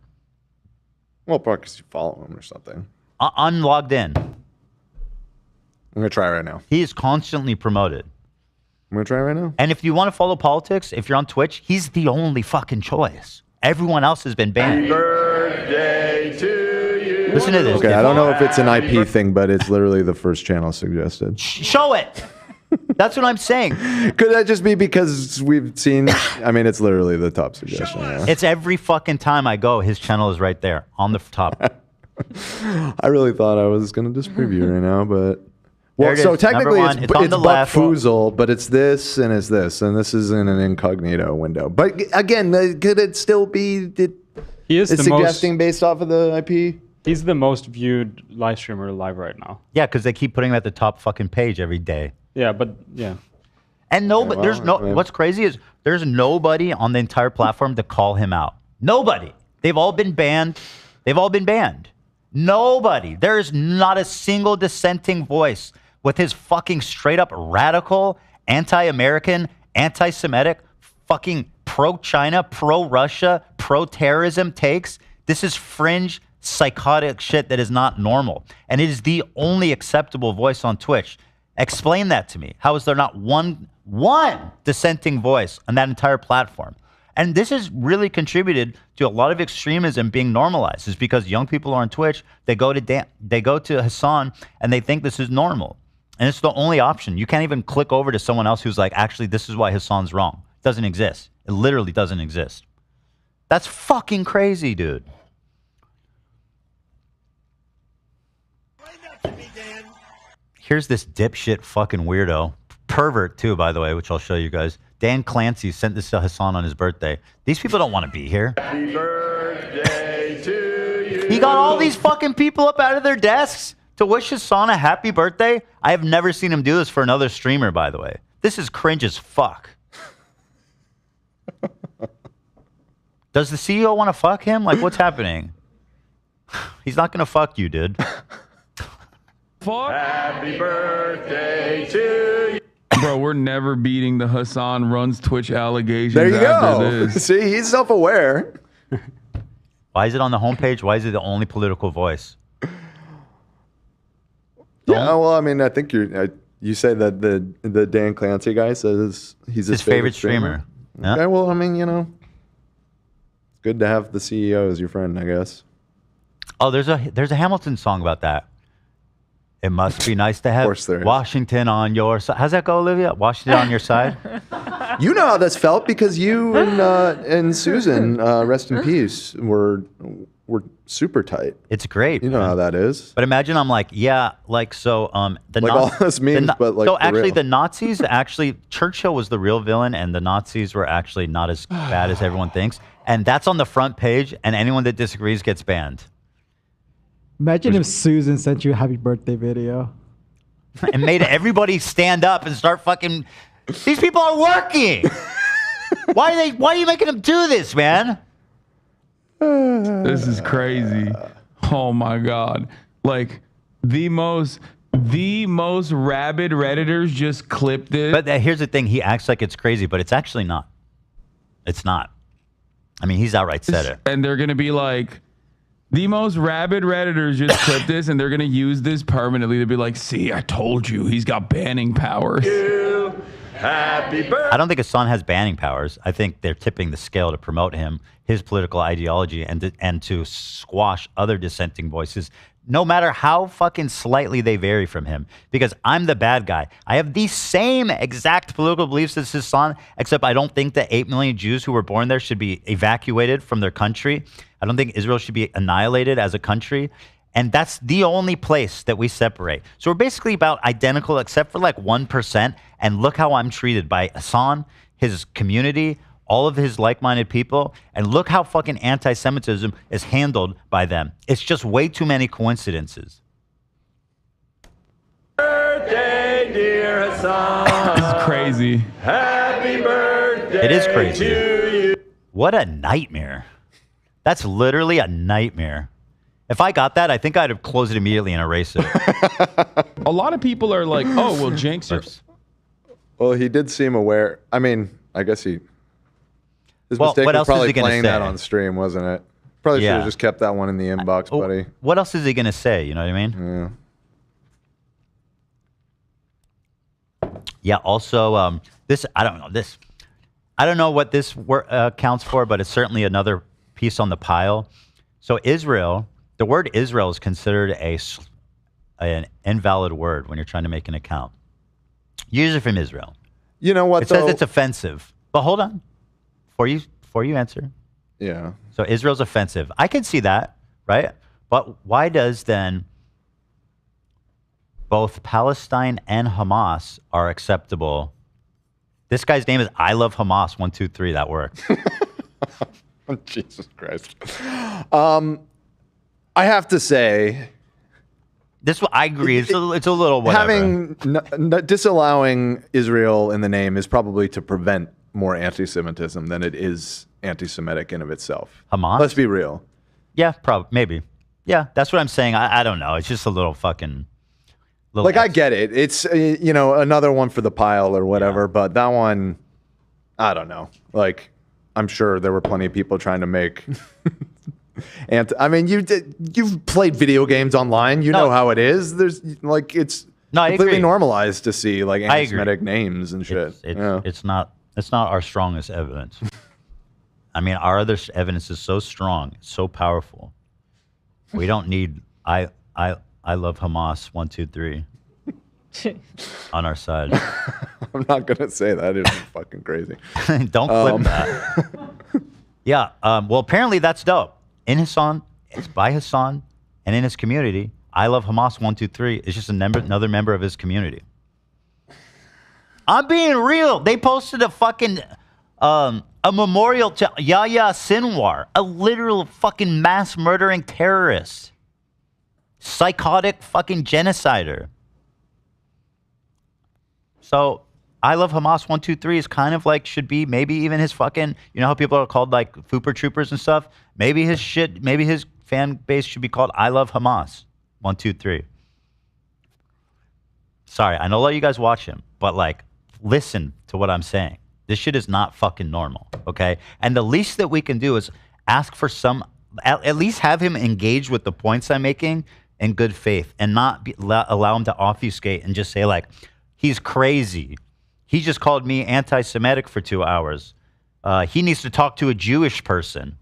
Well, probably because you follow him or something. Unlogged in. I'm going to try right now. He is constantly promoted. I'm going to try right now. And if you want to follow politics, if you're on Twitch, he's the only fucking choice. Everyone else has been banned. Happy birthday to you. Listen to this. Okay, I don't know if it's an IP thing, but it's literally the first channel suggested. Show it. That's what I'm saying. Could that just be because we've seen? I mean, it's literally the top suggestion. Yeah. It's every fucking time I go, his channel is right there on the top. I really thought I was going to just preview right now, but There well, it so is. technically Number one, it's on the left. Butfoozle, but it's this and it's this, and this is in an incognito window. But again, could it still be? He is it's the suggesting based off of the IP. He's the most viewed live streamer live right now. Yeah, because they keep putting him at the top fucking page every day. Yeah, but yeah. And well, there's no. yeah. What's crazy is there's nobody on the entire platform to call him out. Nobody. They've all been banned. They've all been banned. Nobody. There is not a single dissenting voice with his fucking straight up radical, anti-American, anti-Semitic, fucking pro-China, pro-Russia, pro-terrorism takes. This is fringe, psychotic shit that is not normal. And it is the only acceptable voice on Twitch. Explain that to me. How is there not one dissenting voice on that entire platform? And this has really contributed to a lot of extremism being normalized. Is because young people are on Twitch, they go to Hasan, and they think this is normal. And it's the only option. You can't even click over to someone else who's like, actually, this is why Hasan's wrong. It doesn't exist. It literally doesn't exist. That's fucking crazy, dude. Here's this dipshit fucking weirdo. Pervert, too, by the way, which I'll show you guys. Dan Clancy sent this to Hasan on his birthday. These people don't want to be here. Happy birthday to you. He got all these fucking people up out of their desks to wish Hasan a happy birthday. I have never seen him do this for another streamer, by the way. This is cringe as fuck. Does the CEO want to fuck him? Like, what's happening? He's not going to fuck you, dude. Happy birthday to you. Bro, we're never beating the Hasan runs Twitch allegations. There you after go. This. See, he's self-aware. Why is it on the homepage? Why is it the only political voice? Yeah, well, I mean, I think you say that the Dan Clancy guy says he's his favorite streamer. Yeah. Okay, well, I mean, it's good to have the CEO as your friend, I guess. Oh, there's a Hamilton song about that. It must be nice to have Washington on your side. How's that go, Olivia? Washington on your side? You know how that's felt because you and Susan, rest in peace, were super tight. It's great. You know how that is. But imagine I'm like, yeah, like so the Like all those memes, but like so for actually real. the Nazis Churchill was the real villain and the Nazis were actually not as bad as everyone thinks. And that's on the front page and anyone that disagrees gets banned. Imagine if Susan sent you a happy birthday video. And made everybody stand up and start fucking. These people are working. Why are you making them do this, man? This is crazy. Oh my god. Like the most rabid Redditors just clipped it. But here's the thing, he acts like it's crazy, but it's actually not. It's not. I mean, he's outright said it. And they're gonna be like, the most rabid Redditors just clipped this and they're gonna use this permanently to be like, see, I told you, he's got banning powers. Happy birthday. I don't think Hasan has banning powers. I think they're tipping the scale to promote him, his political ideology, and to squash other dissenting voices, no matter how fucking slightly they vary from him. Because I'm the bad guy. I have the same exact political beliefs as Hasan, except I don't think that 8 million Jews who were born there should be evacuated from their country. I don't think Israel should be annihilated as a country. And that's the only place that we separate. So we're basically about identical except for like 1%. And look how I'm treated by Hasan, his community, all of his like-minded people. And look how fucking anti-Semitism is handled by them. It's just way too many coincidences. Birthday, dear Hasan. This is crazy. Happy birthday. It is crazy. To you. What a nightmare. That's literally a nightmare. If I got that, I think I'd have closed it immediately and erased it. A lot of people are like, oh, well, Jinxers. Well, he did seem aware. I mean, I guess his mistake what was else is probably he gonna playing that say? on stream, wasn't it? Probably should Yeah. have just kept that one in the inbox, buddy. What else is he going to say? You know what I mean? Yeah. Yeah, also, this, I don't know what this counts for, but it's certainly another piece on the pile. So Israel, the word Israel is considered an invalid word when you're trying to make an account. Usually from Israel. You know what, It says it's offensive. But hold on. Before you answer. Yeah. So Israel's offensive. I can see that, right? But why does then both Palestine and Hamas are acceptable? This guy's name is I Love Hamas 123. That worked. Jesus Christ. I have to say, I agree. It's a little whatever. having disallowing Israel in the name is probably to prevent more anti-Semitism than it is anti-Semitic in of itself. Hamas? Let's be real. Yeah, probably, maybe. Yeah, that's what I'm saying. I don't know. It's just a little fucking. I get it. It's another one for the pile or whatever. But that one, I don't know. Like, I'm sure there were plenty of people trying to make. And I mean, you've played video games online. You know how it is. There's it's completely normalized to see like anti-Semitic names and shit. It's not our strongest evidence. I mean, our other evidence is so strong, so powerful. We don't need I love Hamas 123 on our side. I'm not gonna say that. It's fucking crazy. Don't clip that. Yeah. Well, apparently that's dope. In Hasan, it's by Hasan, and in his community, I Love Hamas 123 is just another member of his community. I'm being real. They posted a fucking a memorial to Yahya Sinwar, a literal fucking mass murdering terrorist, psychotic fucking genocider. So I Love Hamas 123 is kind of like should be maybe even his fucking, you know how people are called like Fooper Troopers and stuff? Maybe his fan base should be called I Love Hamas 123. Sorry, I know a lot of you guys watch him, but like listen to what I'm saying. This shit is not fucking normal, okay? And the least that we can do is ask for at least have him engage with the points I'm making in good faith and not allow him to obfuscate and just say, like, he's crazy. He just called me anti-Semitic for 2 hours. He needs to talk to a Jewish person.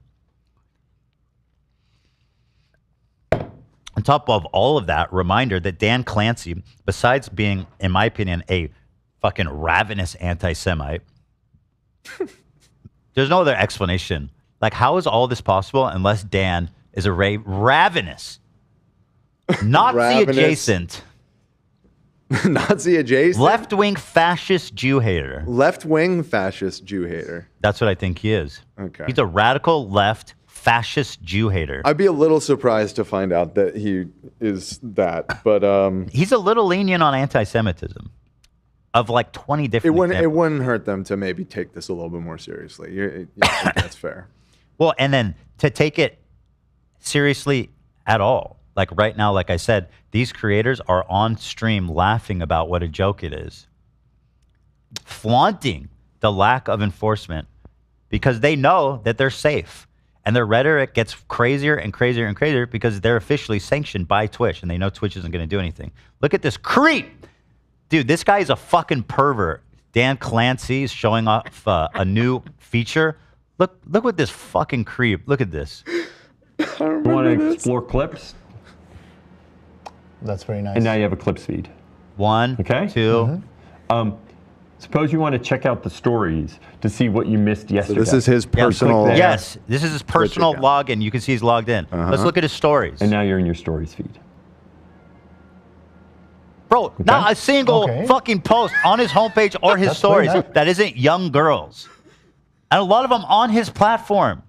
On top of all of that, reminder that Dan Clancy, besides being, in my opinion, a fucking ravenous anti-Semite, there's no other explanation. Like, how is all this possible unless Dan is a ravenous, Nazi-adjacent, Nazi-adjacent? left-wing fascist Jew hater. Left-wing fascist Jew hater. That's what I think he is. Okay. He's a radical left fascist Jew hater. I'd be a little surprised to find out that he is that, but he's a little lenient on anti-Semitism. Of like 20 different it wouldn't hurt them to maybe take this a little bit more seriously. I think that's fair. Well, and then to take it seriously at all. Like right now, like I said, these creators are on stream laughing about what a joke it is. Flaunting the lack of enforcement because they know that they're safe. And their rhetoric gets crazier and crazier and crazier because they're officially sanctioned by Twitch and they know Twitch isn't going to do anything. Look at this creep. Dude, this guy is a fucking pervert. Dan Clancy is showing off a new feature. Look what this fucking creep. Look at this. You want to explore clips? That's very nice. And now you have a clips feed. 1, okay. 2. Suppose you want to check out the stories to see what you missed yesterday. So this is his personal. Yes, this is his personal login. You can see he's logged in. Let's look at his stories. And now you're in your stories feed. Bro, not a single fucking post on his homepage or his stories that isn't young girls. And a lot of them on his platform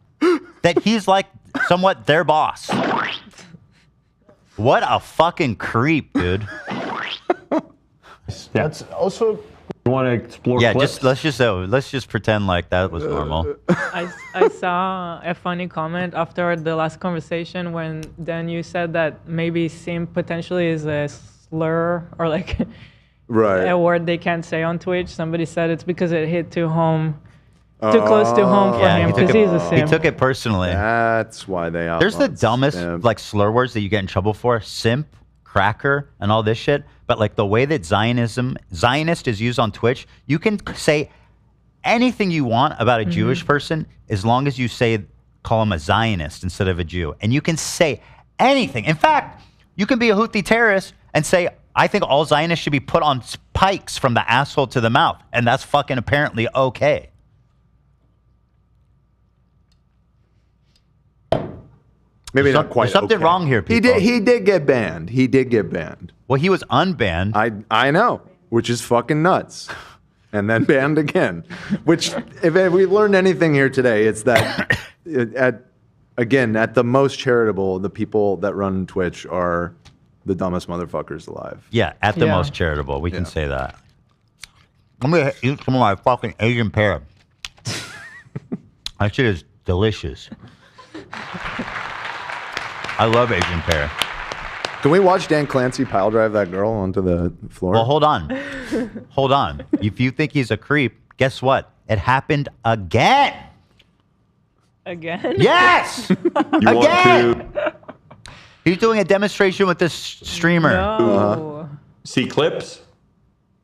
that he's like somewhat their boss. What a fucking creep, dude. That's also... You want to explore clips? let's just pretend like that was normal. I saw a funny comment after the last conversation when then you said that maybe simp potentially is a slur or like a word they can't say on Twitch. Somebody said it's because it hit too close to home for him because he's a simp. He took it personally. That's why they are. There's the dumbest like slur words that you get in trouble for. Simp, cracker, and all this shit. But like the way that Zionist is used on Twitch, you can say anything you want about a Jewish person as long as you call him a Zionist instead of a Jew. And you can say anything. In fact, you can be a Houthi terrorist and say, I think all Zionists should be put on spikes from the asshole to the mouth. And that's fucking apparently okay. Maybe not quite. There's something wrong here, people. He did get banned. He did get banned. Well, he was unbanned. I know, which is fucking nuts. And then banned again. Which, if we learned anything here today, it's that at the most charitable, the people that run Twitch are the dumbest motherfuckers alive. Yeah, at the most charitable, we can say that. I'm gonna eat some of my fucking Asian pear. That shit is delicious. I love Asian pear. Can we watch Dan Clancy pile drive that girl onto the floor? Well, hold on. Hold on. If you think he's a creep, guess what? It happened again. Again? Yes! Again! He's doing a demonstration with this streamer. No. See clips?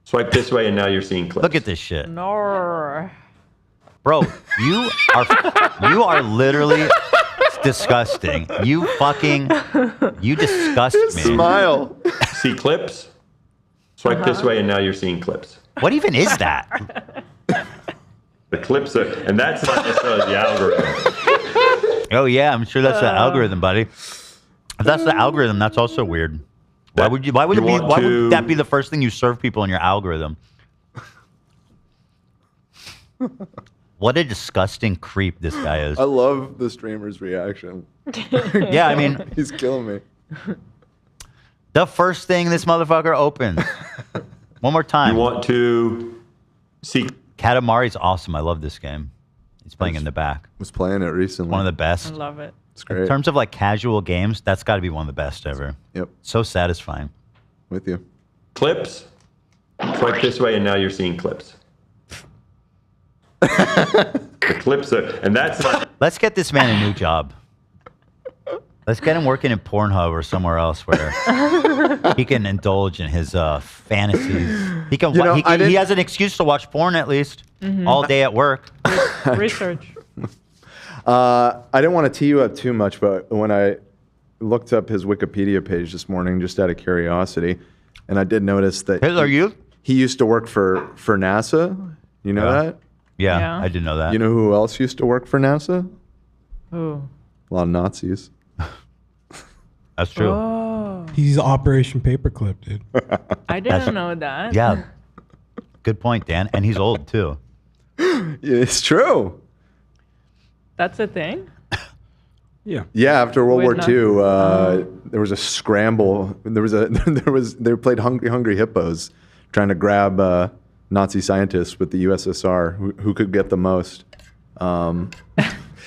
Swipe this way and now you're seeing clips. Look at this shit. No. Bro, you are literally disgusting. You disgust me. Smile. See clips? Swipe this way and now you're seeing clips. What even is that? The clips are, and that's not necessarily the algorithm. Oh yeah, I'm sure that's the algorithm, buddy. If that's the algorithm, that's also weird. Why would that be the first thing you serve people in your algorithm? What a disgusting creep this guy is. I love the streamer's reaction. Yeah, I mean, he's killing me. The first thing this motherfucker opens. One more time. You want to see Katamari's awesome. I love this game. He's playing in the back. Was playing it recently. One of the best. I love it. It's great. In terms of like casual games, that's got to be one of the best ever. Yep. So satisfying. With you. Clips? Swipe this way, and now you're seeing clips. The clips are, and that's not. Let's get this man a new job. Let's get him working in Pornhub or somewhere else where he can indulge in his fantasies. He can. He has an excuse to watch porn at least all day at work. Research. I didn't want to tee you up too much, but when I looked up his Wikipedia page this morning, just out of curiosity, and I did notice that he used to work for NASA. You know that? Yeah, I did know that. You know who else used to work for NASA? Who? A lot of Nazis. That's true. Oh. He's Operation Paperclip, dude. I didn't know that. Yeah. Good point, Dan. And he's old too. It's true. That's a thing? Yeah. Yeah, after World War With II, there was a scramble. They played Hungry Hippos, trying to grab Nazi scientists with the USSR who could get the most.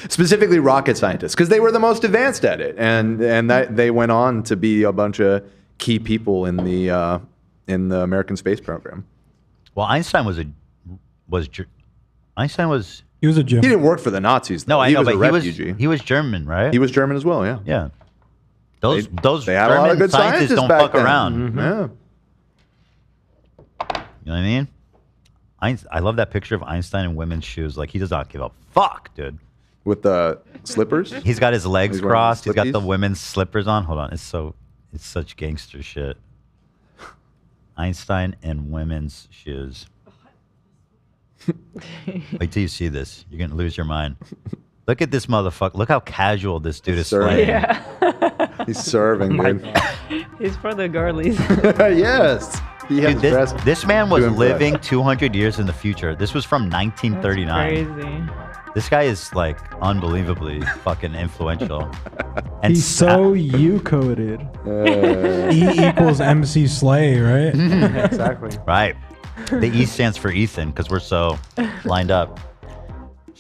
Specifically rocket scientists, because they were the most advanced at it, and that they went on to be a bunch of key people in the American space program. Well, Einstein was He was a German. He didn't work for the Nazis, though. No, I he know, was but a refugee. he was German, right? He was German as well, yeah. Yeah. Those they had a lot of German good scientists don't back fuck then. around. Yeah. You know what I mean? I love that picture of Einstein in women's shoes. Like, he does not give a fuck, dude. With the slippers? He's got his legs He's wearing crossed. He's got slippies? the women's slippers on. Hold on. It's such gangster shit. Einstein in women's shoes. Wait till you see this. You're going to lose your mind. Look at this motherfucker. Look how casual this dude is Serving. playing. Yeah. He's serving, dude. He's for the girlies. Yes. Dude, this man was living 200 years in the future. This was from 1939. Crazy. This guy is like unbelievably fucking influential. And He's so U-coded. E equals MC Slay, right? Exactly. Right. The E stands for Ethan because we're so lined up.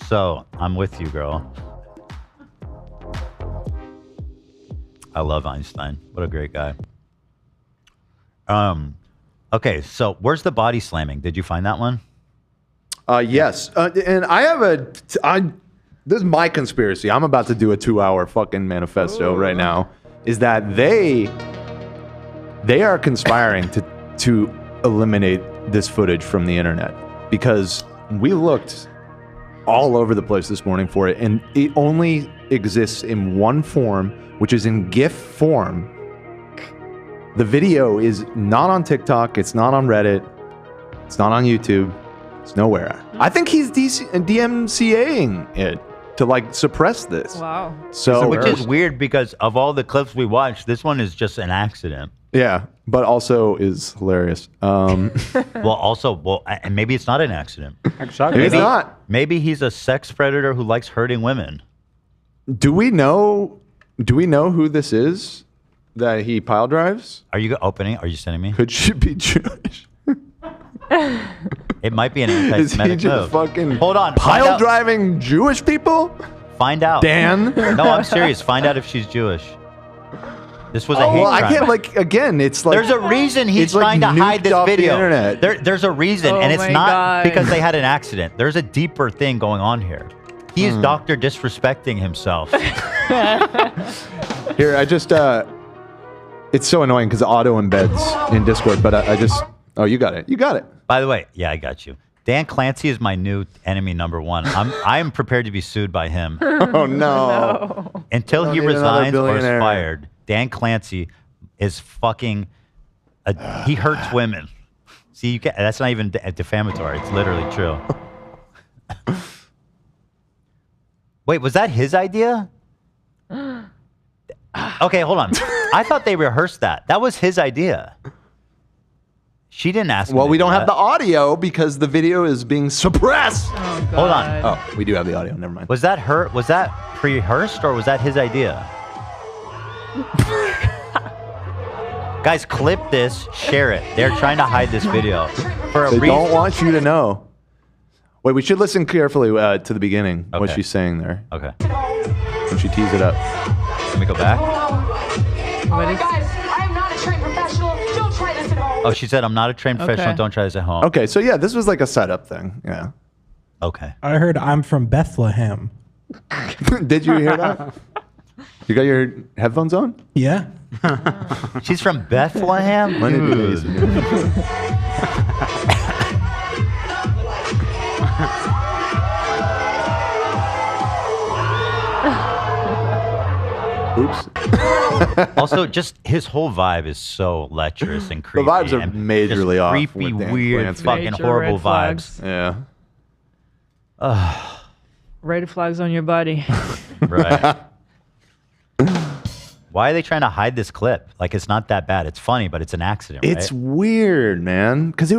So I'm with you, girl. I love Einstein. What a great guy. Okay, so where's the body slamming? Did you find that one? Yes. And I have this is my conspiracy. I'm about to do a 2-hour fucking manifesto right now. Is that they are conspiring to eliminate this footage from the internet, because we looked all over the place this morning for it, and it only exists in one form, which is in GIF form. The video is not on TikTok. It's not on Reddit. It's not on YouTube. It's nowhere. I think he's DMCAing it to like suppress this. Wow. So which is weird because of all the clips we watched, this one is just an accident. Yeah, but also is hilarious. And maybe it's not an accident. Maybe it's not. Maybe he's a sex predator who likes hurting women. Do we know who this is that he pile drives? Are you opening? Are you sending me? Could she be Jewish? It might be an Is he anti-Semitic just move. fucking Hold on. pile driving Jewish people? Find out. Dan? No, I'm serious. Find out if she's Jewish. This was a hate crime. I can't, like, again, it's like... There's a reason he's it's like trying to hide nuked this off the video. internet. There's a reason, and it's my not God. because they had an accident. There's a deeper thing going on here. He is Dr. Disrespecting himself. Here, I just... it's so annoying because auto embeds in Discord, but I just... Oh, you got it. You got it. By the way, yeah, I got you. Dan Clancy is my new enemy #1. I am prepared to be sued by him. Oh, no. Until he Don't need another resigns or is billionaire. fired, Dan Clancy is fucking... he hurts women. See, that's not even defamatory. It's literally true. Wait, was that his idea? Okay, hold on. I thought they rehearsed that. That was his idea. She didn't ask me. Well, to we do don't have that. the audio because the video is being suppressed. Hold on. Oh, we do have the audio. Never mind. Was that pre-rehearsed or was that his idea? Guys, clip this, share it. They're trying to hide this video for a They reason. don't want you to know. Wait, we should listen carefully to the beginning, what Okay. she's saying there. Okay. When she tees it up. Let me go back. What is Guys, I am not a trained professional. Don't try this at home. Oh, she said, I'm not a trained professional. Okay. Don't try this at home. Okay, so yeah, this was like a setup thing. Yeah. Okay. I heard I'm from Bethlehem. Did you hear that? You got your headphones on? Yeah. She's from Bethlehem? Money days. Oops. Also, just his whole vibe is so lecherous and The creepy. vibes are and majorly just off. creepy, with Dan weird, Clancy. fucking Major horrible red flags. vibes. Yeah. Red flags on your body. Right. Why are they trying to hide this clip? Like, it's not that bad. It's funny, but it's an accident, right? It's weird, man. Because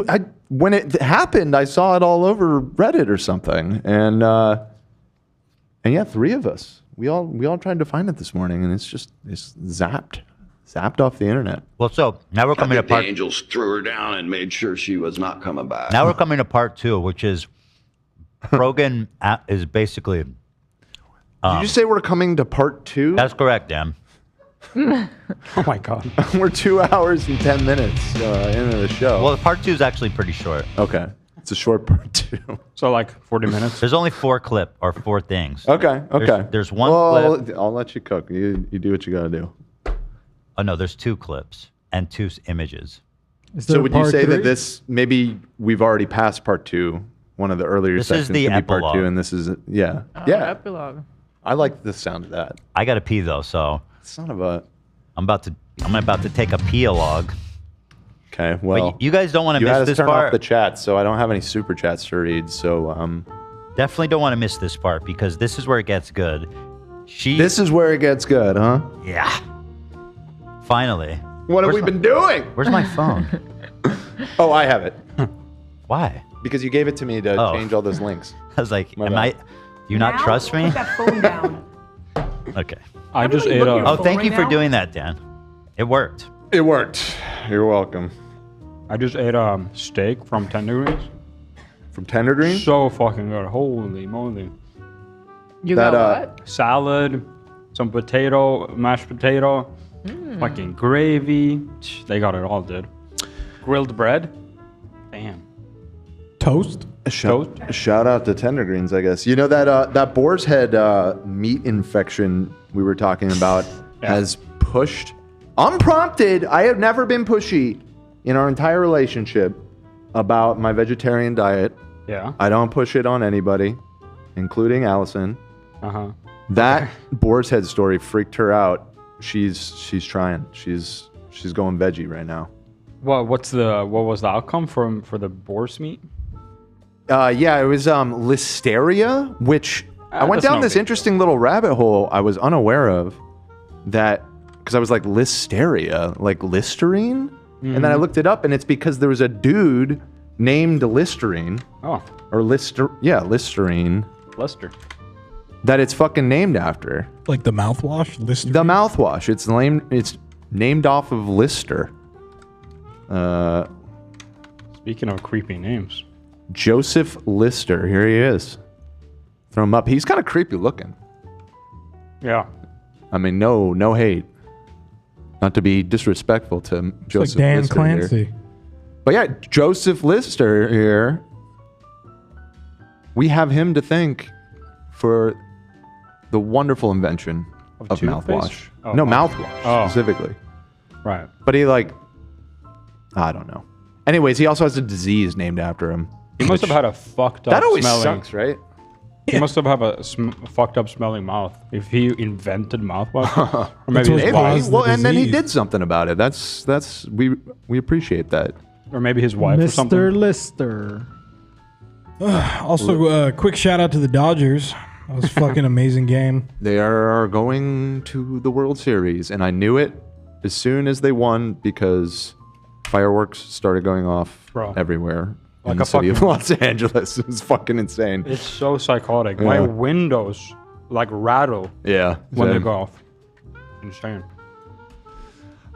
when it happened, I saw it all over Reddit or something, and yeah, 3 of us. We all tried to find it this morning, and it's zapped off the internet. Well, so now we're coming to The part. angels threw her down and made sure she was not coming back. Now we're coming to part 2, which is Frogan is basically. Did you say we're coming to part 2? That's correct, Dan. Oh my God. We're 2 hours and 10 minutes into the show. Well, part 2 is actually pretty short. Okay. It's a short part 2. So like 40 minutes. There's only 4 things. Okay. There's one clip. I'll let you cook. You do what you got to do. Oh no, there's 2 clips and 2 images. So would you say that this maybe we've already passed part 2? One of the earlier This is sections the could be part epilogue. 2, and this is yeah. Epilogue. I like the sound of that. I gotta pee though, so son of a. I'm about to take a pee-a-log. Okay, well, you guys don't want to you miss had us this turn part. off the chat, so I don't have any super chats to read. So Definitely don't want to miss this part because this is where it gets good. This is where it gets good, huh? Yeah. Finally. What have we been doing? Where's my phone? Oh, I have it. Why? Because you gave it to me to change all those links. I was like, My do bad. you not trust me? Put that phone down. Okay. I just ate a. Oh, thank you for doing that, Dan. It worked. It worked. You're welcome. I just ate a steak from Tender Greens. From Tender Greens? So fucking good. Holy moly. You got what? Salad, some potato, mashed potato, fucking gravy. They got it all, dude. Grilled bread. Damn. Toast? Shout out to Tender Greens, I guess. You know that boar's head meat infection we were talking about has pushed, unprompted. I have never been pushy in our entire relationship about my vegetarian diet. Yeah. I don't push it on anybody, including Allison. That boar's head story freaked her out. She's trying. She's going veggie right now. What was the outcome for the boar's meat? Yeah, it was listeria, which I went that's down no this big interesting little rabbit hole I was unaware of. That because I was like listeria, like Listerine, and then I looked it up, and it's because there was a dude named Listerine. Oh. Or Listerine. Lester. That it's fucking named after. Like the mouthwash? Listerine? The mouthwash. It's named off of Lister. Speaking of creepy names. Joseph Lister. Here he is. Throw him up. He's kind of creepy looking. Yeah. I mean, no hate. Not to be disrespectful to Joseph like Dan Lister Clancy. here. But yeah, Joseph Lister here. We have him to thank for the wonderful invention of toothpaste? mouthwash. Oh, No, mouthwash oh. specifically. Right. But he I don't know. Anyways, he also has a disease named after him. He must have had a fucked up That always smelling. sucks, right? He must have a fucked up smelling mouth if he invented mouthwash. Or maybe his Maybe. wife. Well, and then he did something about it. That's we appreciate that. Or maybe his wife or something. Mr. Lister. Also, quick shout out to the Dodgers. That was a fucking amazing game. They are going to the World Series, and I knew it as soon as they won because fireworks started going off everywhere in Like the a city of fucking- Los Angeles. It was fucking insane. It's so psychotic. Yeah. My windows like rattle Yeah, when they same. go off. Insane.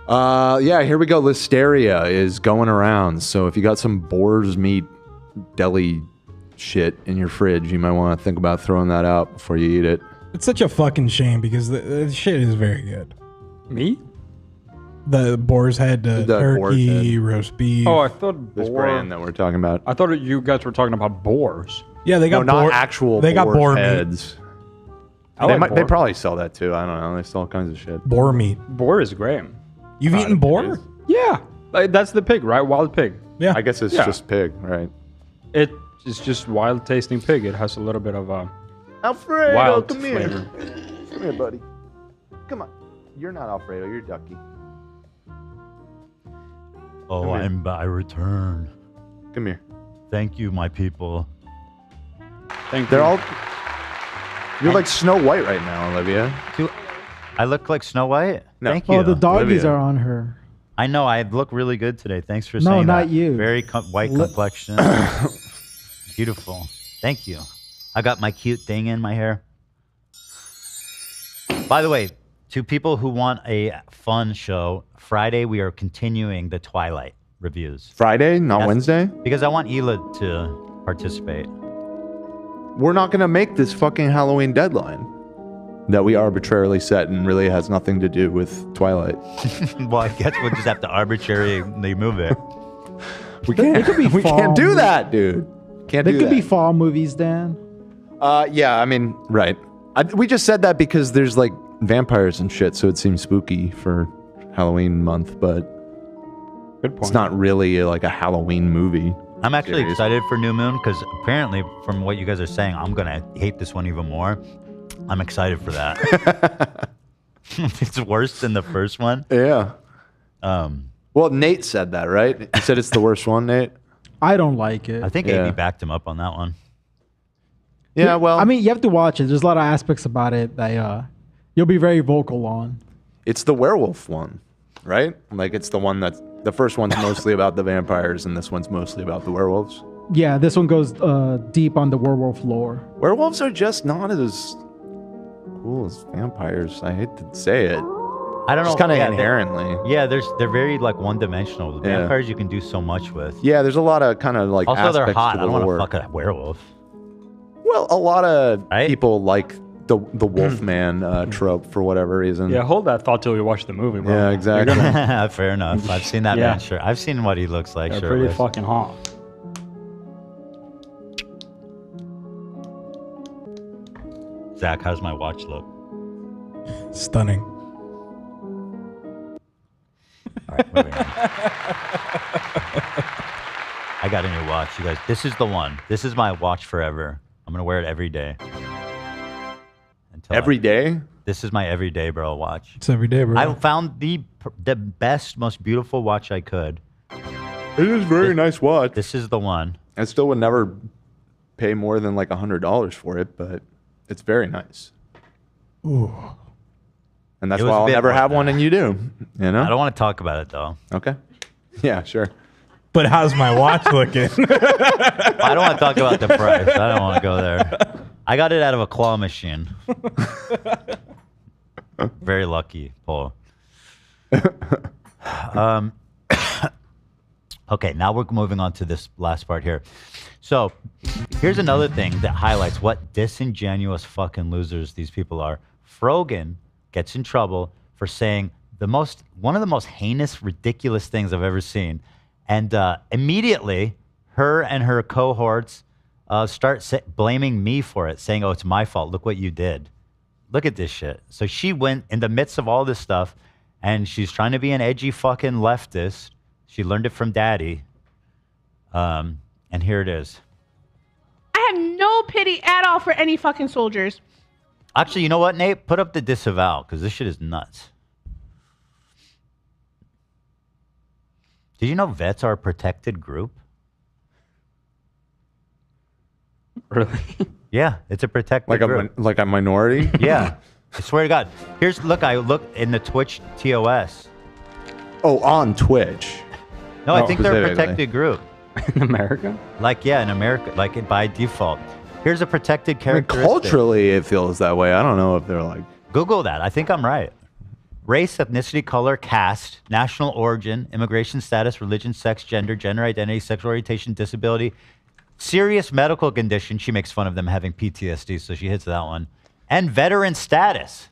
Yeah, here we go. Listeria is going around. So if you got some boar's meat deli shit in your fridge, you might want to think about throwing that out before you eat it. It's such a fucking shame because the shit is very good. Me? The boar's head, boar's turkey, head. roast beef. Oh, I thought This boar. brand that we're talking about. I thought you guys were talking about boars. Yeah, they got no, boar. not actual. They got boar's boar meat. heads. I They, like might, they boar. probably sell that too. I don't know. They sell all kinds of shit. Boar meat. Boar is great. You've eaten boar? Yeah, like, that's the pig, right? Wild pig. Yeah. I guess it's Yeah. just pig, right? It is just wild tasting pig. It has a little bit of Alfredo, wild come here. flavor. Come here, buddy. Come on. You're not Alfredo. You're Ducky. Oh, I return. Come here. Thank you, my people. Thank They're you. all. You're like Snow White right now, Olivia. I look like Snow White? No. Thank you. Oh, the doggies Olivia. are on her. I know. I look really good today. Thanks for No, saying that. not you. Very white complexion. Beautiful. Thank you. I got my cute thing in my hair. By the way, to people who want a fun show, Friday we are continuing the Twilight reviews. Friday, not That's- Wednesday? Because I want Ela to participate. We're not going to make this fucking Halloween deadline that we arbitrarily set and really has nothing to do with Twilight. Well, I guess we'll just have to arbitrarily move it. We can't. It could be we fall can't do movies. that, dude. Can't They do could that. be fall movies, Dan. Yeah, I mean, right. We just said that because there's like vampires and shit, so it seems spooky for Halloween month, but Good point. it's not really like a Halloween movie. I'm actually series. excited for New Moon because apparently, from what you guys are saying, I'm gonna hate this one even more. I'm excited for that. It's worse than the first one. Yeah. Well, Nate said that, right? He said it's the worst one, Nate. I don't like it. I think Yeah. Amy backed him up on that one. Yeah, well, I mean, you have to watch it. There's a lot of aspects about it that you'll be very vocal on. it's the werewolf one, right? Like it's the one that's the first one's mostly about the vampires, and this one's mostly about the werewolves. Yeah, this one goes deep on the werewolf lore. Werewolves are just not as cool as vampires. I hate to say it. I don't know. Just kind of yeah, inherently. Yeah, they're very like one-dimensional. The Yeah. vampires you can do so much with. Yeah, there's a lot of kind of like Also, they're aspects hot. to I the don't want lore. to fuck a werewolf. Well, a lot of people like the Wolfman trope for whatever reason. Yeah, hold that thought till we watch the movie, bro. Yeah, exactly. Fair enough. I've seen that Yeah. man shirt. I've seen what he looks like. They're pretty shirtless. fucking hot. Zach, how's my watch look? Stunning. All right, moving on. I got a new watch, you guys. This is the one. This is my watch forever. I'm gonna wear it every day. Every day? This is my everyday bro watch. It's every day, bro. I found the best, most beautiful watch I could. It is a very nice watch. This is the one. I still would never pay more than like $100 for it, but it's very nice. Ooh. And that's It was why a I'll bit never more have than one that. and you do. You know? I don't want to talk about it though. Okay. Yeah, sure. But how's my watch looking? I don't want to talk about the price. I don't want to go there. I got it out of a claw machine. Very lucky, Paul. Okay, now we're moving on to this last part here. So here's another thing that highlights what disingenuous fucking losers these people are. Frogan gets in trouble for saying one of the most heinous, ridiculous things I've ever seen. And immediately, her and her cohorts start blaming me for it, saying, oh, it's my fault. Look what you did. Look at this shit. So she went in the midst of all this stuff, and she's trying to be an edgy fucking leftist. She learned it from daddy. And here it is. I have no pity at all for any fucking soldiers. Actually, you know what, Nate? Put up the disavow, because this shit is nuts. Did you know vets are a protected group? Really? Yeah, it's a protected group. Like a minority? Yeah. I swear to God. I look in the Twitch TOS. Oh, on Twitch. No, I think they're a Specifically. protected group. In America? Like, yeah, in America, like by default. Here's a protected I mean, characteristic. culturally, it feels that way. I don't know if they're like. Google that. I think I'm right. Race, ethnicity, color, caste, national origin, immigration status, religion, sex, gender identity, sexual orientation, disability, serious medical condition. She makes fun of them having PTSD, so she hits that one. And veteran status.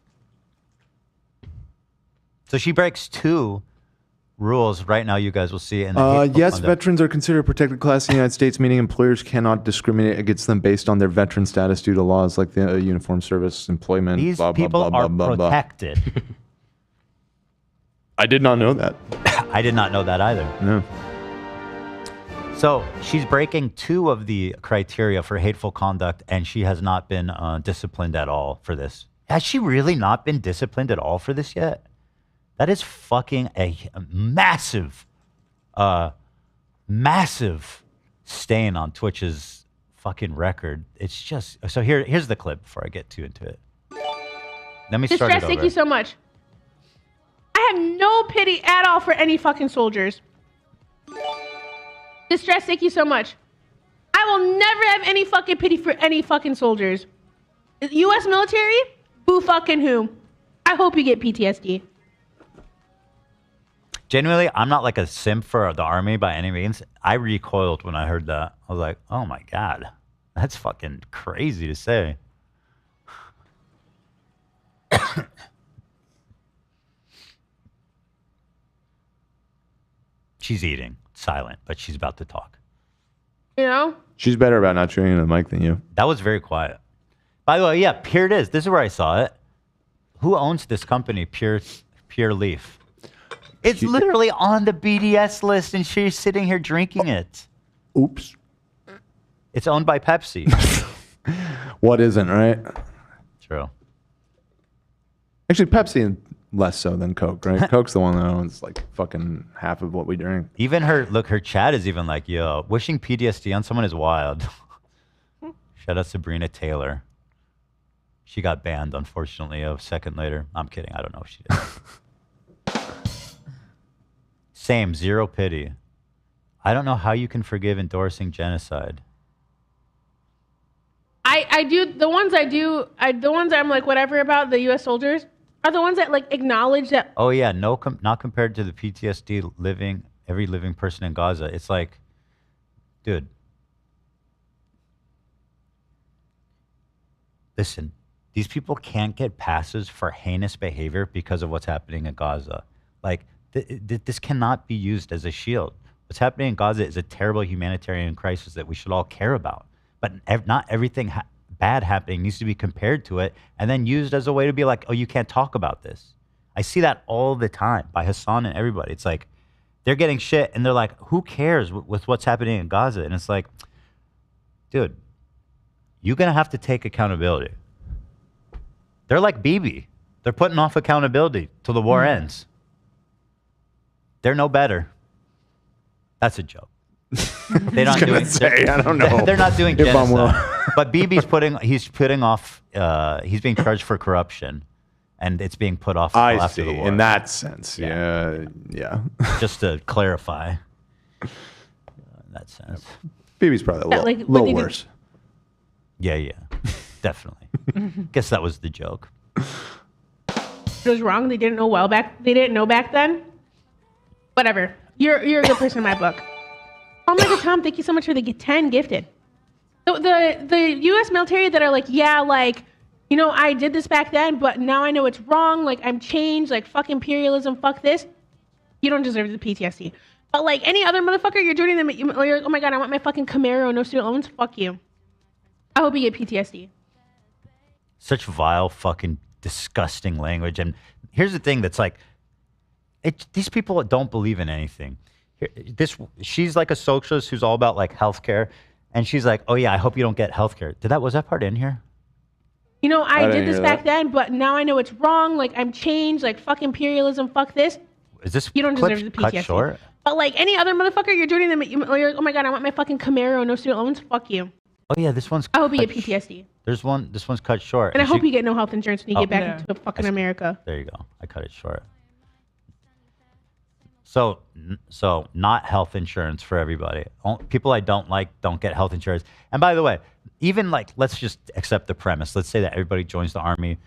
So she breaks two rules right now. You guys will see. In the yes, conduct. veterans are considered a protected class in the United States, meaning employers cannot discriminate against them based on their veteran status due to laws like the Uniform Service Employment. These blah, blah, people blah, are blah, blah, blah. protected. I did not know that. I did not know that either. No. So she's breaking 2 of the criteria for hateful conduct, and she has not been disciplined at all for this. Has she really not been disciplined at all for this yet? That is fucking a massive, massive stain on Twitch's fucking record. It's just so. Here's the clip before I get too into it. Let me start it Distress, over. thank you so much. I have no pity at all for any fucking soldiers. Distress, thank you so much. I will never have any fucking pity for any fucking soldiers. U.S. military? Boo fucking who? I hope you get PTSD. Genuinely, I'm not like a simp for the army by any means. I recoiled when I heard that. I was like, oh my God, that's fucking crazy to say. She's eating, silent, but she's about to talk. You know? She's better about not chewing in the mic than you. That was very quiet. By the way, yeah, here it is. This is where I saw it. Who owns this company, Pure Leaf? It's literally on the BDS list, and she's sitting here drinking it. Oops. It's owned by Pepsi. What isn't, right? True. Actually, Pepsi less so than Coke, right? Coke's the one that owns like fucking half of what we drink. Even her chat is even like, yo, wishing PTSD on someone is wild. Shout out Sabrina Taylor. She got banned, unfortunately, a second later. I'm kidding. I don't know if she did. Same, zero pity. I don't know how you can forgive endorsing genocide. I do the ones the ones I'm like whatever about the U.S. soldiers are the ones that like acknowledge that. Oh yeah, not compared to the PTSD every living person in Gaza. It's like, dude, listen, these people can't get passes for heinous behavior because of what's happening in Gaza. Like this cannot be used as a shield. What's happening in Gaza is a terrible humanitarian crisis that we should all care about. But not everything bad happening needs to be compared to it and then used as a way to be like, oh, you can't talk about this. I see that all the time by Hasan and everybody. It's like they're getting shit and they're like, who cares with what's happening in Gaza? And it's like, dude, you're going to have to take accountability. They're like Bibi. They're putting off accountability till the war ends. They're no better. That's a joke. They're not doing. I don't know. They're not doing if I'm genocide. But Bibi's putting off. He's being charged for corruption, and it's being put off I after see. the war. In that sense, yeah. Just to clarify, in that sense, Bibi's probably a little worse. Yeah, definitely. Guess that was the joke. It was wrong. They didn't know They didn't know back then. Whatever. You're a good person in my book. Oh my God, Tom, thank you so much for the 10 gifted. So the U.S. military that are like, yeah, like, you know, I did this back then, but now I know it's wrong. Like, I'm changed. Like, fuck imperialism. Fuck this. You don't deserve the PTSD. But like any other motherfucker, you're joining them. You're like, oh my God, I want my fucking Camaro, no student loans. Fuck you. I hope you get PTSD. Such vile, fucking disgusting language. And here's the thing that's like, these people don't believe in anything. She's like a socialist who's all about like healthcare, and she's like, oh yeah, I hope you don't get healthcare. Was that part in here? You know, I did this back then, but now I know it's wrong. Like, I'm changed. Like, fuck imperialism. Fuck this. Is this you don't clip deserve the cut PTSD. short? But like any other motherfucker, you're joining them. You're like, oh my God, I want my fucking Camaro, no student loans. Fuck you. Oh yeah, this one's. I hope you get PTSD. This one's cut short. And I hope you get no health insurance when you get back into fucking America. There you go. I cut it short. So not health insurance for everybody. People I don't like don't get health insurance. And by the way, even like, let's just accept the premise. Let's say that everybody joins the army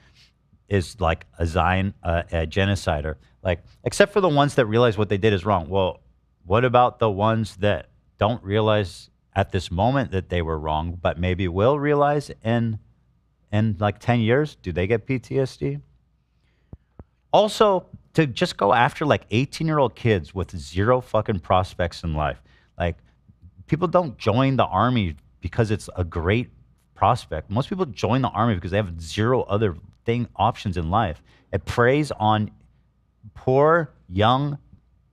is like a genocider. Like, except for the ones that realize what they did is wrong. Well, what about the ones that don't realize at this moment that they were wrong, but maybe will realize in like 10 years? Do they get PTSD? Also, to just go after like 18-year-old kids with zero fucking prospects in life. Like, people don't join the army because it's a great prospect. Most people join the army because they have zero other options in life. It preys on poor young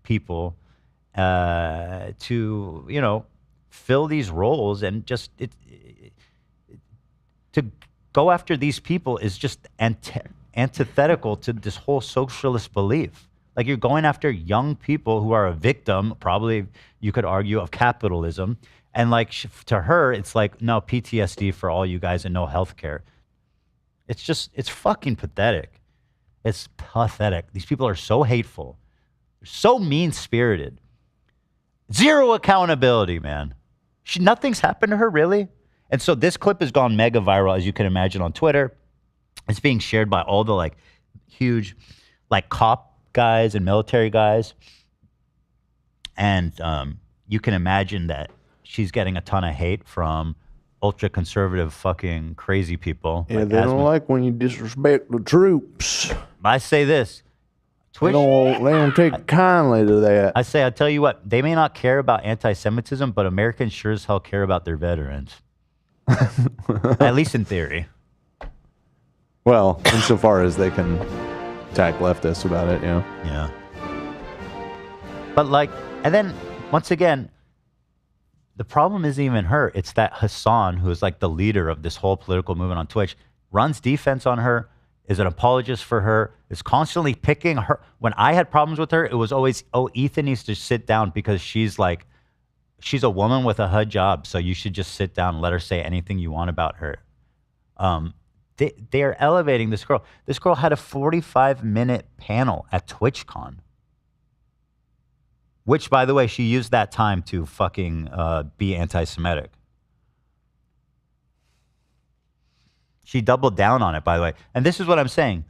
people to, you know, fill these roles, and just to go after these people is just antithetical to this whole socialist belief. Like, you're going after young people who are a victim, probably you could argue, of capitalism. And like, to her, it's like, no, PTSD for all you guys and no health care. It's fucking pathetic. It's pathetic. These people are so hateful. They're so mean-spirited. Zero accountability, man. Nothing's happened to her, really. And so this clip has gone mega viral, as you can imagine, on Twitter. It's being shared by all the like huge like cop guys and military guys. And you can imagine that she's getting a ton of hate from ultra-conservative fucking crazy people. Yeah, like they don't like when you disrespect the troops. I say this. Twitch, they don't take kindly to that. I tell you what, they may not care about anti-Semitism, but Americans sure as hell care about their veterans. At least in theory. Well, insofar as they can attack leftists about it, yeah. Yeah. But like, and then once again, the problem isn't even her. It's that Hasan, who is like the leader of this whole political movement on Twitch, runs defense on her, is an apologist for her, is constantly picking her. When I had problems with her, it was always, oh, Ethan needs to sit down because she's a woman with a HUD job, so you should just sit down and let her say anything you want about her. They are elevating this girl. This girl had a 45-minute panel at TwitchCon, which, by the way, she used that time to fucking be anti-Semitic. She doubled down on it, by the way. And this is what I'm saying.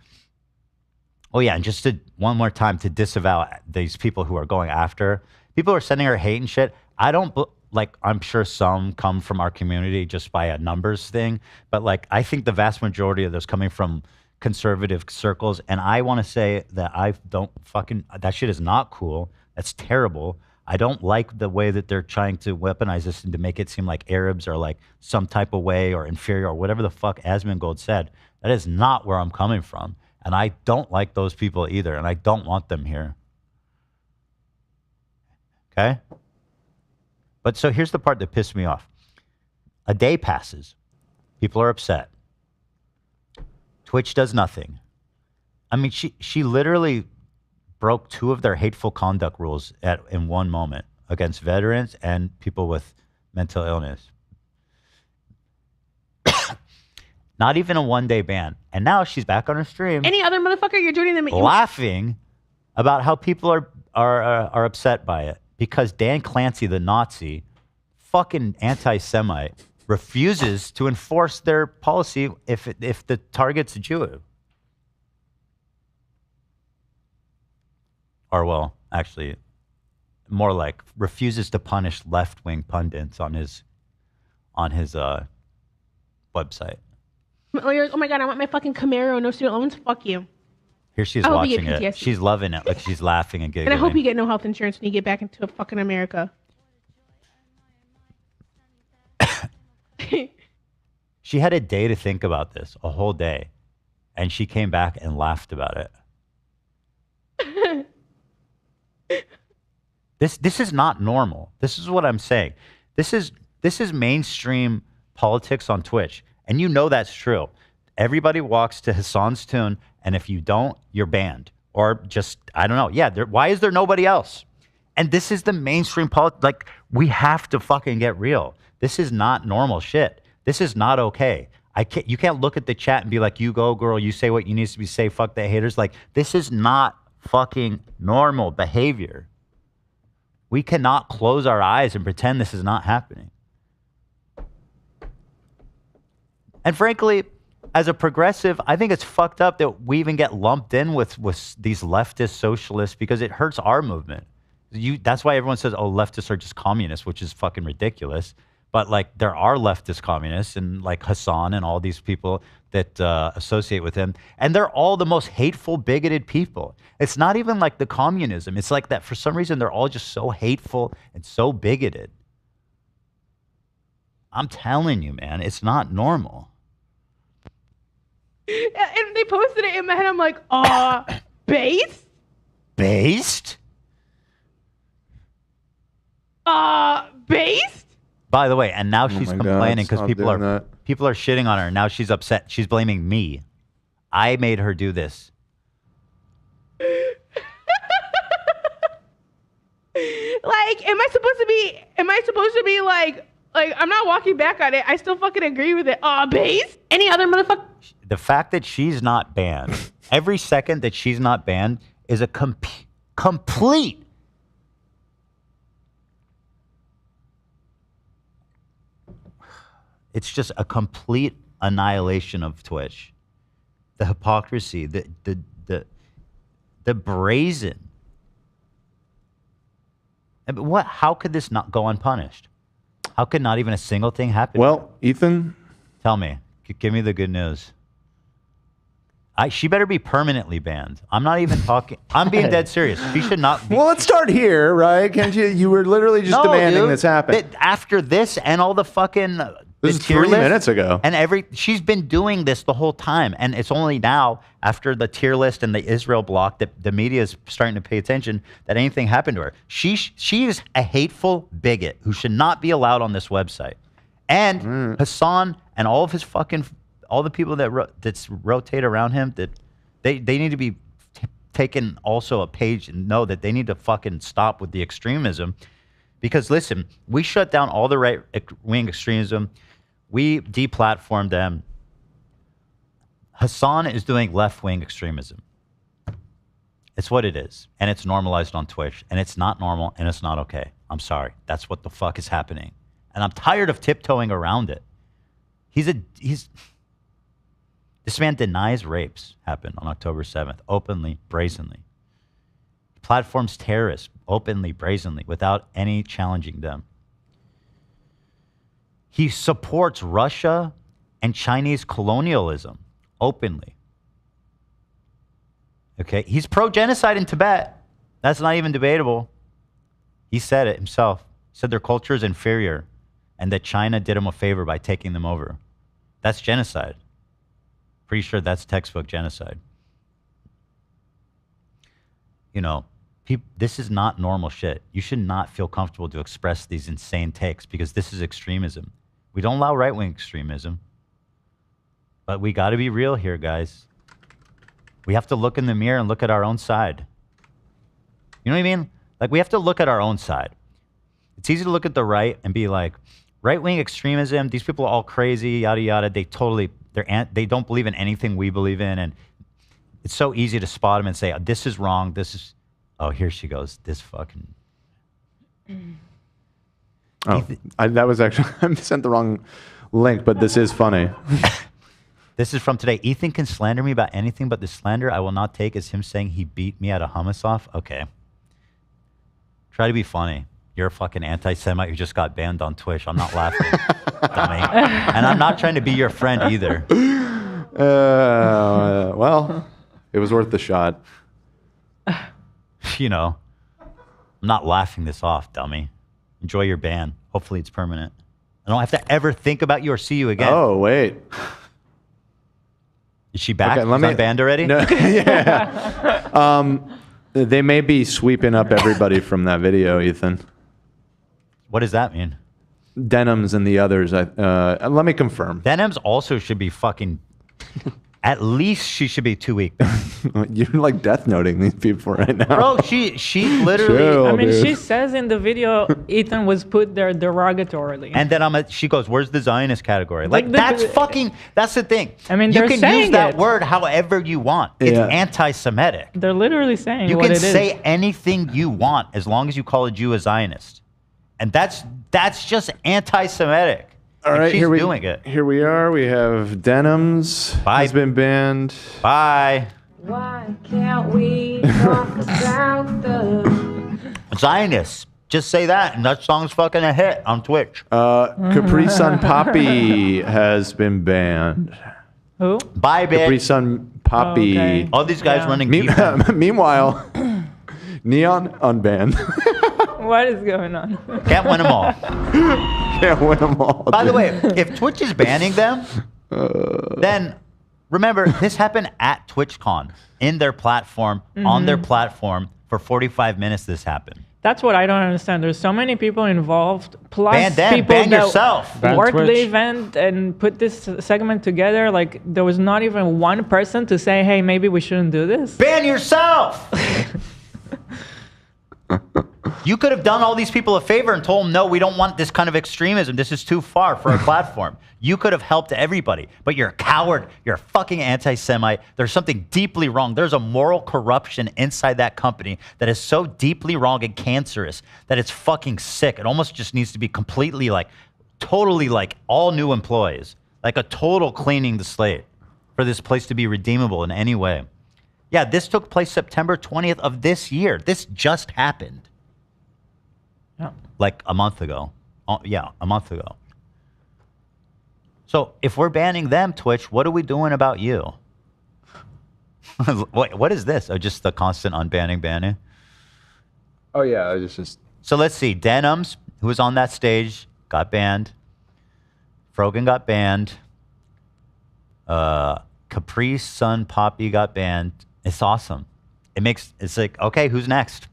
Oh, yeah, and just one more time to disavow these people who are going after her. People are sending her hate and shit. I don't, like, I'm sure some come from our community just by a numbers thing. But, like, I think the vast majority of those coming from conservative circles. And I want to say that I don't fucking, that shit is not cool. That's terrible. I don't like the way that they're trying to weaponize this and to make it seem like Arabs are like some type of way or inferior or whatever the fuck Asmongold said. That is not where I'm coming from. And I don't like those people either. And I don't want them here. Okay? But so here's the part that pissed me off. A day passes. People are upset. Twitch does nothing. I mean, she literally broke 2 of their hateful conduct rules in one moment against veterans and people with mental illness. Not even a 1-day ban. And now she's back on her stream. Any other motherfucker, you're joining them. Laughing about how people are upset by it. Because Dan Clancy, the Nazi, fucking anti-Semite, refuses to enforce their policy if the target's a Jew. Or, well, actually, more like refuses to punish left-wing pundits on his website. Oh my God, I want my fucking Camaro, no student loans. Fuck you. Here she is watching it. She's loving it. Like, she's laughing and giggling. And I hope you get no health insurance when you get back into fucking America. She had a day to think about this, a whole day. And she came back and laughed about it. This is not normal. This is what I'm saying. This is mainstream politics on Twitch. And you know that's true. Everybody walks to Hasan's tune, and if you don't, you're banned. Or just, I don't know. Yeah, why is there nobody else? And this is the mainstream politics. Like, we have to fucking get real. This is not normal shit. This is not okay. You can't look at the chat and be like, you go, girl, you say what you need to be say, fuck the haters. Like, this is not fucking normal behavior. We cannot close our eyes and pretend this is not happening. And frankly, as a progressive, I think it's fucked up that we even get lumped in with these leftist socialists because it hurts our movement. That's why everyone says, oh, leftists are just communists, which is fucking ridiculous. But like there are leftist communists and like Hasan and all these people that associate with him. And they're all the most hateful, bigoted people. It's not even like the communism. It's like that for some reason they're all just so hateful and so bigoted. I'm telling you, man, it's not normal. And they posted it in my head. I'm like, based? Based? Based? By the way, and now she's my God, complaining because stop people doing are that. people are shitting on her. Now she's upset. She's blaming me. I made her do this. Like, am I supposed to be like I'm not walking back on it. I still fucking agree with it. Base? Any other motherfucker? The fact that she's not banned, every second that she's not banned is a complete. It's just a complete annihilation of Twitch. The hypocrisy, the brazen. What? How could this not go unpunished? How could not even a single thing happen? Well, Ethan, tell me. Give me the good news. She better be permanently banned. I'm not even talking. I'm being dead serious. She should not be. Well, let's start here, right? Can't you? You were literally just demanding this happen. After this and all the fucking. This is 3 minutes ago. And she's been doing this the whole time. And it's only now, after the tier list and the Israel block, that the media is starting to pay attention that anything happened to her. She is a hateful bigot who should not be allowed on this website. And Hasan and all of his all the people that rotate around him, that they need to be taken also a page and know that they need to fucking stop with the extremism. Because listen, we shut down all the right-wing extremism. We deplatformed them. Hasan is doing left-wing extremism. It's what it is. And it's normalized on Twitch. And it's not normal and it's not okay. I'm sorry. That's what the fuck is happening. And I'm tired of tiptoeing around it. This man denies rapes happened on October 7th, openly, brazenly. Platforms terrorists, openly, brazenly, without any challenging them. He supports Russia and Chinese colonialism, openly. Okay, he's pro-genocide in Tibet. That's not even debatable. He said it himself. He said their culture is inferior and that China did him a favor by taking them over. That's genocide. Pretty sure that's textbook genocide. You know, this is not normal shit. You should not feel comfortable to express these insane takes because this is extremism. We don't allow right-wing extremism. But we got to be real here, guys. We have to look in the mirror and look at our own side. You know what I mean? Like, we have to look at our own side. It's easy to look at the right and be like, right-wing extremism, these people are all crazy, yada, yada. They don't believe in anything we believe in. And it's so easy to spot them and say, this is wrong, this is... Oh, here she goes. This fucking... That was actually... I sent the wrong link, but this is funny. This is from today. Ethan can slander me about anything, but the slander I will not take is him saying he beat me at a hummus off. Okay. Try to be funny. You're a fucking anti-Semite who just got banned on Twitch. I'm not laughing, dummy. And I'm not trying to be your friend either. Well, it was worth the shot. You know, I'm not laughing this off, dummy. Enjoy your ban. Hopefully it's permanent. I don't have to ever think about you or see you again. Oh, wait. Is she back? Okay, Is banned already? No, yeah. They may be sweeping up everybody from that video, Ethan. What does that mean? Denims and the others. Let me confirm. Denims also should be fucking... At least she should be 2 weeks. You're like death noting these people right now. Bro, she literally... Chill, I mean, dude. she says in the video, Ethan was put there derogatorily. And then she goes, where's the Zionist category? Like, that's the thing. I mean, you they're can saying use that it. word however you want. It's anti-Semitic. They're literally saying You what can it is. say anything you want as long as you call a Jew a Zionist. And that's just anti-Semitic. All right, she's doing it. Here we are. We have Denims has been banned. Bye. Why can't we talk about the Zionists. Just say that, and that song's fucking a hit on Twitch. Capri Sun Poppy has been banned. Who? Bye, bitch. Capri Sun Poppy. Oh, okay. All these guys running. Meanwhile, Neon unbanned. What is going on? Can't win them all. Can't win them all. By the way, if Twitch is banning them, then remember this happened at TwitchCon in their platform, on their platform for 45 minutes. This happened. That's what I don't understand. There's so many people involved, plus Ban them, people ban that yourself. Ban worked the Twitch. event and put this segment together. Like there was not even one person to say, "Hey, maybe we shouldn't do this." Ban yourself. You could have done all these people a favor and told them, no, we don't want this kind of extremism. This is too far for our platform. You could have helped everybody, but you're a coward. You're a fucking anti-Semite. There's something deeply wrong. There's a moral corruption inside that company that is so deeply wrong and cancerous that it's fucking sick. It almost just needs to be completely like, totally like all new employees, like a total cleaning the slate for this place to be redeemable in any way. Yeah, this took place September 20th of this year. This just happened. Yeah. Like a month ago. Oh, yeah, a month ago. So if we're banning them, Twitch, what are we doing about you? What is this? Oh, just the constant unbanning, banning? Oh, yeah. It's just. So let's see. Denims, who was on that stage, got banned. Frogan got banned. Capri Sun Poppy got banned. It's awesome. It's like, okay, who's next?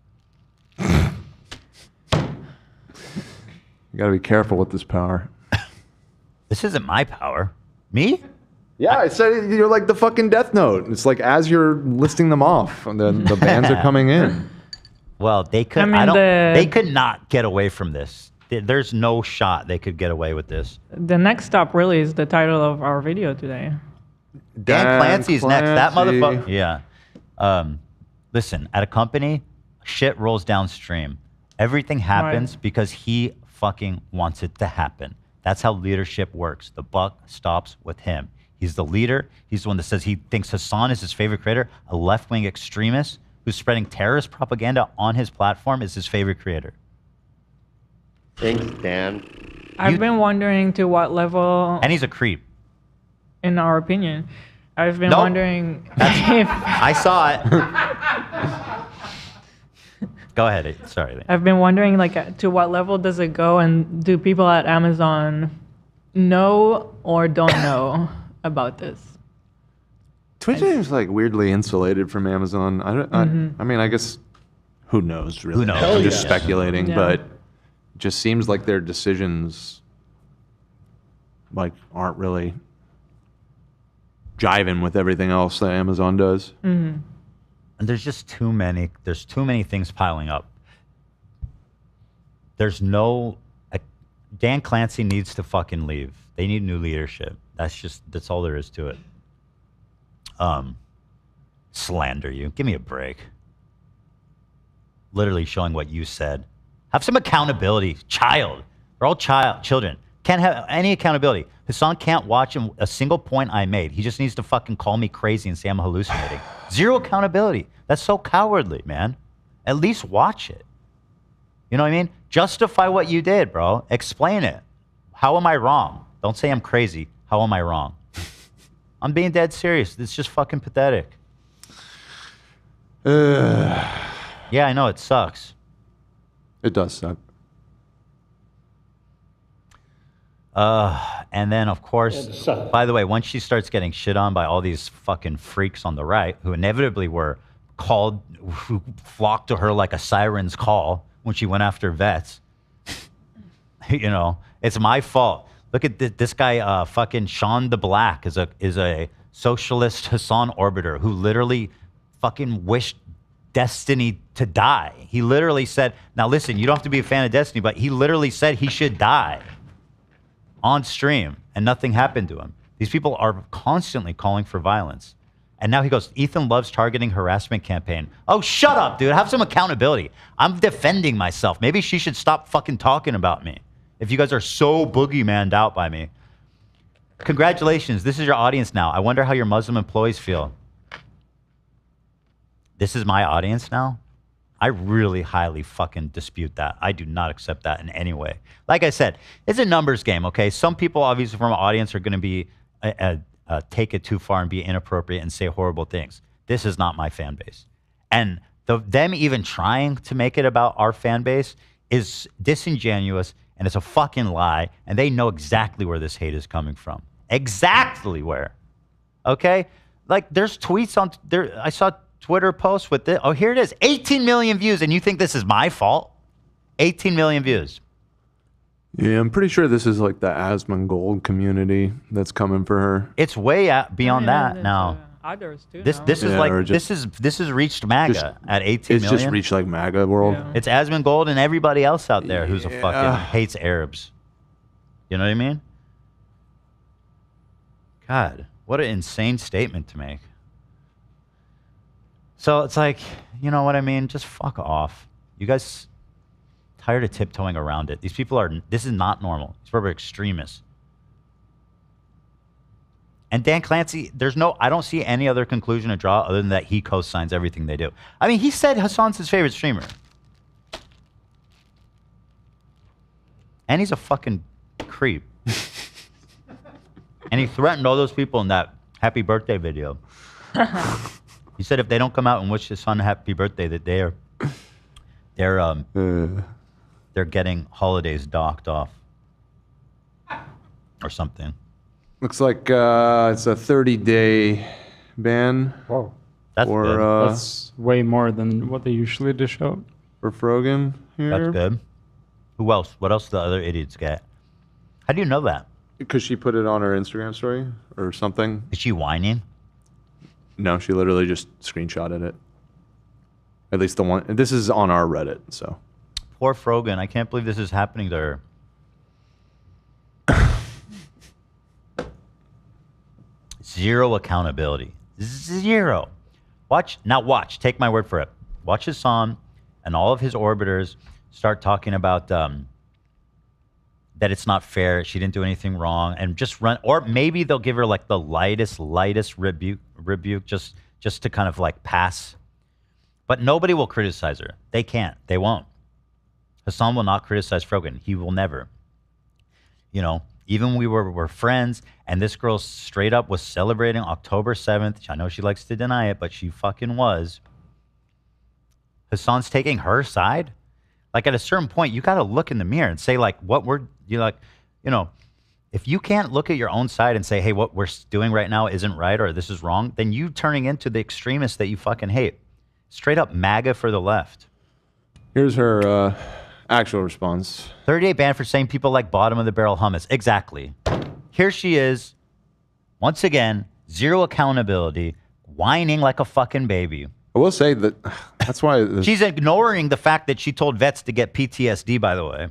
You got to be careful with this power. This isn't my power. Me? Yeah, I said you're like the fucking Death Note. It's like as you're listing them off, and then the bans are coming in. Well, they could. They could not get away from this. There's no shot they could get away with this. The next stop really is the title of our video today. Dan Clancy's next. That motherfucker. Yeah. Listen, at a company, shit rolls downstream. Everything happens because he fucking wants it to happen. That's how leadership works. The buck stops with him. He's the leader. He's the one that says he thinks Hasan is his favorite creator. A left-wing extremist who's spreading terrorist propaganda on his platform is his favorite creator. Thanks, Dan. I've been wondering to what level. And he's a creep. In our opinion, I've been wondering if I saw it. Go ahead. Sorry. I've been wondering, like, to what level does it go, and do people at Amazon know or don't know about this? Twitch seems like weirdly insulated from Amazon. I mean, I guess who knows really? Who knows? I'm just speculating, Yeah. but it just seems like their decisions like aren't really jiving with everything else that Amazon does. And there's just too many. There's too many things piling up. There's no. Dan Clancy needs to fucking leave. They need new leadership. That's all there is to it. Slander you. Give me a break. Literally showing what you said. Have some accountability. Child. We're all children. Can't have any accountability. Hasan can't watch a single point I made. He just needs to fucking call me crazy and say I'm hallucinating. Zero accountability. That's so cowardly, man. At least watch it. You know what I mean? Justify what you did, bro. Explain it. How am I wrong? Don't say I'm crazy. How am I wrong? I'm being dead serious. It's just fucking pathetic. Yeah, I know. It sucks. It does suck. And then, of course, by the way, once she starts getting shit on by all these fucking freaks on the right, who inevitably were called, who flocked to her like a siren's call when she went after vets, you know, it's my fault. Look at this guy, fucking Sean the Black is a socialist Hasan orbiter who literally fucking wished Destiny to die. He literally said, now listen, you don't have to be a fan of Destiny, but he literally said he should die on stream, and nothing happened to him. These people are constantly calling for violence. And now he goes, Ethan loves targeting harassment campaign. Oh, shut up, dude. Have some accountability. I'm defending myself. Maybe she should stop fucking talking about me if you guys are so boogeymaned out by me. Congratulations. This is your audience now. I wonder how your Muslim employees feel. This is my audience now? I really highly fucking dispute that. I do not accept that in any way. Like I said, it's a numbers game, okay? Some people, obviously, from an audience are going to be take it too far and be inappropriate and say horrible things. This is not my fan base. And them even trying to make it about our fan base is disingenuous, and it's a fucking lie, and they know exactly where this hate is coming from. Exactly where. Okay? Like, there's tweets on there. I saw Twitter posts with this. Oh, here it is. 18 million views, and you think this is my fault? 18 million views. Yeah, I'm pretty sure this is like the Asmongold community that's coming for her. It's way beyond that now. Others too. This is like this is reached MAGA at 18 million. It's just reached like MAGA world. Yeah. It's Asmongold and everybody else out there who's a fucking hates Arabs. You know what I mean? God, what an insane statement to make. So it's like, you know what I mean? Just fuck off. You guys tired of tiptoeing around it. These people this is not normal. These people are extremists. And Dan Clancy, I don't see any other conclusion to draw other than that he co-signs everything they do. I mean, he said Hasan's his favorite streamer. And he's a fucking creep. And he threatened all those people in that happy birthday video. He said if they don't come out and wish his son happy birthday, that they're getting holidays docked off or something. Looks like it's a 30-day ban. Whoa. That's good. That's way more than what they usually dish out. For Frogan here. That's good. Who else? What else do the other idiots get? How do you know that? Because she put it on her Instagram story or something. Is she whining? No, she literally just screenshotted it. At least the one. This is on our Reddit, so. Poor Frogan. I can't believe this is happening to her. Zero accountability. Zero. Watch. Take my word for it. Watch Hasan and all of his orbiters start talking about that it's not fair. She didn't do anything wrong, and just run. Or maybe they'll give her like the lightest rebuke, just to kind of like pass. But nobody will criticize her. They can't. They won't. Hasan will not criticize Frogan. He will never. You know. Even we were friends, and this girl straight up was celebrating October 7th. I know she likes to deny it, but she fucking was. Hasan's taking her side. Like at a certain point, you got to look in the mirror and say like, if you can't look at your own side and say, hey, what we're doing right now isn't right or this is wrong, then you turning into the extremists that you fucking hate. Straight up MAGA for the left. Here's her actual response. 30-day ban for saying people like bottom of the barrel hummus. Exactly. Here she is. Once again, zero accountability, whining like a fucking baby. I will say that's why she's ignoring the fact that she told vets to get PTSD, by the way.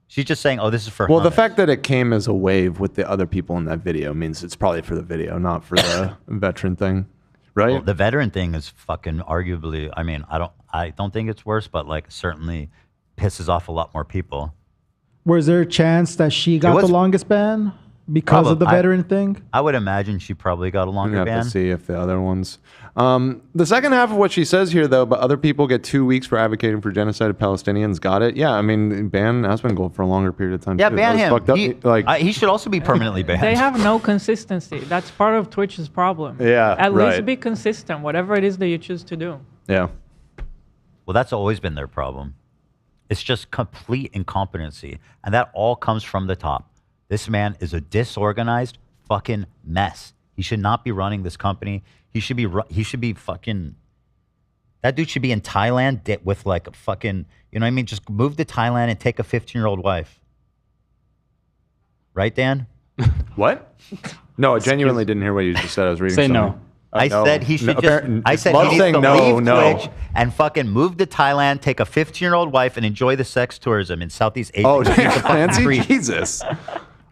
She's just saying, oh, this is for Well, hummus. the fact that it came as a wave with the other people in that video means it's probably for the video, not for the veteran thing. Right? Well, the veteran thing is fucking arguably, I mean, I don't think it's worse, but like certainly pisses off a lot more people. Was there a chance that she got the longest ban because of the veteran thing? I would imagine she probably got a longer Have ban. to see if the other ones. The second half of what she says here, though, but other people get 2 weeks for advocating for genocide of Palestinians. Got it? Yeah, I mean, ban Asmongold for a longer period of time. Yeah, too. ban That him. was fucked up. He should also be permanently banned. They have no consistency. That's part of Twitch's problem. Yeah, At right. least be consistent, whatever it is that you choose to do. Yeah. Well, that's always been their problem. It's just complete incompetency. And that all comes from the top. This man is a disorganized fucking mess. He should not be running this company. He should be fucking, that dude should be in Thailand with like a fucking, you know what I mean? Just move to Thailand and take a 15-year-old wife. Right, Dan? What? No, I genuinely didn't hear what you just said. I was reading Say something. no. I said he should I said Love he needs saying to no, leave no. Twitch and fucking move to Thailand, take a 15-year-old wife, and enjoy the sex tourism in Southeast Asia. Oh, He's a fucking Clancy, creep. Jesus.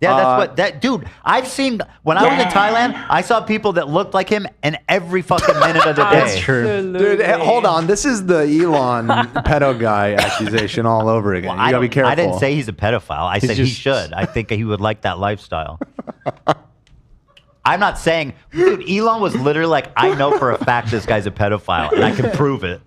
Yeah, that's what dude. I've seen when I was in Thailand. I saw people that looked like him in every fucking minute of the day. That's true. Dude, hold on. This is the Elon pedo guy accusation all over again. Well, you gotta be careful. I didn't say he's a pedophile. I said he just- should. I think he would like that lifestyle. I'm not saying, dude, Elon was literally like, I know for a fact this guy's a pedophile, and I can prove it.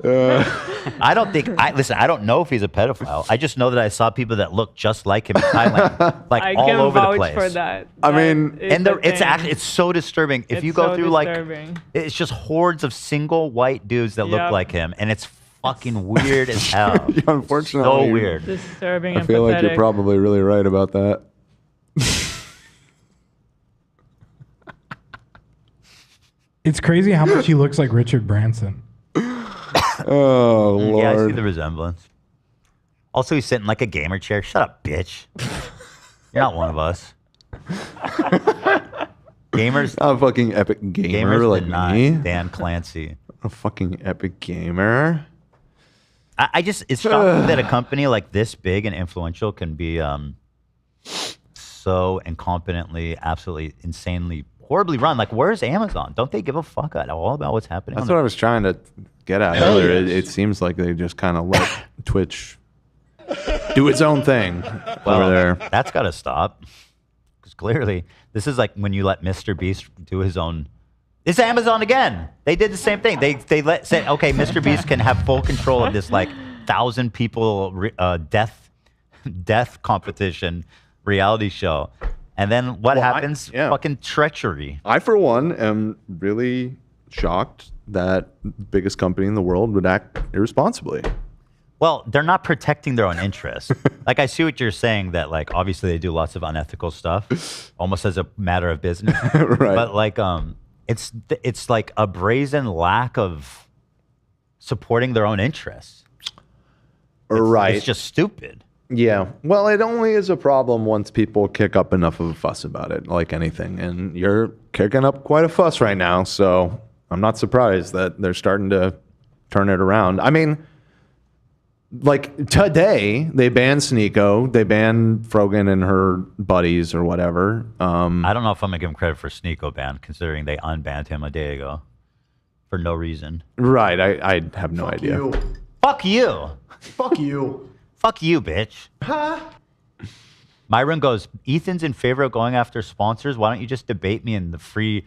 I don't know if he's a pedophile. I just know that I saw people that look just like him in Thailand, like I all can over the vouch place. for that. I mean, And it's so disturbing. If It's you go so through disturbing. like, it's just hordes of single white dudes that look Yep. like him, and it's fucking weird as hell. Unfortunately, so weird. Disturbing I and feel like pathetic. you're probably really right about that. It's crazy how much he looks like Richard Branson. Oh, Lord. Yeah, I see the resemblance. Also, he's sitting like a gamer chair. Shut up, bitch. You're not one of us. Gamers. A fucking epic gamer Gamers like deny me. Dan Clancy. A fucking epic gamer. It's shocking that a company like this big and influential can be so incompetently, absolutely, insanely, horribly run. Like, where's Amazon? Don't they give a fuck at all about what's happening? That's what I was trying to get at Hell earlier. yes. It seems like they just kind of let Twitch do its own thing over there. That's got to stop. Because clearly, this is like when you let Mr. Beast do his own. It's Amazon again. They did the same thing. They said, okay, Mr. Beast can have full control of this like 1,000 people death competition reality show. And then what happens? Fucking treachery. I, for one, am really shocked that the biggest company in the world would act irresponsibly. Well, they're not protecting their own interests. Like, I see what you're saying, that like obviously they do lots of unethical stuff, almost as a matter of business. Right. But like it's like a brazen lack of supporting their own interests. Right. It's just stupid. Yeah. Well, it only is a problem once people kick up enough of a fuss about it, like anything. And you're kicking up quite a fuss right now, so I'm not surprised that they're starting to turn it around. I mean, like today, they banned Sneeko, they banned Frogan and her buddies or whatever. I don't know if I'm gonna give him credit for Sneeko ban, considering they unbanned him a day ago for no reason. Right. I have no idea. Fuck you. Fuck you. Fuck you, bitch. Myron goes, Ethan's in favor of going after sponsors. Why don't you just debate me in the free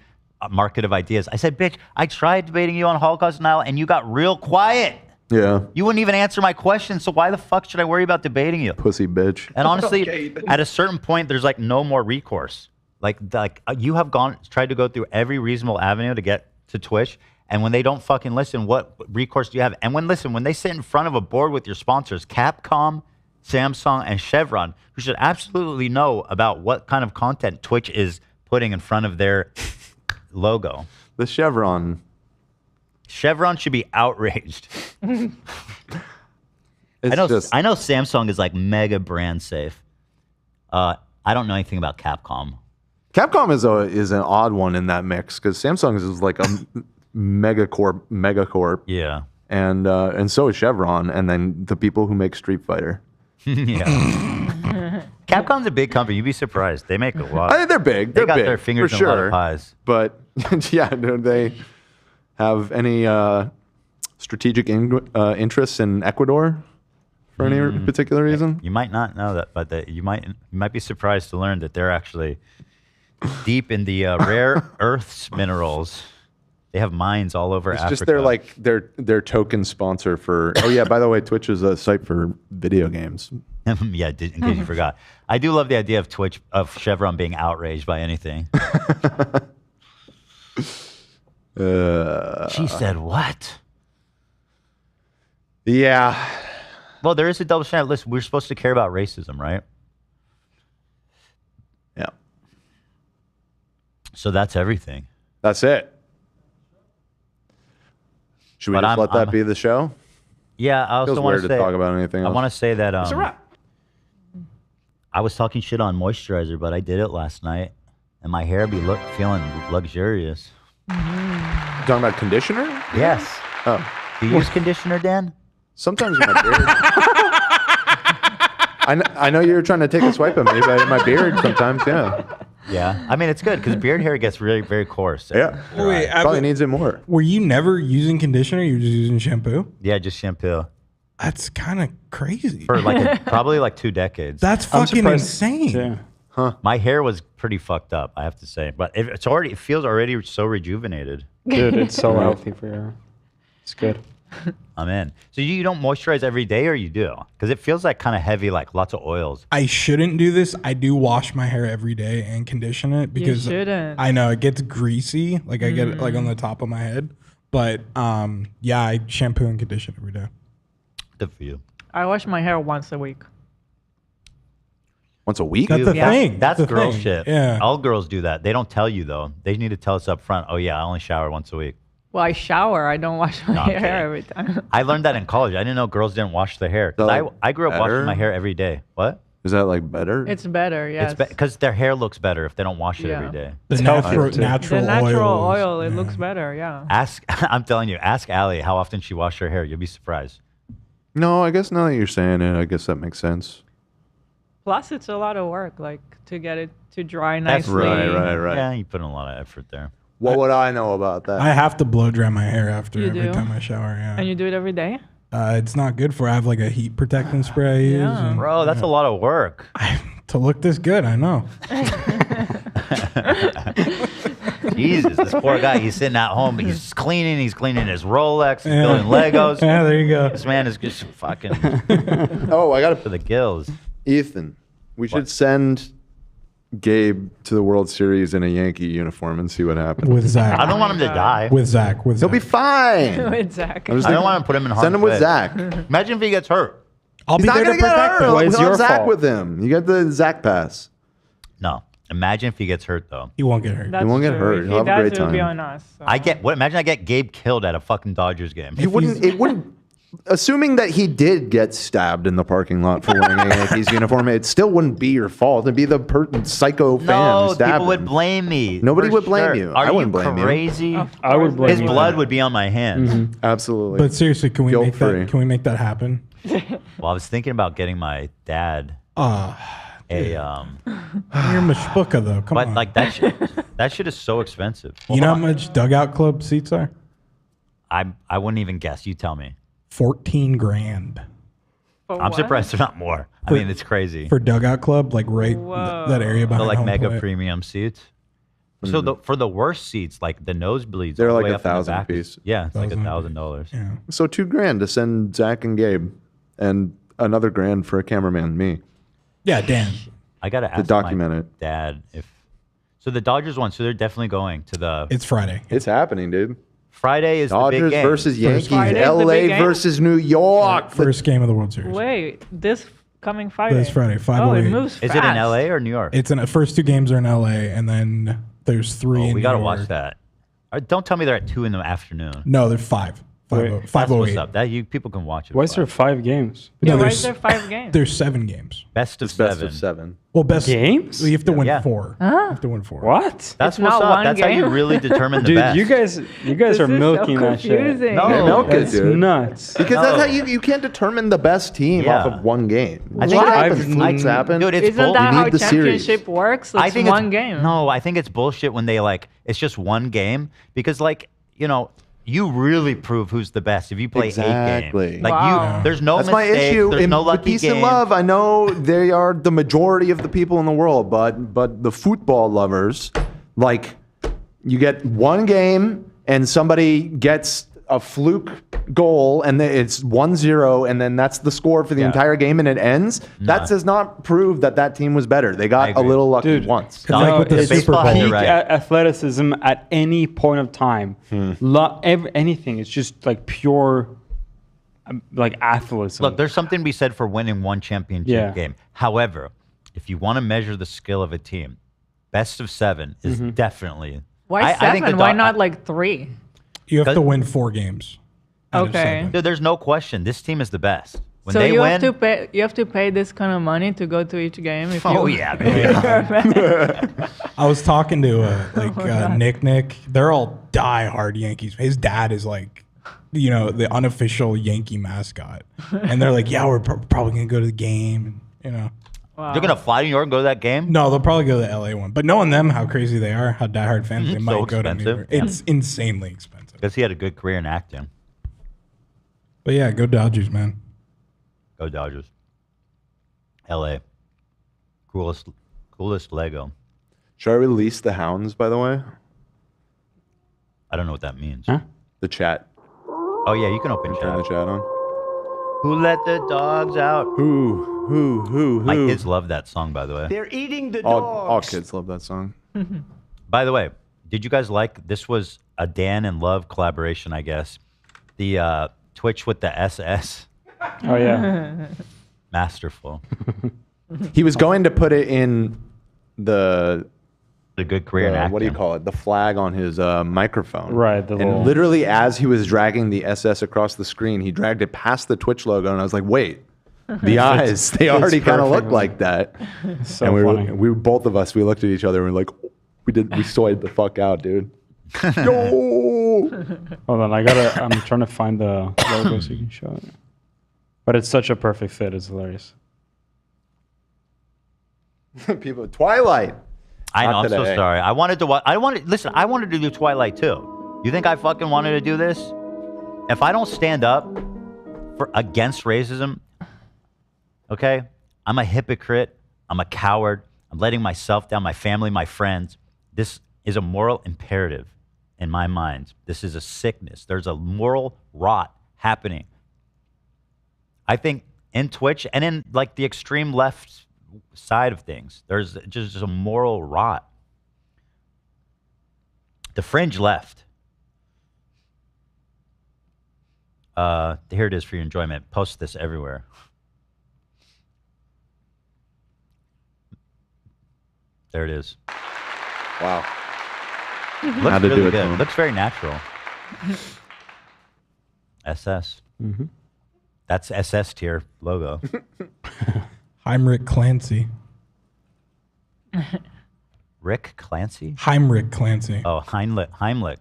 market of ideas? I said, bitch, I tried debating you on Holocaust denial and you got real quiet. Yeah. You wouldn't even answer my question, so why the fuck should I worry about debating you? Pussy bitch. And honestly, at a certain point, there's like no more recourse. Like you have tried to go through every reasonable avenue to get to Twitch, and when they don't fucking listen, what recourse do you have? And when they sit in front of a board with your sponsors, Capcom, Samsung, and Chevron, who should absolutely know about what kind of content Twitch is putting in front of their logo. The Chevron should be outraged. I know Samsung is like mega brand safe. I don't know anything about Capcom. Capcom is an odd one in that mix because Samsung is like a megacorp. Yeah. And so is Chevron, and then the people who make Street Fighter. Yeah. Capcom's a big company. You'd be surprised. They make a lot. I think they're big. They They're got big, their fingers for in a lot sure. of pies. But yeah, do they have any strategic interests in Ecuador for any particular reason? You might not know that, but you might be surprised to learn that they're actually deep in the rare earths minerals. They have mines all over Africa. It's just they're like their token sponsor for. Oh yeah, by the way, Twitch is a site for video games. Yeah, in case you forgot. I do love the idea of Twitch, of Chevron being outraged by anything. She said what? Yeah. Well, there is a double standard. Listen, we're supposed to care about racism, right? Yeah. So that's everything. That's it. Should we But just let that be the show? Yeah, I also Feels want weird to to say. talk about anything I else. want to say that It's a wrap. I was talking shit on moisturizer, but I did it last night, and my hair be feeling luxurious. Talking about conditioner? Yes. Oh. Do you use conditioner, Dan? Sometimes in my beard. I know you're trying to take a swipe at me, but in my beard sometimes, yeah. Yeah. I mean, it's good because beard hair gets really very coarse. Yeah. Wait, Probably needs it more. Were you never using conditioner? You were just using shampoo? Yeah, just shampoo. That's kind of crazy. For like probably like 2 decades. That's fucking insane. Yeah. Huh. My hair was pretty fucked up, I have to say. But it feels already so rejuvenated. Dude, it's so healthy for your hair. It's good. I'm in. So you don't moisturize every day, or you do? Because it feels like kind of heavy, like lots of oils. I shouldn't do this. I do wash my hair every day and condition it because shouldn't. I know it gets greasy. Like I get it like on the top of my head. But yeah, I shampoo and condition every day. Good for you. I wash my hair once a week. Once a week? That's the thing. That's the girl thing. shit. Yeah. All girls do that. They don't tell you though. They need to tell us up front. Oh yeah, I only shower once a week. Well, I shower. I don't wash my No, I'm hair kidding. every time. I learned that in college. I didn't know girls didn't wash their hair. 'Cause So, I grew up better? washing my hair every day. What? Is that like better? It's better, yes. It's because their hair looks better if they don't wash it Yeah. every day. The It's natural, healthier, too. natural, The natural oils, oil, it yeah. looks better, yeah. Ask, I'm telling you, ask Allie how often she washed her hair. You'll be surprised. No, I guess now that you're saying it, I guess that makes sense. Plus, it's a lot of work, like to get it to dry That's nicely. right. Yeah, you put in a lot of effort there. What would I know about that? I have to blow dry my hair after You every do? time I shower. Yeah. And you do it every day? It's not good for. I have like a heat protectant spray I use. Yeah. and- Bro, that's a lot of work. to look this good, I know. Jesus, this poor guy, he's sitting at home, he's cleaning his Rolex, he's Yeah. building Legos. Yeah, there you go. This man is just fucking Oh, I got to for the gills. Ethan, we should send Gabe to the World Series in a Yankee uniform and see what happens. With Zach. I don't want him to die. With Zach. He'll be fine. With Zach. I don't want to put him in harm's Send him with way. Zach. Imagine if he gets hurt. I'll He's be not there to gonna get protect hurt. him. Well, it's We'll have your Zach fault. with him. You got the Zach pass. No. Imagine if he gets hurt though. He won't get hurt. That's won't get true. hurt. If He'll he have a does, great it'll be time. on us. So. Imagine I get Gabe killed at a fucking Dodgers game. He wouldn't. It wouldn't. Assuming that he did get stabbed in the parking lot for wearing a Yankees uniform, it still wouldn't be your fault. It'd be the psycho fan No, who stabbed people would him. blame me. Nobody for would blame sure. you. Are I wouldn't blame you. crazy? I would blame His you. blood would be on my hands. Absolutely. But seriously, can we make Guilt-free. that? Can we make that happen? Well, I was thinking about getting my dad a You're mashpuka though. Come but on. like that shit is so expensive. You know how much dugout club seats are? I wouldn't even guess. You tell me. 14 grand For I'm what? surprised they're not more. I mean, it's crazy. for dugout club, like right that area The behind like home mega plate. premium seats. So for the worst seats, like the nosebleeds, They're all the like way up in the $1,000 back, piece. Yeah, it's like $1,000. Yeah. So $2,000 to send Zach and Gabe, and another grand for a cameraman, me. Yeah, Dan. I gotta To ask document my it. dad if. So the Dodgers won, so they're definitely going to the. It's Friday. It's happening, dude. Friday is the Dodgers big game. versus Yankees. Friday's the LA big game? versus New York. First game of the World Series. Wait, this coming Friday? This Friday, Oh, it 5:08. moves Is it fast. in LA or New York? It's in the first two games are in LA, and then there's three. Oh, in we New gotta York. watch that. Don't tell me they're at 2 in the afternoon. No, they're 5. Wait, That's what's 5:08. up. That people can watch it. Why is there 5 games? Yeah, No, why is there 5 games? There's 7 games. Best of It's best 7. of 7. Well, best Games? You have to win Yeah. 4. Huh? You have to win 4. What? That's It's what's not up. one That's how you game? really determine the Dude, best. you guys This are is so milking that shit. confusing. No, They milk it, That's dude. nuts. Because that's how you can't determine the best team Yeah. off of one game. I think Shit I've- happens, flukes happen. Dude, it's Isn't bull- that you how need the championship series. works? I It's think one it's, game. No, I think it's bullshit when they it's just one game because you really prove who's the best if you play 8 Exactly. games. Like Wow. there's no That's my mistakes, issue. There's In no with lucky peace game. and love, I know they are the majority of the people in the world, but the football lovers, like, you get one game and somebody gets a fluke goal and then it's 1-0 and then that's the score for the entire game and it ends. That does not prove that team was better. They got a little lucky Dude, once. It's like with the it's Super Bowl. peak Right. athleticism at any point of time. Anything. It's just like pure, like athleticism. Look, there's something to be said for winning one championship Yeah. game. However, if you want to measure the skill of a team, best of 7 is definitely. Why I 7? think the Why Do- not like 3? You have to win 4 games. out of Okay. 7. Dude, there's no question. This team is the best. When So they you win, have to pay. You have to pay this kind of money to go to each game. If oh you, yeah, baby. I was talking to God. Nick. They're all die-hard Yankees. His dad is like, the unofficial Yankee mascot, and they're like, yeah, we're probably gonna go to the game. Wow. You're gonna fly to New York and go to that game? No, they'll probably go to the LA one. But knowing them, how crazy they are, how diehard fans, they So might go to New expensive. York. It's insanely expensive. Because he had a good career in acting. But yeah, go Dodgers, man. Go Dodgers. LA. Coolest Lego. Should I release the hounds, by the way? I don't know what that means. Huh? The chat. Oh yeah, you can open chat. Turn the chat on. Who let the dogs out? Who? My kids love that song, by the way. They're eating the All dogs. kids love that song. By the way, did you guys like this? Was a Dan and Love collaboration, I guess. The Twitch with the SS. Oh yeah. Masterful. He was going to put it in the good career in acting. what do you call it? The flag on his microphone. Right. And literally, as he was dragging the SS across the screen, he dragged it past the Twitch logo, and I was like, "Wait, the eyes, they already kind of look like that." So and funny. we were both of us. We looked at each other and we're like, we swayed the fuck out, dude. No. Hold on, I'm trying to find the logo so you can show it. But it's such a perfect fit. It's hilarious. People, Twilight. I know. Not I'm so today. sorry. I wanted to watch. Listen. I wanted to do Twilight too. You think I fucking wanted to do this? If I don't stand up against racism, okay, I'm a hypocrite. I'm a coward. I'm letting myself down, my family, my friends. This is a moral imperative in my mind. This is a sickness. There's a moral rot happening. I think in Twitch and in like the extreme left side of things, there's just a moral rot. The fringe left. Here it is for your enjoyment. Post this everywhere. There it is. Wow. Looks How to really do it, good. Tom. Looks very natural. SS. Mm-hmm. That's SS tier logo. Heinrich Clancy. Rick Clancy? Heinrich Clancy. Oh, Heimlich.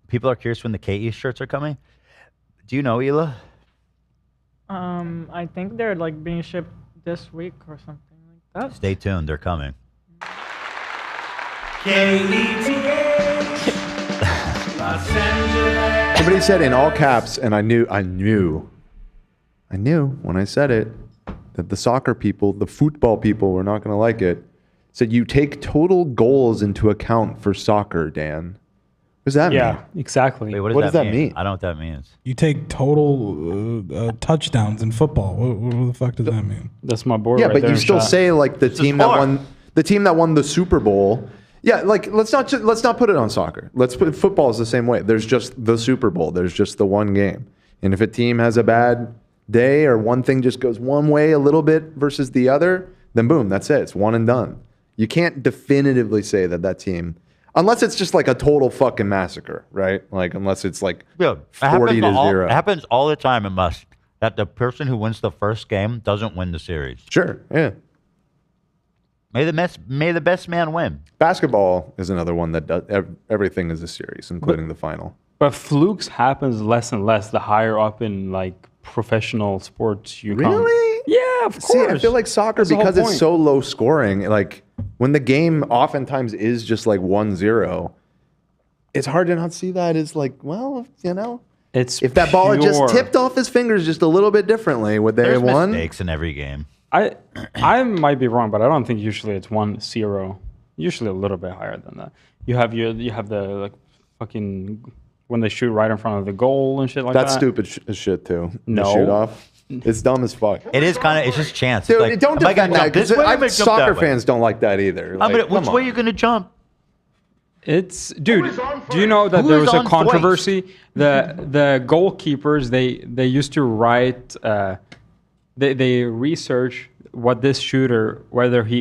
People are curious when the KE shirts are coming. Do you know, Hila? I think they're like being shipped this week or something like that. Stay tuned. They're coming. Somebody said in all caps, and I knew when I said it that the soccer people, the football people, were not going to like it. Said you take total goals into account for soccer, Dan. What does that mean? Yeah, exactly. Wait, What does that mean? I don't know what that means. You take total touchdowns in football. What the fuck does that mean? That's my board. Yeah, right but there you in still chat. say like the team that won the Super Bowl. Yeah, like let's not put it on soccer. Let's put football is the same way. There's just the Super Bowl. There's just the one game. And if a team has a bad day or one thing just goes one way a little bit versus the other, then boom, that's it. It's one and done. You can't definitively say that team, unless it's just like a total fucking massacre, right? Like unless it's like 40 to 0. It happens all the time in Musk that the person who wins the first game doesn't win the series. Sure, yeah. May the best man win. Basketball is another one that does everything is a series, including the final. But flukes happens less and less the higher up in like professional sports you come. Really? Yeah, of course. See, I feel like soccer, That's the whole because it's point. so low scoring, like when the game oftentimes is just like 1-0, it's hard to not see that as like, well, you know, it's if that ball had just pure. tipped off his fingers just a little bit differently, would they There's have won? mistakes in every game. I might be wrong, but I don't think usually it's 1-0. Usually a little bit higher than that. You have the like fucking when they shoot right in front of the goal and shit like That's that. stupid as shit too. No. The shoot off. It's dumb as fuck. It is kind of. It's just chance. Dude, It's like, don't am I defend gonna that jump this because way? Am I gonna jump soccer that way? fans don't like that either. Like, Which come way on. are you gonna jump? It's dude. Do you know that Who there is was a on controversy? The goalkeepers they used to write. They research what this shooter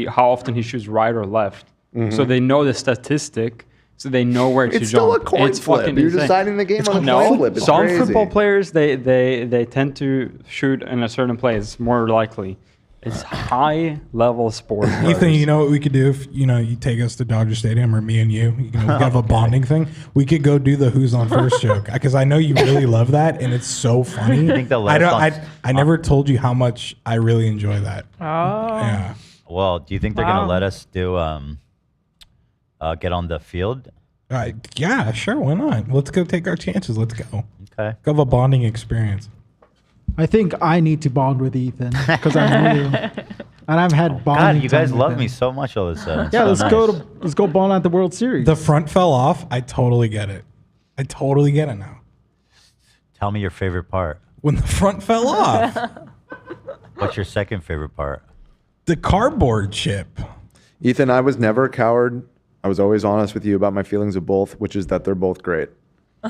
how often he shoots right or left, so they know the statistic. So they know where to jump. It's still a coin It's flip. fucking You're insane. deciding the game on a No, coin flip. It's some crazy. football players they tend to shoot in a certain place more likely. It's high level sport. Ethan, you know what we could do if you take us to Dodger Stadium, or me and you we could have a bonding thing. We could go do the "Who's on First" joke because I know you really love that and it's so funny. I think they'll let us on- I never told you how much I really enjoy that. Oh. Yeah. Well, do you think they're gonna let us do get on the field? Yeah, sure. Why not? Let's go take our chances. Let's go. Okay. Go have a bonding experience. I think I need to bond with Ethan because I know you. And I've had bonding. God, you guys time with love him. me so much all of a sudden. It's Yeah, so let's go ball at the World Series. The front fell off. I totally get it. I totally get it now. Tell me your favorite part. When the front fell off. What's your second favorite part? The cardboard chip. Ethan, I was never a coward. I was always honest with you about my feelings of both, which is that they're both great.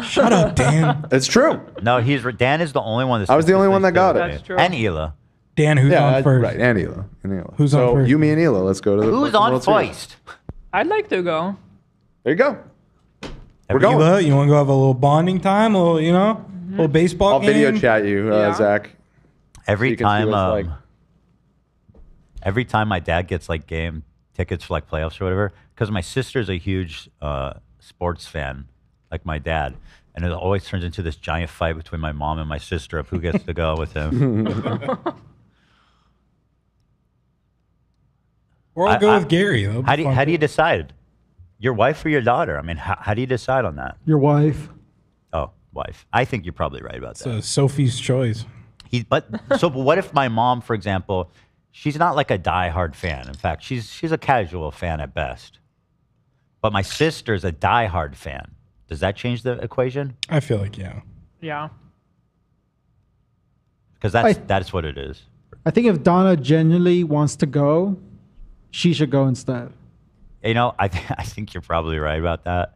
Shut up, Dan. It's true. No, Dan is the only one. I was the only one that got it. That's true. And Hila. Dan, who's on first? Right, and Hila. Who's so on first? You, me, and Hila. Let's go to the Who's fucking on World Series. first? I'd like to go. There you go. We're Hila, going. you want to go have a little bonding time? A little, little baseball I'll game? video chat you, Zach. Every you can see time, what it's like. every time my dad gets like game tickets for like playoffs or whatever, because my sister's a huge sports fan, like my dad, and it always turns into this giant fight between my mom and my sister of who gets to go with him. Or I'll go with Gary. That'll be How do fun. you decide? Your wife or your daughter? I mean, how do you decide on that? Your wife. Oh, wife. I think you're probably right about that. So Sophie's choice. But what if my mom, for example, she's not like a diehard fan. In fact, she's a casual fan at best. But my sister's a diehard fan. Does that change the equation? I feel like, yeah. Yeah. Because that's what it is. I think if Donna genuinely wants to go, she should go instead. You know, I think you're probably right about that.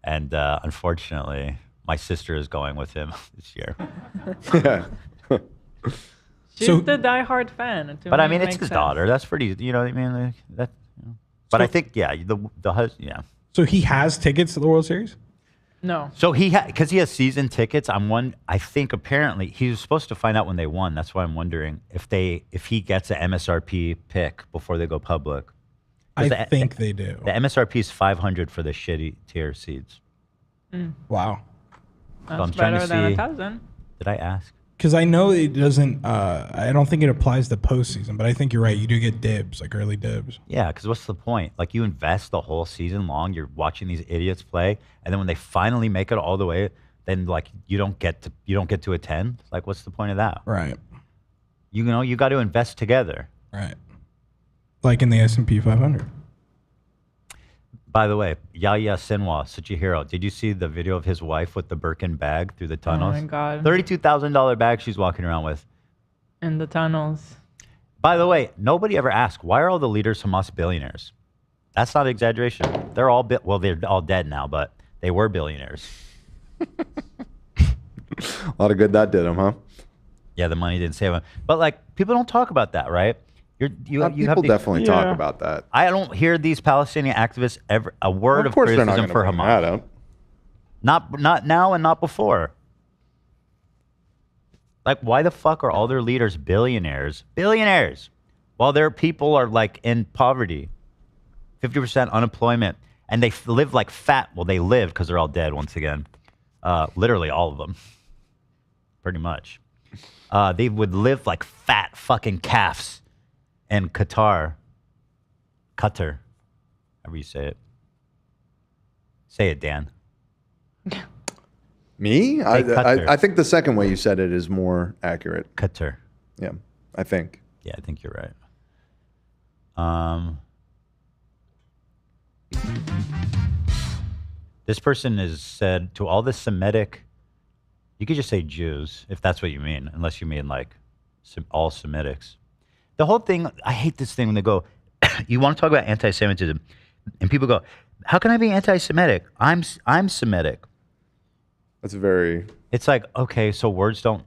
And unfortunately, my sister is going with him this year. She's the diehard fan. and to But me I mean, it it's makes his sense. daughter. That's pretty. You know what I mean? Like, that. You know. But I think the husband. Yeah. So he has tickets to the World Series? No. So because he has season tickets, I think apparently he was supposed to find out when they won. That's why I'm wondering if he gets an MSRP pick before they go public. I think they do. The MSRP is $500 for the shitty tier seeds. Wow. So That's I'm trying to better than see. 1,000. Did I ask? Because I know it doesn't, I don't think it applies to postseason, but I think you're right. You do get dibs, like early dibs. Yeah, because what's the point? Like you invest the whole season long, you're watching these idiots play, and then when they finally make it all the way, then like you don't get to attend. Like what's the point of that? Right. You know, you got to invest together. Right. Like in the S&P 500. By the way, Yahya Sinwar, such a hero. Did you see the video of his wife with the Birkin bag through the tunnels? my God. $32,000 bag she's walking around with. In the tunnels. By the way, nobody ever asked, why are all the leaders Hamas billionaires? That's not exaggeration. They're all they're all dead now, but they were billionaires. A lot of good that did them, huh? Yeah, the money didn't save them. But like, people don't talk about that, right? People definitely talk about that. I don't hear these Palestinian activists ever a word Well, of of course they're not criticism gonna for bring Hamas. that up. Not now and not before. Like, why the fuck are all their leaders billionaires? Billionaires, while their people are like in poverty, 50% unemployment, and they live like fat. Well, they live because they're all dead once again. Literally all of them, pretty much. They would live like fat fucking calves in Qatar, however you say it. Say it, Dan. Me? Qatar. I think the second way you said it is more accurate. Qatar. Yeah, I think. Yeah, I think you're right. This person has said to all the Semitic, you could just say Jews if that's what you mean, unless you mean like all Semitics. The whole thing, I hate this thing when they go, you want to talk about anti-Semitism, and people go, how can I be anti-Semitic? I'm Semitic. That's very... It's like, okay, so words don't...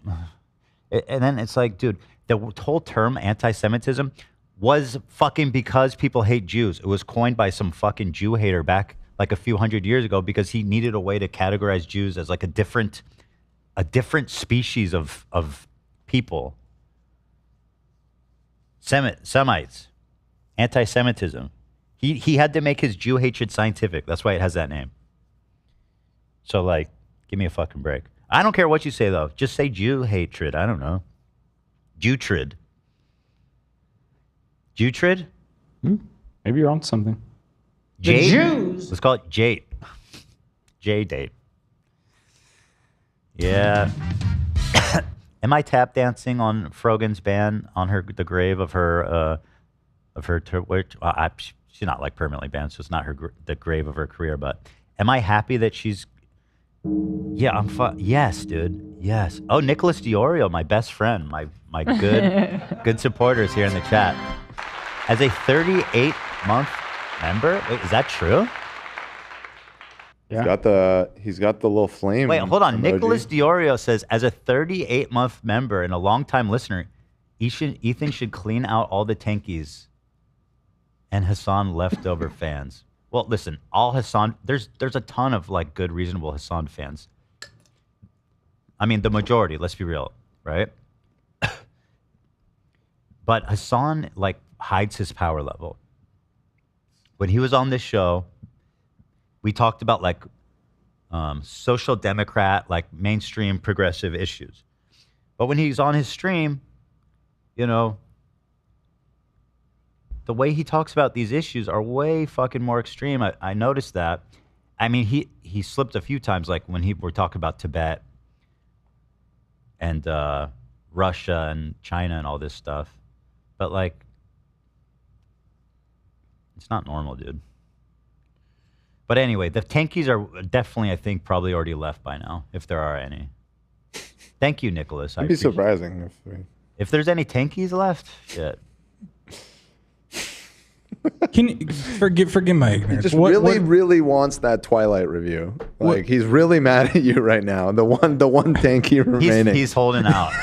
And then it's like, dude, the whole term anti-Semitism was fucking because people hate Jews. It was coined by some fucking Jew hater back like a few hundred years ago because he needed a way to categorize Jews as like a different species of people. Semites, anti-Semitism. He had to make his Jew hatred scientific. That's why it has that name. So like, give me a fucking break. I don't care what you say though. Just say Jew hatred. I don't know. Jutrid. Jutrid? Maybe you're on something. Jade? Jews. Let's call it Jade. J-date. Yeah. Am I tap dancing on Frogan's band on the grave of her of her she's not like permanently banned, so it's not the grave of her career. But am I happy that she's? Yeah, I'm fine. Yes, dude. Yes. Oh, Nicholas Diorio, my best friend, my good supporters here in the chat, as a 38-month member. Wait, is that true? Yeah. He's got the little flame. Wait, hold on. emoji. Nicholas Diorio says, as a 38-month member and a longtime listener, Ethan should clean out all the tankies and Hasan leftover fans. Well, listen, all Hasan, there's a ton of like good, reasonable Hasan fans. I mean, the majority, let's be real, right? But Hasan like hides his power level. When he was on this show, we talked about like social democrat, like mainstream progressive issues. But when he's on his stream, you know, the way he talks about these issues are way fucking more extreme. I noticed that. I mean, he slipped a few times, like when we're talking about Tibet and Russia and China and all this stuff. But like, it's not normal, dude. But anyway, the tankies are definitely, I think, probably already left by now, if there are any. Thank you, Nicholas. It'd be surprising if there's any tankies left. Shit. Can you forgive my ignorance? He just really wants that Twilight review. Like he's really mad at you right now. The one tanky remaining. He's holding out.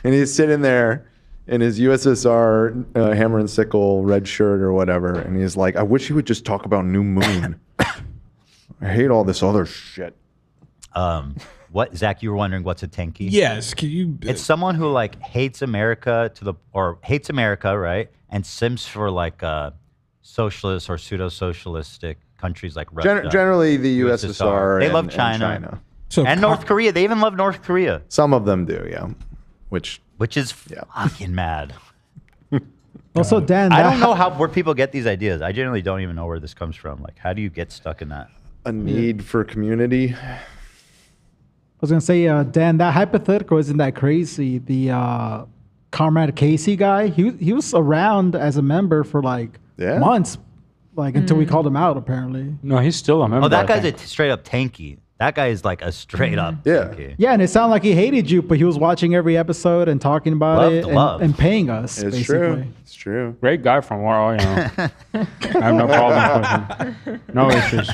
And he's sitting there in his USSR hammer and sickle red shirt or whatever, and he's like, I wish he would just talk about New Moon. I hate all this other shit. What, Zach? You were wondering what's a tanky? Yes. Can you? It's someone who like hates America hates America, right? And simps for like socialist or pseudo-socialistic countries like Russia. Generally, the USSR. They love China. And North Korea. They even love North Korea. Some of them do, yeah. Which is fucking mad. Also, Dan, I don't know where people get these ideas. I generally don't even know where this comes from. Like, how do you get stuck in that? A need for community. I was gonna say, Dan, that hypothetical isn't that crazy. The Comrade Casey guy, he was around as a member for like months, like until we called him out. Apparently, no, he's still a member. Oh, that guy's a straight up tanky. That guy is like a straight up tanky. Yeah, and it sounded like he hated you, but he was watching every episode and talking about it and paying us. It's basically. true. It's true. Great guy from where I have no problem with him. No issues.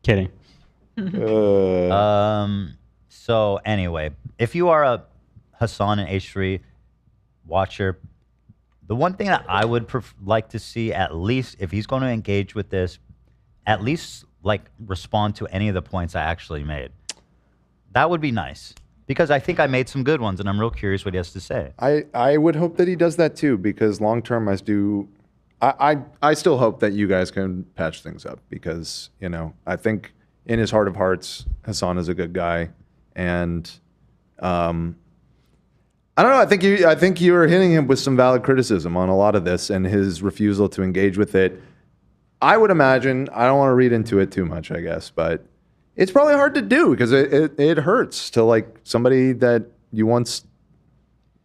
Kidding. So anyway, if you are a Hasan and H3 watcher, the one thing that I would like to see, at least if he's going to engage with this, at least like respond to any of the points I actually made. That would be nice, because I think I made some good ones and I'm real curious what he has to say. I would hope that he does that too, because long term I still hope that you guys can patch things up, because, you know, I think in his heart of hearts, Hasan is a good guy. And I don't know. I think you were hitting him with some valid criticism on a lot of this, and his refusal to engage with it. I would imagine, I don't want to read into it too much, I guess, but it's probably hard to do, because it hurts to like somebody that you once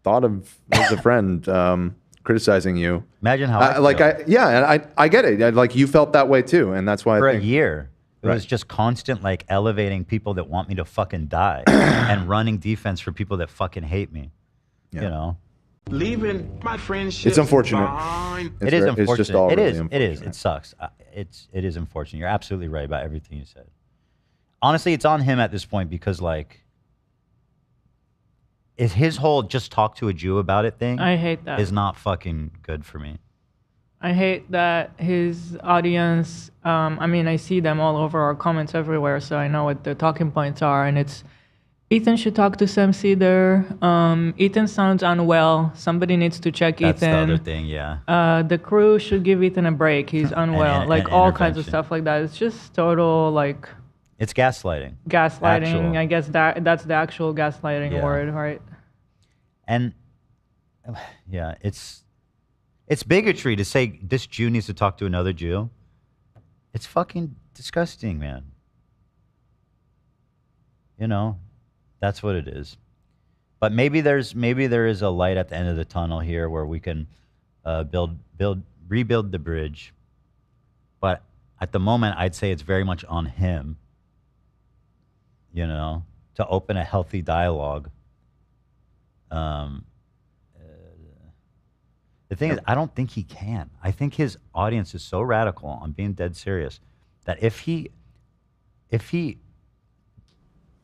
thought of as a friend criticizing you. Imagine how I get it. Like you felt that way too, and that's why for a year. It was just constant, like, elevating people that want me to fucking die and running defense for people that fucking hate me. You know? Leaving my friendship. It's unfortunate. It is unfortunate. It's just all it really is. It is. It sucks. It is unfortunate. You're absolutely right about everything you said. Honestly, it's on him at this point, because, like, is his whole just talk to a Jew about it thing. I hate that. Is not fucking good for me. I hate that his audience, I mean, I see them all over our comments everywhere, so I know what the talking points are, and it's, Ethan should talk to Sam Cedar. Ethan sounds unwell. Somebody needs to check That's Ethan. the other thing, yeah. The crew should give Ethan a break. He's unwell. and all kinds of intervention. stuff like that. It's just total, like... It's gaslighting. Gaslighting. I guess that's the actual gaslighting word, right? And, yeah, it's bigotry to say this Jew needs to talk to another Jew. It's fucking disgusting, man. You know, that's what it is. But maybe there is a light at the end of the tunnel here where we can rebuild the bridge. But at the moment, I'd say it's very much on him, to open a healthy dialogue. The thing is, I don't think he can. I think his audience is so radical, I'm being dead serious, that if he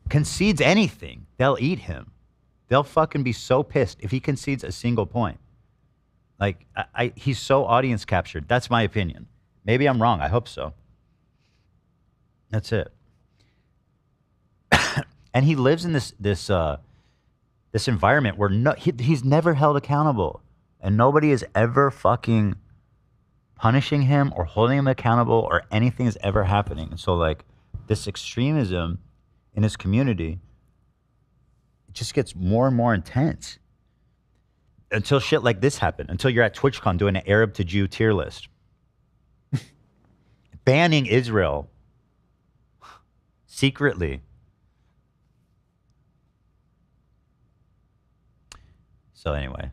concedes anything, they'll eat him. They'll fucking be so pissed if he concedes a single point. Like, he's so audience captured. That's my opinion. Maybe I'm wrong. I hope so. That's it. And he lives in this environment where he's never held accountable. And nobody is ever fucking punishing him or holding him accountable or anything is ever happening. And so, like, this extremism in his community, it just gets more and more intense. Until shit like this happened. Until you're at TwitchCon doing an Arab to Jew tier list. Banning Israel. Secretly. So anyway.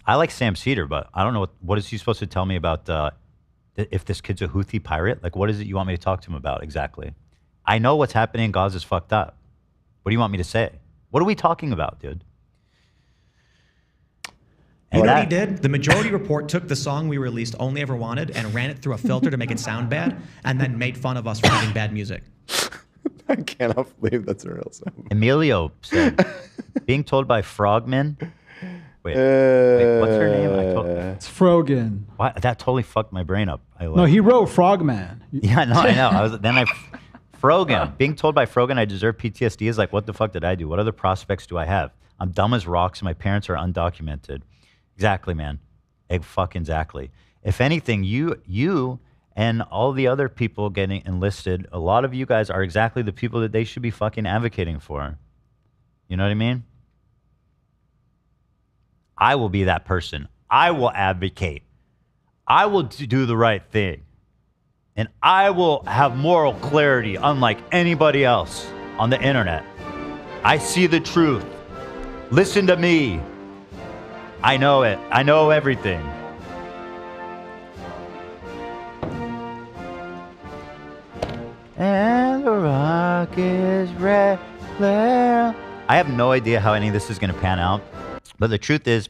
I like Sam Cedar, but I don't know what is he supposed to tell me about if this kid's a Houthi pirate? Like, what is it you want me to talk to him about exactly? I know what's happening in Gaza is fucked up. What do you want me to say? What are we talking about, dude? You know what he did? The Majority Report took the song we released, Only Ever Wanted, and ran it through a filter to make it sound bad, and then made fun of us for having bad music. I cannot believe that's a real song. Emilio said, being told by Frogman. Wait, what's her name? It's Frogan. Why? That totally fucked my brain up. No, he wrote Frogman. Yeah, no, I know. Frogan. Being told by Frogan I deserve PTSD is like, what the fuck did I do? What other prospects do I have? I'm dumb as rocks and my parents are undocumented. Exactly, man. Fucking exactly. If anything, you and all the other people getting enlisted, a lot of you guys are exactly the people that they should be fucking advocating for. You know what I mean? I will be that person. I will advocate. I will do the right thing. And I will have moral clarity unlike anybody else on the internet. I see the truth. Listen to me. I know it. I know everything. And the rock is red. I have no idea how any of this is going to pan out. But the truth is,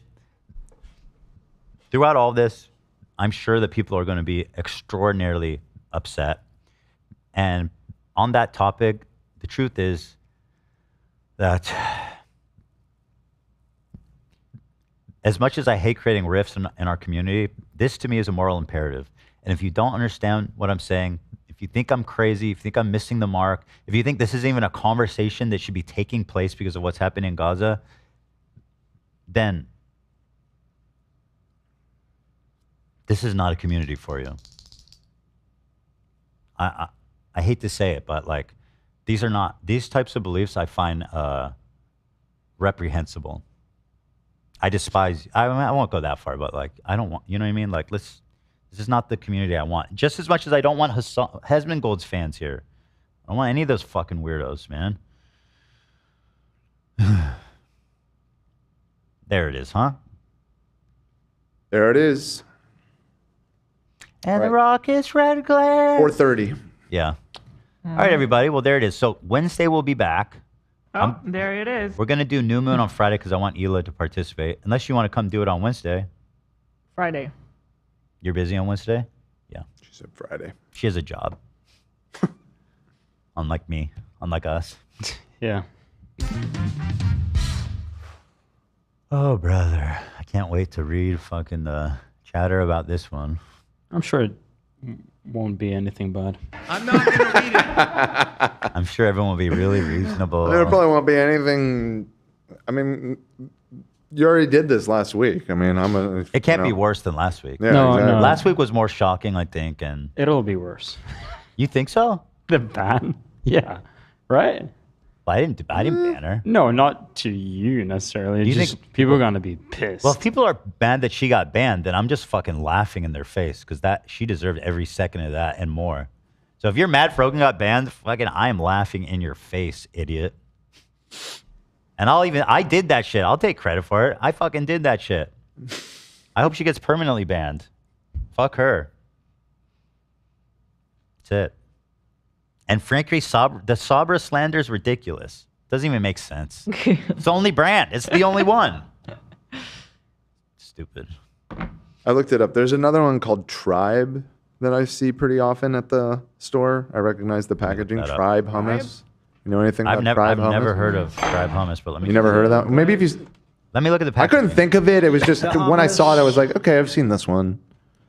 throughout all this, I'm sure that people are going to be extraordinarily upset. And on that topic, the truth is that as much as I hate creating rifts in our community, this to me is a moral imperative. And if you don't understand what I'm saying, if you think I'm crazy, if you think I'm missing the mark, if you think this isn't even a conversation that should be taking place because of what's happening in Gaza, then this is not a community for you. I hate to say it, but like these types of beliefs I find reprehensible. I despise. I won't go that far, but like I don't want. You know what I mean? Like this is not the community I want. Just as much as I don't want Hesman Gold's fans here. I don't want any of those fucking weirdos, man. There it is, huh? There it is. And the rock is red glare. 4:30. Yeah. All right, everybody. Well, there it is. So Wednesday we'll be back. Oh, there it is. We're going to do New Moon on Friday because I want Hila to participate. Unless you want to come do it on Wednesday. Friday. You're busy on Wednesday? Yeah. She said Friday. She has a job. Unlike me. Unlike us. Yeah. Oh, brother. I can't wait to read fucking the chatter about this one. I'm sure it won't be anything bad. I'm not going to read it. I'm sure everyone will be really reasonable. There probably won't be anything. I mean, you already did this last week. I mean, it can't be worse than last week. Yeah, no, exactly. Last week was more shocking, I think, and it'll be worse. You think so? The ban? Yeah. Right? Well, I didn't ban her. No, not to you necessarily. You just think people are gonna be pissed. Well, if people are mad that she got banned, then I'm just fucking laughing in their face because she deserved every second of that and more. So if you're mad Frogan got banned, fucking I am laughing in your face, idiot. And I did that shit. I'll take credit for it. I fucking did that shit. I hope she gets permanently banned. Fuck her. That's it. And frankly, the Sabra slander is ridiculous. Doesn't even make sense. It's the only brand. It's the only one. Stupid. I looked it up. There's another one called Tribe that I see pretty often at the store. I recognize the packaging. Tribe hummus. You know anything about Tribe hummus? I've never heard of Tribe hummus, but let me. You never heard of that? Maybe if you. Let me look at the I packaging. couldn't think of it. It was just when I saw it, I was like, okay, I've seen this one.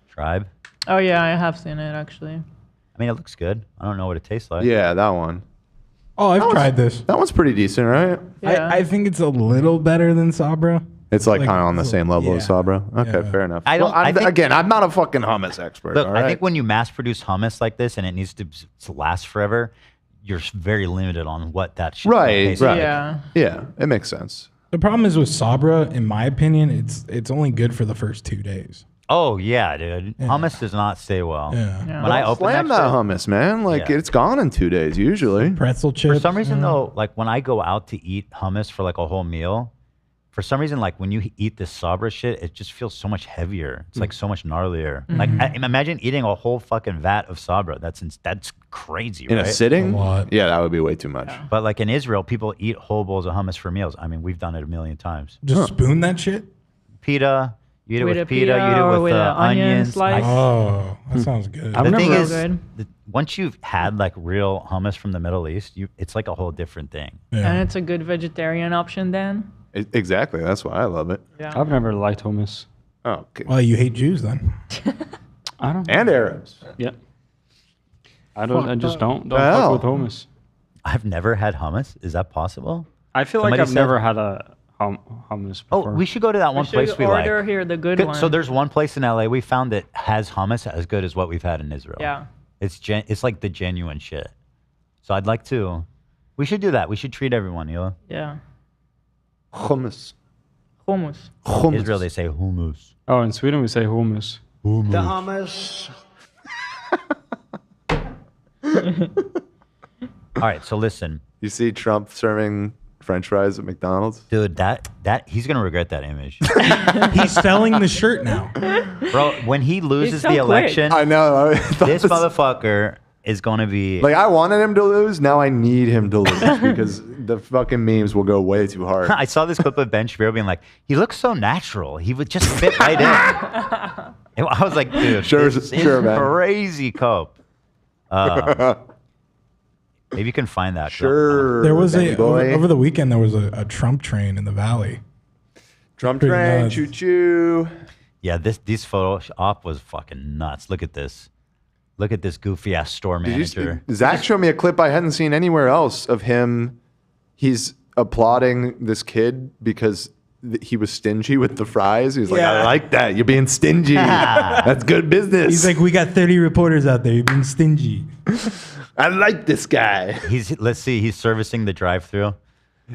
Tribe. Oh yeah, I have seen it actually. I mean, it looks good. I don't know what it tastes like. Yeah, that one. Oh, I've tried this. That one's pretty decent, right? Yeah. I think it's a little better than Sabra. It's like kind of on the same level as Sabra. Okay, fair enough. Again, I'm not a fucking hummus expert. Look, all right? I think when you mass produce hummus like this and it needs to last forever, you're very limited on what that shit tastes like. Yeah, it makes sense. The problem is with Sabra, in my opinion, it's only good for the first 2 days. Oh yeah, dude. Hummus does not stay well. Yeah. When I open Slam that hummus, man. Like it's gone in 2 days usually. Pretzel chips. For some reason though, like when I go out to eat hummus for like a whole meal, for some reason, like when you eat this Sabra shit, it just feels so much heavier. It's like so much gnarlier. Like imagine eating a whole fucking vat of Sabra. That's crazy, In right? a sitting? Yeah, that would be way too much. But like in Israel, people eat whole bowls of hummus for meals. I mean, we've done it a million times. Just spoon that shit? Pita. You eat it With with a pita. pita You eat or it with with an onion onions. slice. Oh, that sounds good. The thing is, good. once you've had like real hummus from the Middle East, it's like a whole different thing. And it's a good vegetarian option then. Exactly. That's why I love it. Yeah. I've never liked hummus. Oh, okay. Well, you hate Jews then. I don't. And Arabs. Yeah. I just don't Well. fuck with hummus. I've never had hummus. Is that possible? I feel like I've never had a hummus Oh, before. we should go to that one place we like. order here the good one. So there's one place in LA we found that has hummus as good as what we've had in Israel. Yeah. It's like the genuine shit. So I'd like to. We should do that. We should treat everyone, Hila. Yeah. Hummus. Hummus. Israel, they say hummus. Oh, in Sweden we say hummus. The hummus. All right, so listen. You see Trump serving French fries at McDonald's? Dude, that he's gonna regret that image. He's selling the shirt now. Bro, when he loses so the quick. election, I know. this motherfucker is gonna be Like, I wanted him to lose. Now I need him to lose because the fucking memes will go way too hard. I saw this clip of Ben Shapiro being like, he looks so natural. He would just fit right in. And I was like, dude, Sure, this sure, is man. crazy cope. Maybe you can find that. Sure. There was Benny boy. over the weekend. There was a Trump train in the valley. Trump Pretty train, nuts. choo choo. Yeah, this photo op was fucking nuts. Look at this. Look at this goofy ass store manager. Zach showed me a clip I hadn't seen anywhere else of him. He's applauding this kid because he was stingy with the fries. He's like, I like that. You're being stingy. That's good business. He's like, we got 30 reporters out there. You're being stingy. I like this guy. Let's see, he's servicing the drive-through.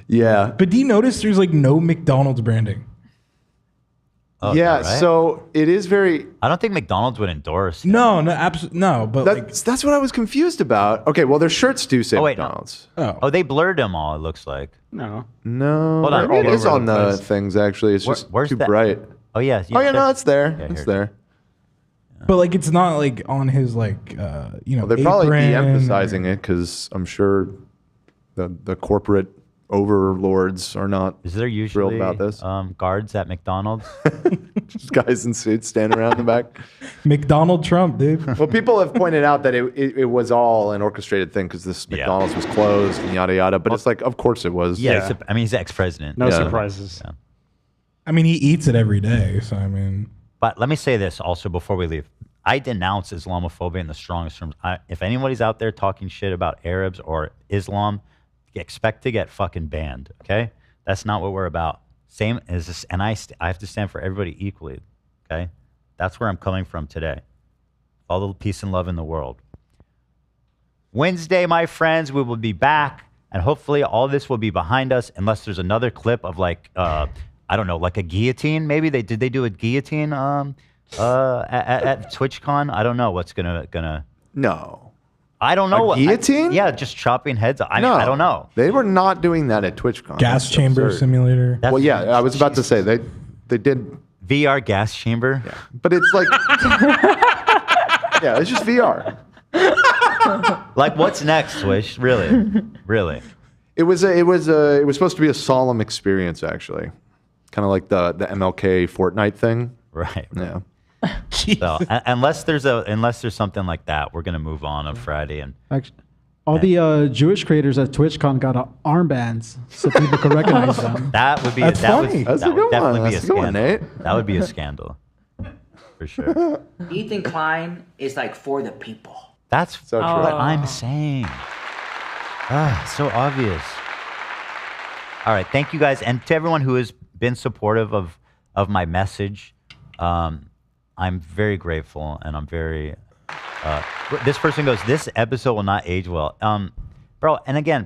Yeah. But do you notice there's like no McDonald's branding? Oh, yeah, is that right? so it is very. I don't think McDonald's would endorse. No, absolutely no. But that's what I was confused about. Okay, well, their shirts do say Oh, wait, no. McDonald's. Oh, they blurred them all. It looks like. No. No, Hold on. maybe it is All on over the the place. things actually. It's just Where's too that? bright. Oh yeah. Oh yeah, no, it's there. Yeah, It's here. there. but like it's not like on his like Well, they're probably apron de-emphasizing it because I'm sure the corporate overlords are not Is there thrilled usually about this. guards at McDonald's? Just guys in suits standing around in the back. McDonald Trump, dude. Well, people have pointed out that it was all an orchestrated thing because this McDonald's was closed and yada yada. But it's like, of course it was. Yeah, I mean he's ex-president. No Yeah. surprises. Yeah. I mean, he eats it every day. So I mean, But let me say this also before we leave. I denounce Islamophobia in the strongest terms. If anybody's out there talking shit about Arabs or Islam, expect to get fucking banned. Okay, that's not what we're about. Same as this, and I have to stand for everybody equally. Okay, that's where I'm coming from today. All the peace and love in the world. Wednesday, my friends, we will be back, and hopefully all this will be behind us, unless there's another clip of like I don't know, like a guillotine. Maybe they do a guillotine at TwitchCon. I don't know what's gonna. No. I don't know. Guillotine? Yeah, just chopping heads. I don't know. They were not doing that at TwitchCon. Gas That's chamber absurd. simulator. Well, yeah, I was about to say they did VR gas chamber. Yeah, but it's like yeah, it's just VR. Like, what's next, Swish? Really. It was supposed to be a solemn experience, actually, kind of like the MLK Fortnite thing. Right. Yeah. So unless there's something like that, we're gonna move on Friday and. Actually, all the Jewish creators at TwitchCon got armbands so people could recognize them. That would be That's funny. that That's a would good definitely one. be a That's a good one, scandal. Nate. That would be a scandal, for sure. Ethan Klein is like for the people. That's so true. what I'm saying. So obvious. All right, thank you guys, and to everyone who has been supportive of my message. I'm very grateful, and I'm very. This person goes, "This episode will not age well." Bro, and again,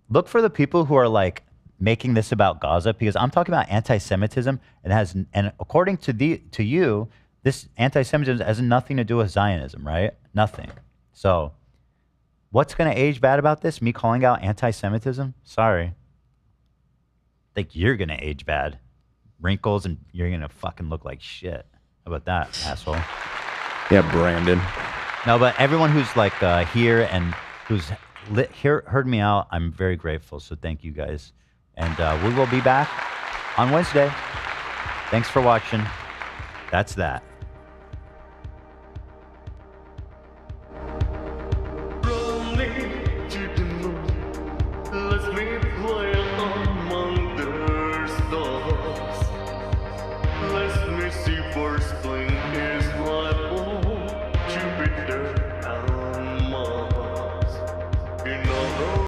look for the people who are like making this about Gaza, because I'm talking about anti-Semitism, and according to you, this anti-Semitism has nothing to do with Zionism, right? Nothing. So, what's going to age bad about this? Me calling out anti-Semitism? Sorry. Think you're going to age bad. Wrinkles, and you're going to fucking look like shit. How about that, asshole? Yeah, Brandon. No, but everyone who's like here and who's heard me out, I'm very grateful. So thank you guys. And we will be back on Wednesday. Thanks for watching. That's that.